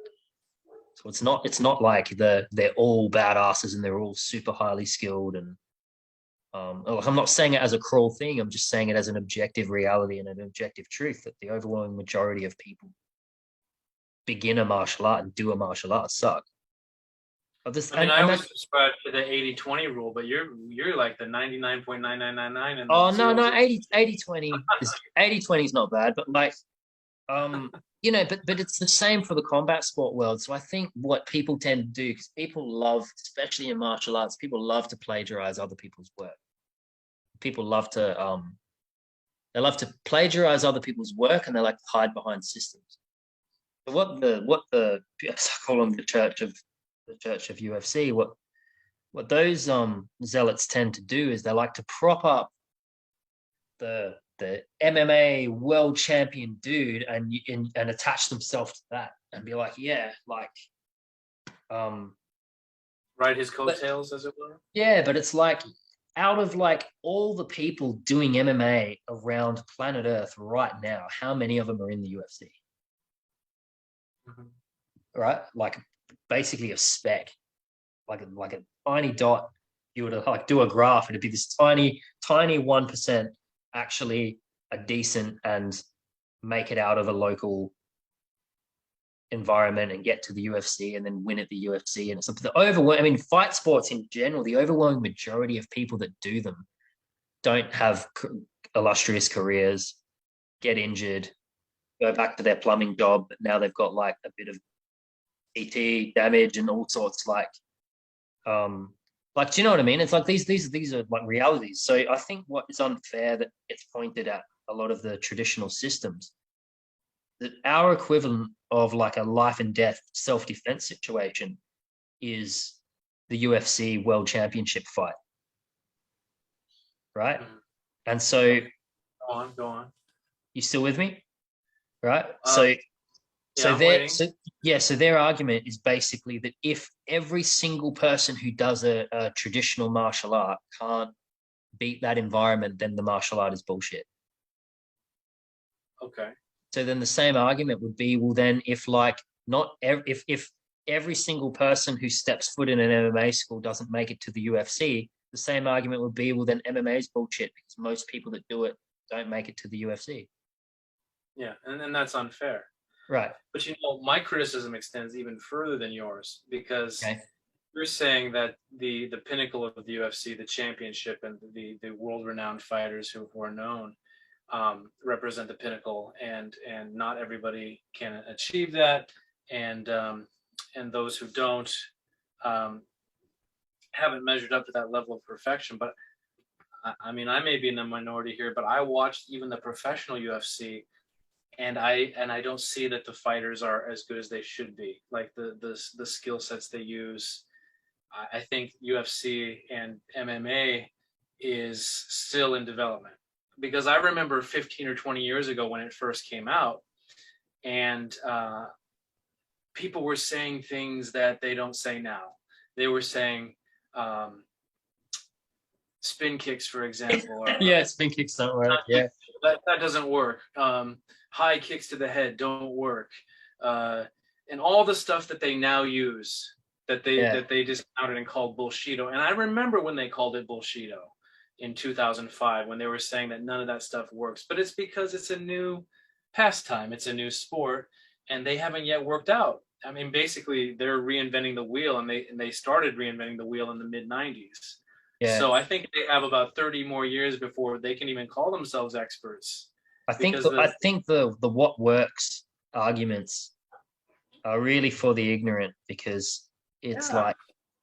So it's not like they're all badasses and they're all super highly skilled. And I'm not saying it as a cruel thing. I'm just saying it as an objective reality and an objective truth, that the overwhelming majority of people begin a martial art and do a martial art suck. I always subscribe to the 80-20 rule, but you're like the 99.9999 and oh, no, 0. 80-20 is not bad, but like, but it's the same for the combat sport world. So I think what people tend to do, because people love, especially in martial arts, people love to plagiarize other people's work. People love to they love to plagiarize other people's work, and they like to hide behind systems. So what the I call them the church of UFC, what those zealots tend to do is they like to prop up the MMA world champion dude and attach themselves to that and be like, yeah, like, ride his coattails, as it were. Yeah, but it's like, out of like all the people doing MMA around planet Earth right now, how many of them are in the UFC? Mm-hmm. Right? Like, basically a speck, like a tiny dot. You were to like do a graph, it'd be this tiny 1% actually a decent and make it out of a local environment and get to the UFC and then win at the UFC. And it's something fight sports in general, the overwhelming majority of people that do them don't have illustrious careers, get injured, go back to their plumbing job, but now they've got like a bit of CT damage and all sorts, like, do you know what I mean? It's like these are like realities. So I think what is unfair that gets pointed at a lot of the traditional systems, that our equivalent of like a life and death self-defense situation is the UFC World Championship fight, right? Mm-hmm. And so, go on. You still with me? Right? Yeah, So their argument is basically that if every single person who does a traditional martial art can't beat that environment, then the martial art is bullshit. Okay. So then the same argument would be, well, then if like not if every single person who steps foot in an MMA school doesn't make it to the UFC, the same argument would be, well, then MMA is bullshit because most people that do it don't make it to the UFC. Yeah, and that's unfair. Right. But my criticism extends even further than yours, because Okay. you're saying that the pinnacle of the UFC, the championship, and the world-renowned fighters who are known represent the pinnacle, and not everybody can achieve that, and those who don't haven't measured up to that level of perfection. But I mean, I may be in the minority here, but I watched even the professional UFC, and I don't see that the fighters are as good as they should be. Like the skill sets they use, I think UFC and MMA is still in development, because I remember 15 or 20 years ago when it first came out, and people were saying things that they don't say now. They were saying spin kicks, for example. Yeah, spin kicks don't work. Yeah. That doesn't work. High kicks to the head don't work. And all the stuff that they now use that they discounted and called bullshido. And I remember when they called it bullshido in 2005, when they were saying that none of that stuff works. But it's because it's a new pastime, it's a new sport, and they haven't yet worked out. I mean, basically, they're reinventing the wheel, and they started reinventing the wheel in the mid-90s. Yeah. So I think they have about 30 more years before they can even call themselves experts. I think the what works arguments are really for the ignorant, because it's like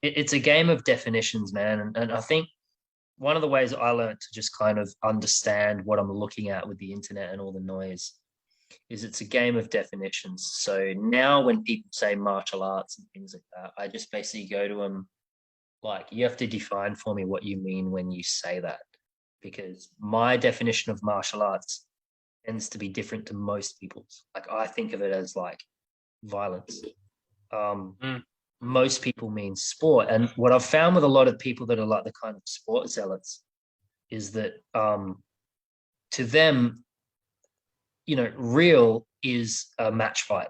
it's a game of definitions, man. And I think one of the ways I learned to just kind of understand what I'm looking at with the internet and all the noise is it's a game of definitions. So now when people say martial arts and things like that, I just basically go to them like, you have to define for me what you mean when you say that, because my definition of martial arts tends to be different to most people's. Like, I think of it as like violence. Most people mean sport. And what I've found with a lot of people that are like the kind of sport zealots is that to them, real is a match fight.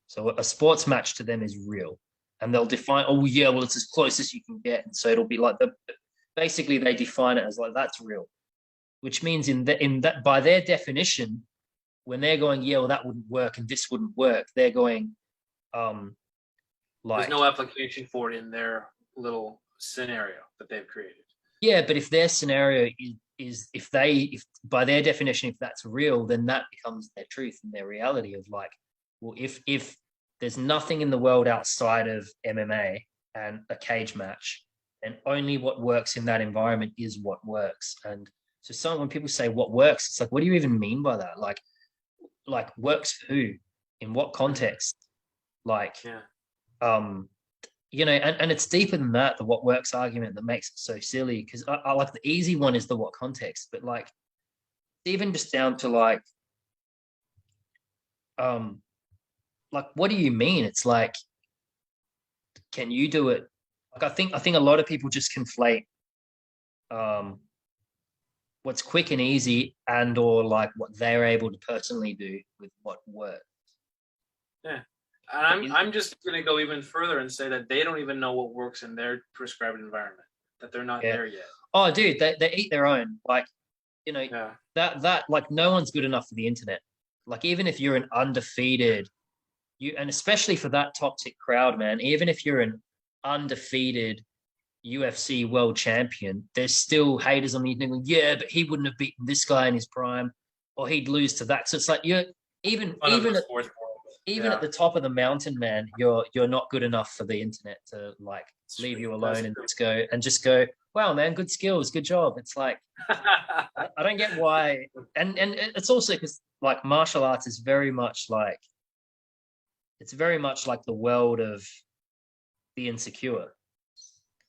So a sports match to them is real. And they'll define, oh yeah, well, it's as close as you can get. And so it'll be like basically they define it as like, that's real, which means in that by their definition, when they're going, yeah, well, that wouldn't work and this wouldn't work, they're going, there's no application for it in their little scenario that they've created. Yeah, but if their scenario is if by their definition, if that's real, then that becomes their truth and their reality of like, well, if there's nothing in the world outside of MMA and a cage match, and only what works in that environment is what works. And so when people say what works, it's like, what do you even mean by that? Like works for who? In what context? Like, and it's deeper than that, the what works argument that makes it so silly, because I like the easy one is the what context, but like even just down to like what do you mean? It's like, can you do it? Like I think a lot of people just conflate what's quick and easy and or like what they're able to personally do with what works. Yeah. I'm just going to go even further and say that they don't even know what works in their prescribed environment, that they're not there yet. Oh, dude, they eat their own. Like, that like no one's good enough for the internet. Like even if you're an undefeated, and especially for that toxic crowd, man, even if you're an undefeated UFC world champion, there's still haters on the internet. Yeah, but he wouldn't have beaten this guy in his prime, or he'd lose to that. So it's like you're even at the top of the mountain, man, you're not good enough for the internet to like leave you alone and just go, wow, man, good skills, good job. It's like I don't get why, and it's also because like martial arts is very much like the world of the insecure.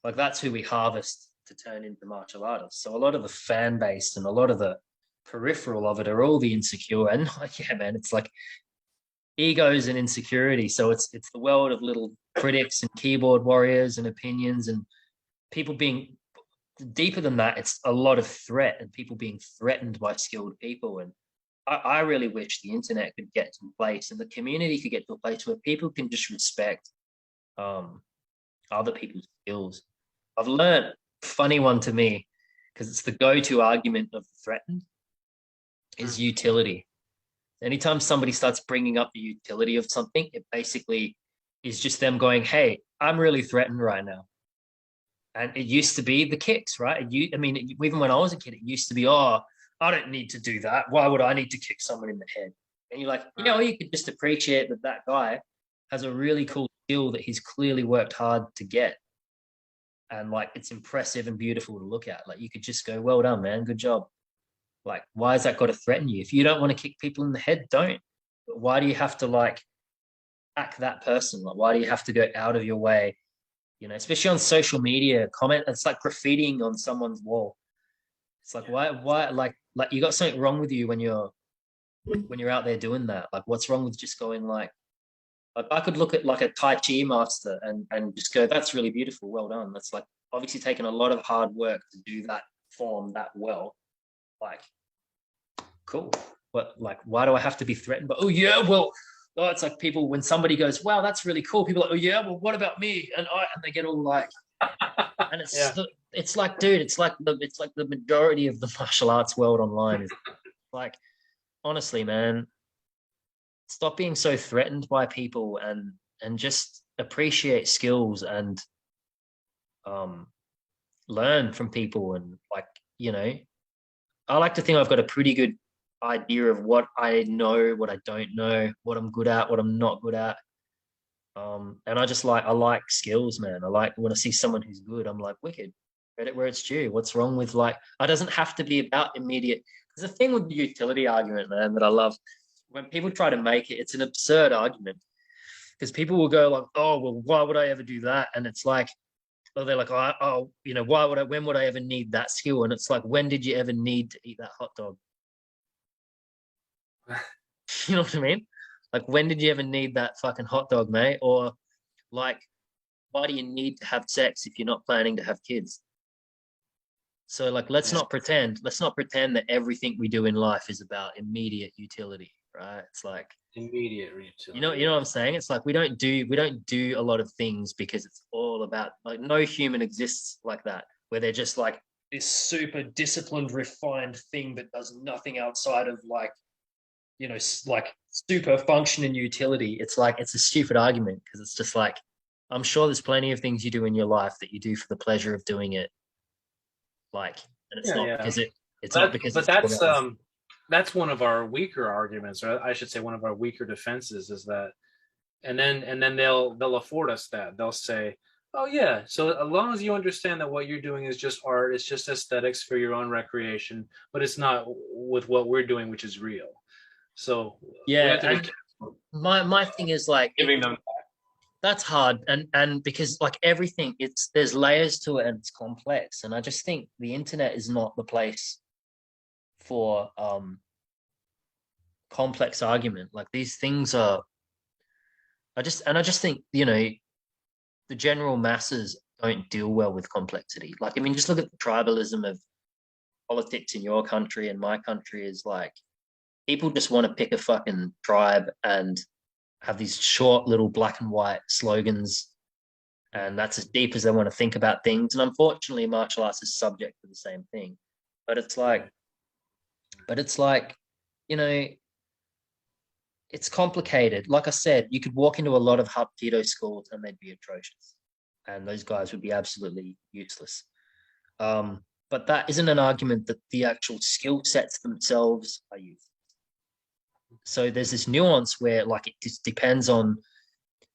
Like that's who we harvest to turn into martial artists. So a lot of the fan base and a lot of the peripheral of it are all the insecure. And yeah, man, it's like egos and insecurity. So it's the world of little critics and keyboard warriors and opinions and people being deeper than that. It's a lot of threat and people being threatened by skilled people. And I really wish the internet could get to a place and the community could get to a place where people can just respect um, other people's skills. I've learned, funny one to me, because it's the go-to argument of the threatened, is utility. Anytime somebody starts bringing up the utility of something, it basically is just them going, hey, I'm really threatened right now. And it used to be the kicks, right? I mean, even when I was a kid, it used to be, oh, I don't need to do that. Why would I need to kick someone in the head? And you're like, you could just appreciate that that guy has a really cool skill that he's clearly worked hard to get. And like, it's impressive and beautiful to look at. Like, you could just go, well done, man. Good job. Like, why has that got to threaten you? If you don't want to kick people in the head, don't. But why do you have to like act that person? Like, why do you have to go out of your way? You know, especially on social media, comment. It's like graffitiing on someone's wall. It's like, why, like you got something wrong with you when you're out there doing that. Like, what's wrong with just going like I could look at like a Tai Chi master and just go, that's really beautiful. Well done. That's like obviously taken a lot of hard work to do that form that well. Like, cool. But like, why do I have to be threatened? But oh yeah, well, oh, it's like people when somebody goes, wow, that's really cool. People are like, oh yeah, well, what about me? And they get all like, and it's like, dude, it's like the majority of the martial arts world online is like, honestly, man, stop being so threatened by people and just appreciate skills and learn from people and like, you know, I like to think I've got a pretty good idea of what I know, what I don't know, what I'm good at, what I'm not good at. And I like skills, man. I like when I see someone who's good, I'm like, wicked, credit where it's due. What's wrong with like, it doesn't have to be about immediate. There's a thing with the utility argument, man, that I love. When people try to make it, it's an absurd argument because people will go like, oh, well, why would I ever do that? And it's like, oh, they're like, oh, you know, when would I ever need that skill? And it's like, when did you ever need to eat that hot dog? You know what I mean? Like, when did you ever need that fucking hot dog, mate? Or like, why do you need to have sex if you're not planning to have kids? So like, let's not pretend that everything we do in life is about immediate utility, right? It's like immediate utility. You know what I'm saying? It's like we don't do a lot of things because it's all about like no human exists like that, where they're just like this super disciplined, refined thing that does nothing outside of like, you know, like super function and utility. It's like it's a stupid argument because it's just like I'm sure there's plenty of things you do in your life that you do for the pleasure of doing it. Like, and it's not because not because but that's one of our weaker arguments, or I should say one of our weaker defenses is that and then they'll afford us that. They'll say, oh yeah, so as long as you understand that what you're doing is just art, it's just aesthetics for your own recreation, but it's not with what we're doing, which is real. So yeah, my thing is like giving them that's hard and because like everything there's layers to it and it's complex, and I just think the internet is not the place for complex argument. Like these things are I just think, you know, the general masses don't deal well with complexity. Like, I mean, just look at the tribalism of politics in your country and my country is like people just want to pick a fucking tribe and have these short little black and white slogans, and that's as deep as they want to think about things. And unfortunately, martial arts is subject to the same thing. But it's like, you know, it's complicated. Like I said, you could walk into a lot of Hapkido schools and they'd be atrocious, and those guys would be absolutely useless. But that isn't an argument that the actual skill sets themselves are useless. So there's this nuance where like it just depends on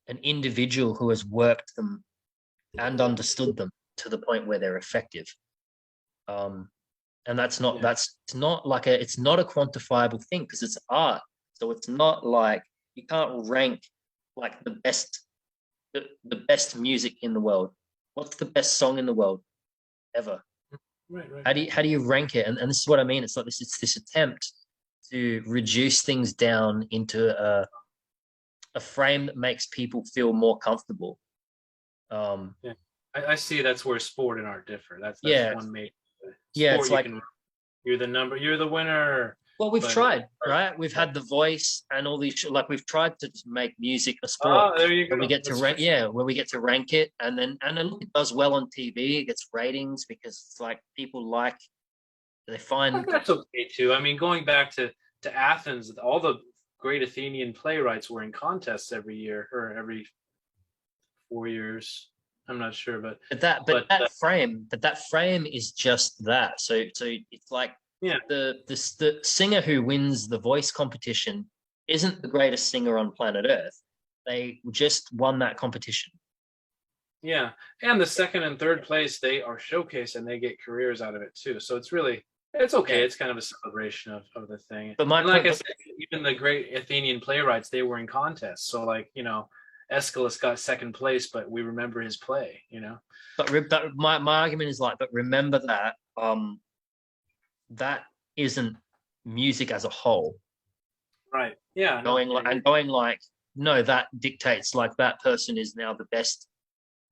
an individual who has worked them and understood them to the point where they're effective. And it's not a quantifiable thing because it's art. So it's not like you can't rank like the best music in the world. What's the best song in the world ever? Right. How do you rank it? And this is what I mean. It's like this attempt to reduce things down into a frame that makes people feel more comfortable. I see that's where sport and art differ. That's one major. Sport, it's like you're the winner. Well, we've but tried, right? We've had The Voice and all these, like we've tried to just make music a sport. ah, there you Where we go. get to That's true. rank, yeah, where we get to rank it, and then look, it does well on TV. It gets ratings because it's like people like they find That's okay too. I mean, going back to Athens, all the great Athenian playwrights were in contests every year or every 4 years. I'm not sure, but but that frame is just that. So it's like yeah, the singer who wins the voice competition isn't the greatest singer on planet Earth. They just won that competition. yeah. And the second and third place, they are showcased and they get careers out of it too. So it's okay. Yeah. It's kind of a celebration of the thing. But my And like point, I but, said, even the great Athenian playwrights, they were in contests. So like, Aeschylus got second place, but we remember his play. but my argument is like, but remember that that isn't music as a whole. Right. Yeah, no. Going like, no, that dictates like that person is now the best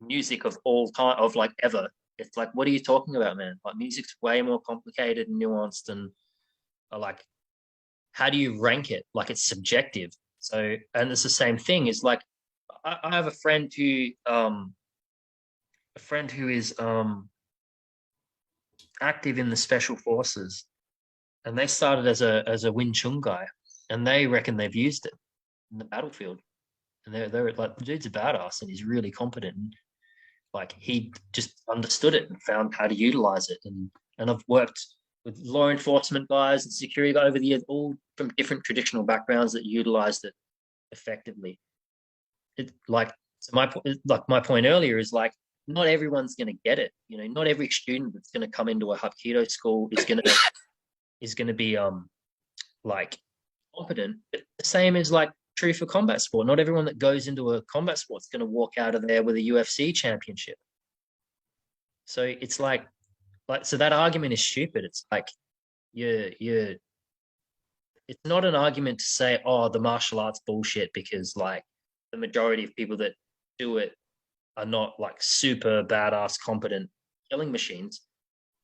music of all time of like ever. It's like, what are you talking about, man? Like music's way more complicated and nuanced and like how do you rank it? Like it's subjective. So and it's the same thing. Is like I have a friend who is active in the special forces and they started as a Wing Chun guy and they reckon they've used it in the battlefield. And they're like the dude's a badass and he's really competent. And, like he just understood it and found how to utilize it. And I've worked with law enforcement guys and security guys over the years, all from different traditional backgrounds that utilized it effectively. It like so my point earlier is like not everyone's going to get it. You know, not every student that's going to come into a Hapkido school is going to be like competent. But the same is like true for combat sport. Not everyone that goes into a combat sport is going to walk out of there with a UFC championship. So it's like so that argument is stupid. It's like you it's not an argument to say, oh, the martial arts bullshit because like the majority of people that do it are not like super badass competent killing machines.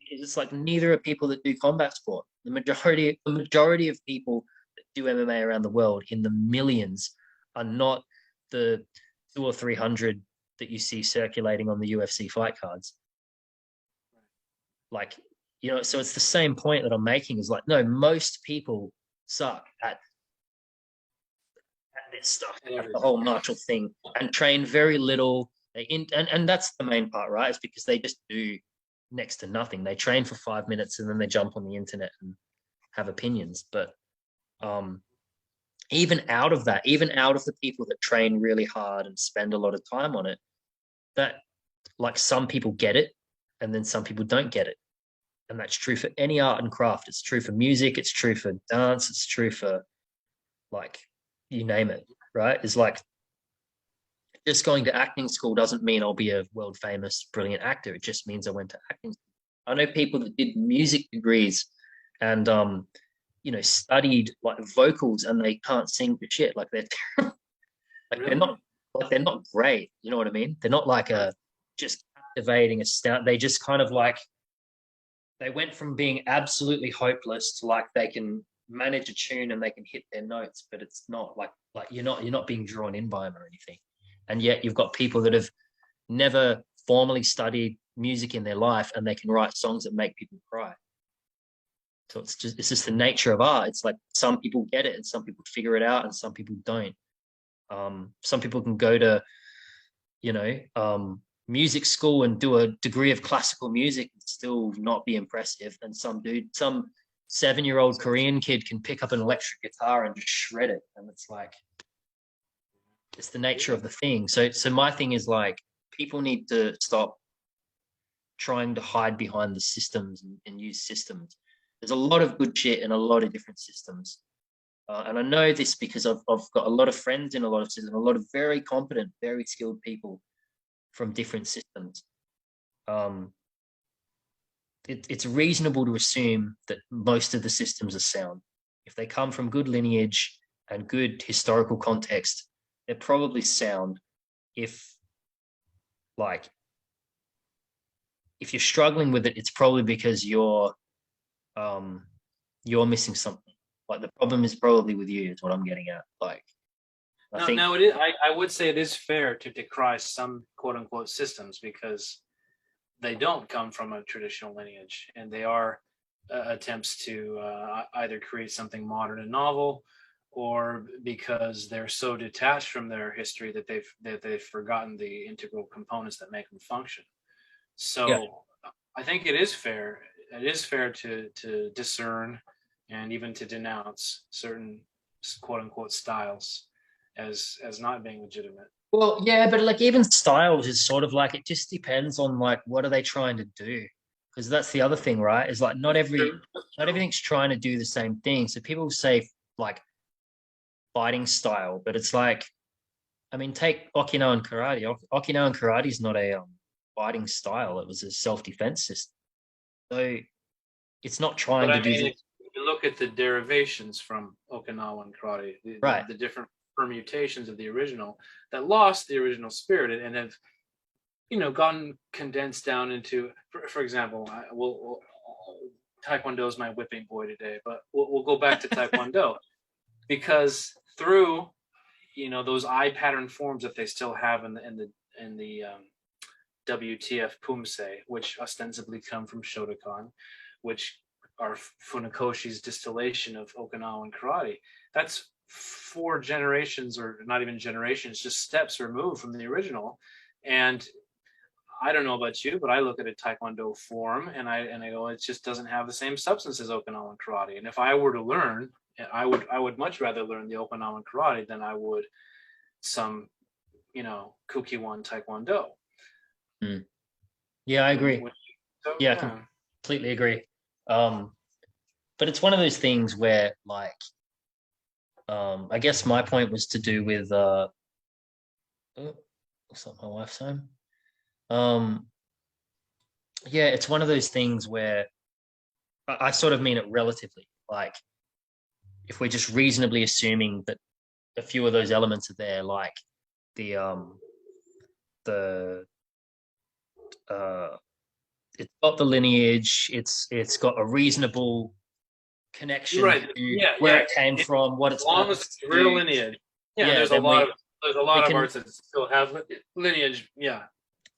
It's like neither are people that do combat sport. The majority of people that do MMA around the world in the millions are not the 200 or 300 that you see circulating on the UFC fight cards. Like, so it's the same point that I'm making is like, no, most people suck at this stuff, And at the everything. whole martial thing, and train very little. And that's the main part, right? Is because they just do next to nothing. They train for 5 minutes and then they jump on the internet and have opinions. But um, even out of that, even out of the people that train really hard and spend a lot of time on it, that like some people get it and then some people don't get it. And that's true for any art and craft. It's true for music, it's true for dance, it's true for like you name it, right? It's like just going to acting school doesn't mean I'll be a world famous, brilliant actor. It just means I went to acting school. I know people that did music degrees and studied like vocals and they can't sing for shit. Like they're like they're Really? not like they're not great. You know what I mean? They're not like a just captivating astound. They just kind of like they went from being absolutely hopeless to like they can manage a tune and they can hit their notes, but it's not like you're not being drawn in by them or anything. And yet you've got people that have never formally studied music in their life and they can write songs that make people cry. So it's just the nature of art. It's like some people get it and some people figure it out and some people don't. Some people can go to, music school and do a degree of classical music and still not be impressive. And some 7-year-old Korean kid can pick up an electric guitar and just shred it. And it's like, it's the nature of the thing. So my thing is like, people need to stop trying to hide behind the systems and use systems. There's a lot of good shit in a lot of different systems. And I know this because I've got a lot of friends in a lot of systems, a lot of very competent, very skilled people from different systems. It's reasonable to assume that most of the systems are sound. If they come from good lineage and good historical context, they're probably sound. If like if you're struggling with it, it's probably because you're missing something. Like the problem is probably with you, is what I'm getting at. Like I think Now it is. I would say it is fair to decry some quote unquote systems because they don't come from a traditional lineage, and they are attempts to either create something modern and novel, or because they're so detached from their history that they've forgotten the integral components that make them function. yeah. So I think it is fair. It is fair to discern and even to denounce certain quote unquote styles as not being legitimate. Well, yeah, but like even styles is sort of like it just depends on like what are they trying to do? Because that's the other thing, right? Is like True. not everything's trying to do the same thing. So people say like fighting style, but it's like I mean, take Okinawan karate. Okinawan karate is not a fighting style. It was a self-defense system. So it's not But trying to I do mean, the if you look at the derivations from Okinawan karate, right. the different permutations of the original that lost the original spirit and have gotten condensed down into, for example, Taekwondo is my whipping boy today, but we'll go back to Taekwondo because through those eye pattern forms that they still have in the WTF Pumse, which ostensibly come from Shotokan, which are Funakoshi's distillation of Okinawan karate. That's 4 generations, or not even generations, just steps removed from the original. And I don't know about you, but I look at a Taekwondo form and I go, it just doesn't have the same substance as Okinawan karate. And if I were to learn, I would much rather learn the Okinawan karate than I would some, Kukiwan Taekwondo. Mm. Yeah, I agree. So Yeah, I yeah. completely agree. Um, but it's one of those things where like I guess my point was to do with oh, looks like my wife's home. Um, yeah, it's one of those things where I sort of mean it relatively. Like if we're just reasonably assuming that a few of those elements are there, like the the uh it's got the lineage, it's got a reasonable You're connection right. to Yeah, where yeah. it came from, what As its long as purpose it's to real do. lineage. Yeah, Yeah, there's a then lot of we can arts that still have lineage. Yeah.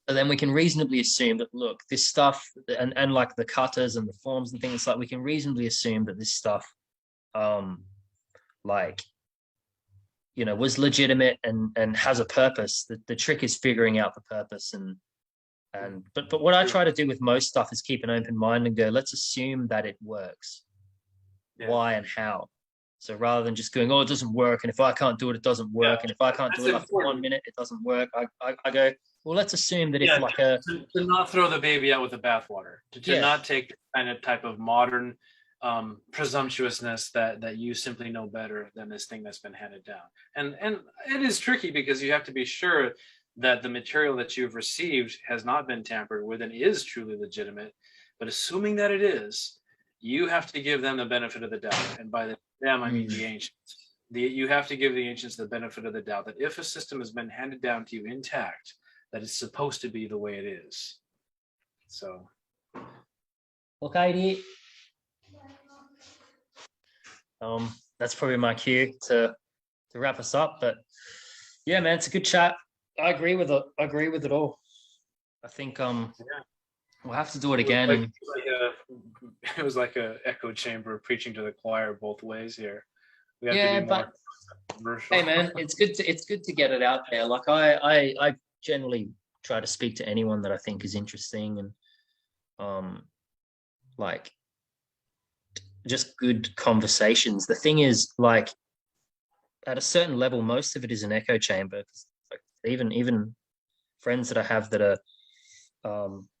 so then we can reasonably assume that look, this stuff and like the cutters and the forms and things like we can reasonably assume that this stuff um like was legitimate and has a purpose. The trick is figuring out the purpose and but what I True. try to do with most stuff is keep an open mind and go, let's assume that it works. Yeah. Why and how. So rather than just going, oh, it doesn't work, and if I can't do it, it doesn't Yeah. work, and if I can't do That's it after important. 1 minute, it doesn't work. I go, well, let's assume that if Yeah. like a To not throw the baby out with the bathwater. To yeah, not take the kind of type of modern presumptuousness that you simply know better than this thing that's been handed down. And it is tricky because you have to be sure that the material that you've received has not been tampered with and is truly legitimate. But assuming that it is, you have to give them the benefit of the doubt. And by them, I mean the ancients. You have to give the ancients the benefit of the doubt that if a system has been handed down to you intact, that it's supposed to be the way it is. So okay, that's probably my cue to wrap us up. But yeah, man, it's a good chat. I agree with it. I agree with it all. I think yeah, we'll have to do it it was again. like, And it was like a echo chamber preaching to the choir both ways here. We have to be yeah, more but commercial. hey, man, it's good to get it out there. Like I generally try to speak to anyone that I think is interesting and um like just good conversations. The thing is, like at a certain level, most of it is an echo chamber. Like even friends that I have that are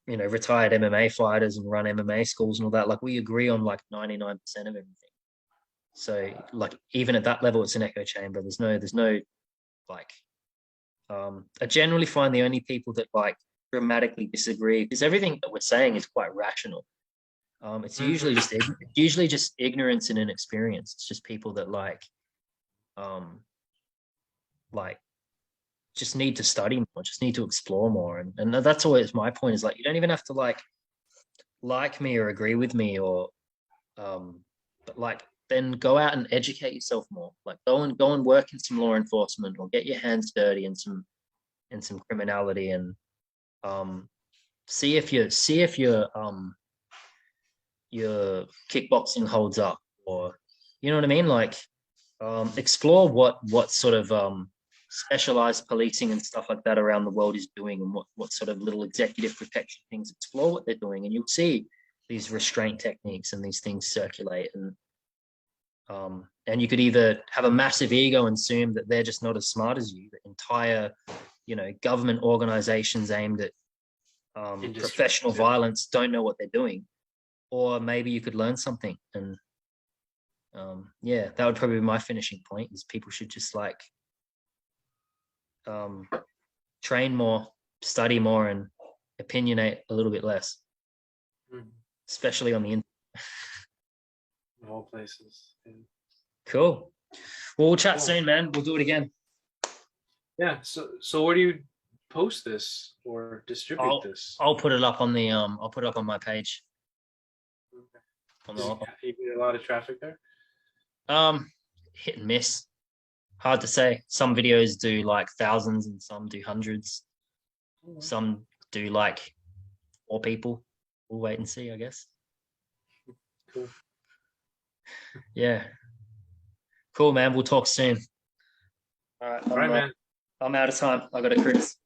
retired MMA fighters and run MMA schools and all that, like we agree on like 99% of everything. So like even at that level, it's an echo chamber. There's no like I generally find the only people that like dramatically disagree because everything that we're saying is quite rational. It's usually just ignorance and inexperience. It's just people that um like just need to study more, just need to explore more, and that's always my point. Is like you don't even have to like me or agree with me or but like then go out and educate yourself more. Like go and work in some law enforcement, or get your hands dirty in some criminality, and see if your kickboxing holds up, or you know what I mean. Like explore what sort of specialized policing and stuff like that around the world is doing, and what sort of little executive protection things. Explore what they're doing, and you'll see these restraint techniques and these things circulate. And you could either have a massive ego and assume that they're just not as smart as you. The entire, government organizations aimed at professional violence don't know what they're doing, or maybe you could learn something. And yeah, that would probably be my finishing point: is people should just like train more, study more, and opinionate a little bit less, especially on the internet. In all places. Yeah. Cool. Well, we'll chat soon, man. We'll do it again. Yeah. So where do you post this or distribute this? I'll put it up on the I'll put it up on my page. You get a lot of traffic there? Hit and miss. Hard to say. Some videos do like thousands and some do hundreds. Some do like 4 people. We'll wait and see, I guess. Cool. Yeah. Cool, man. We'll talk soon. All right, man. I'm out of time. I got a cruise.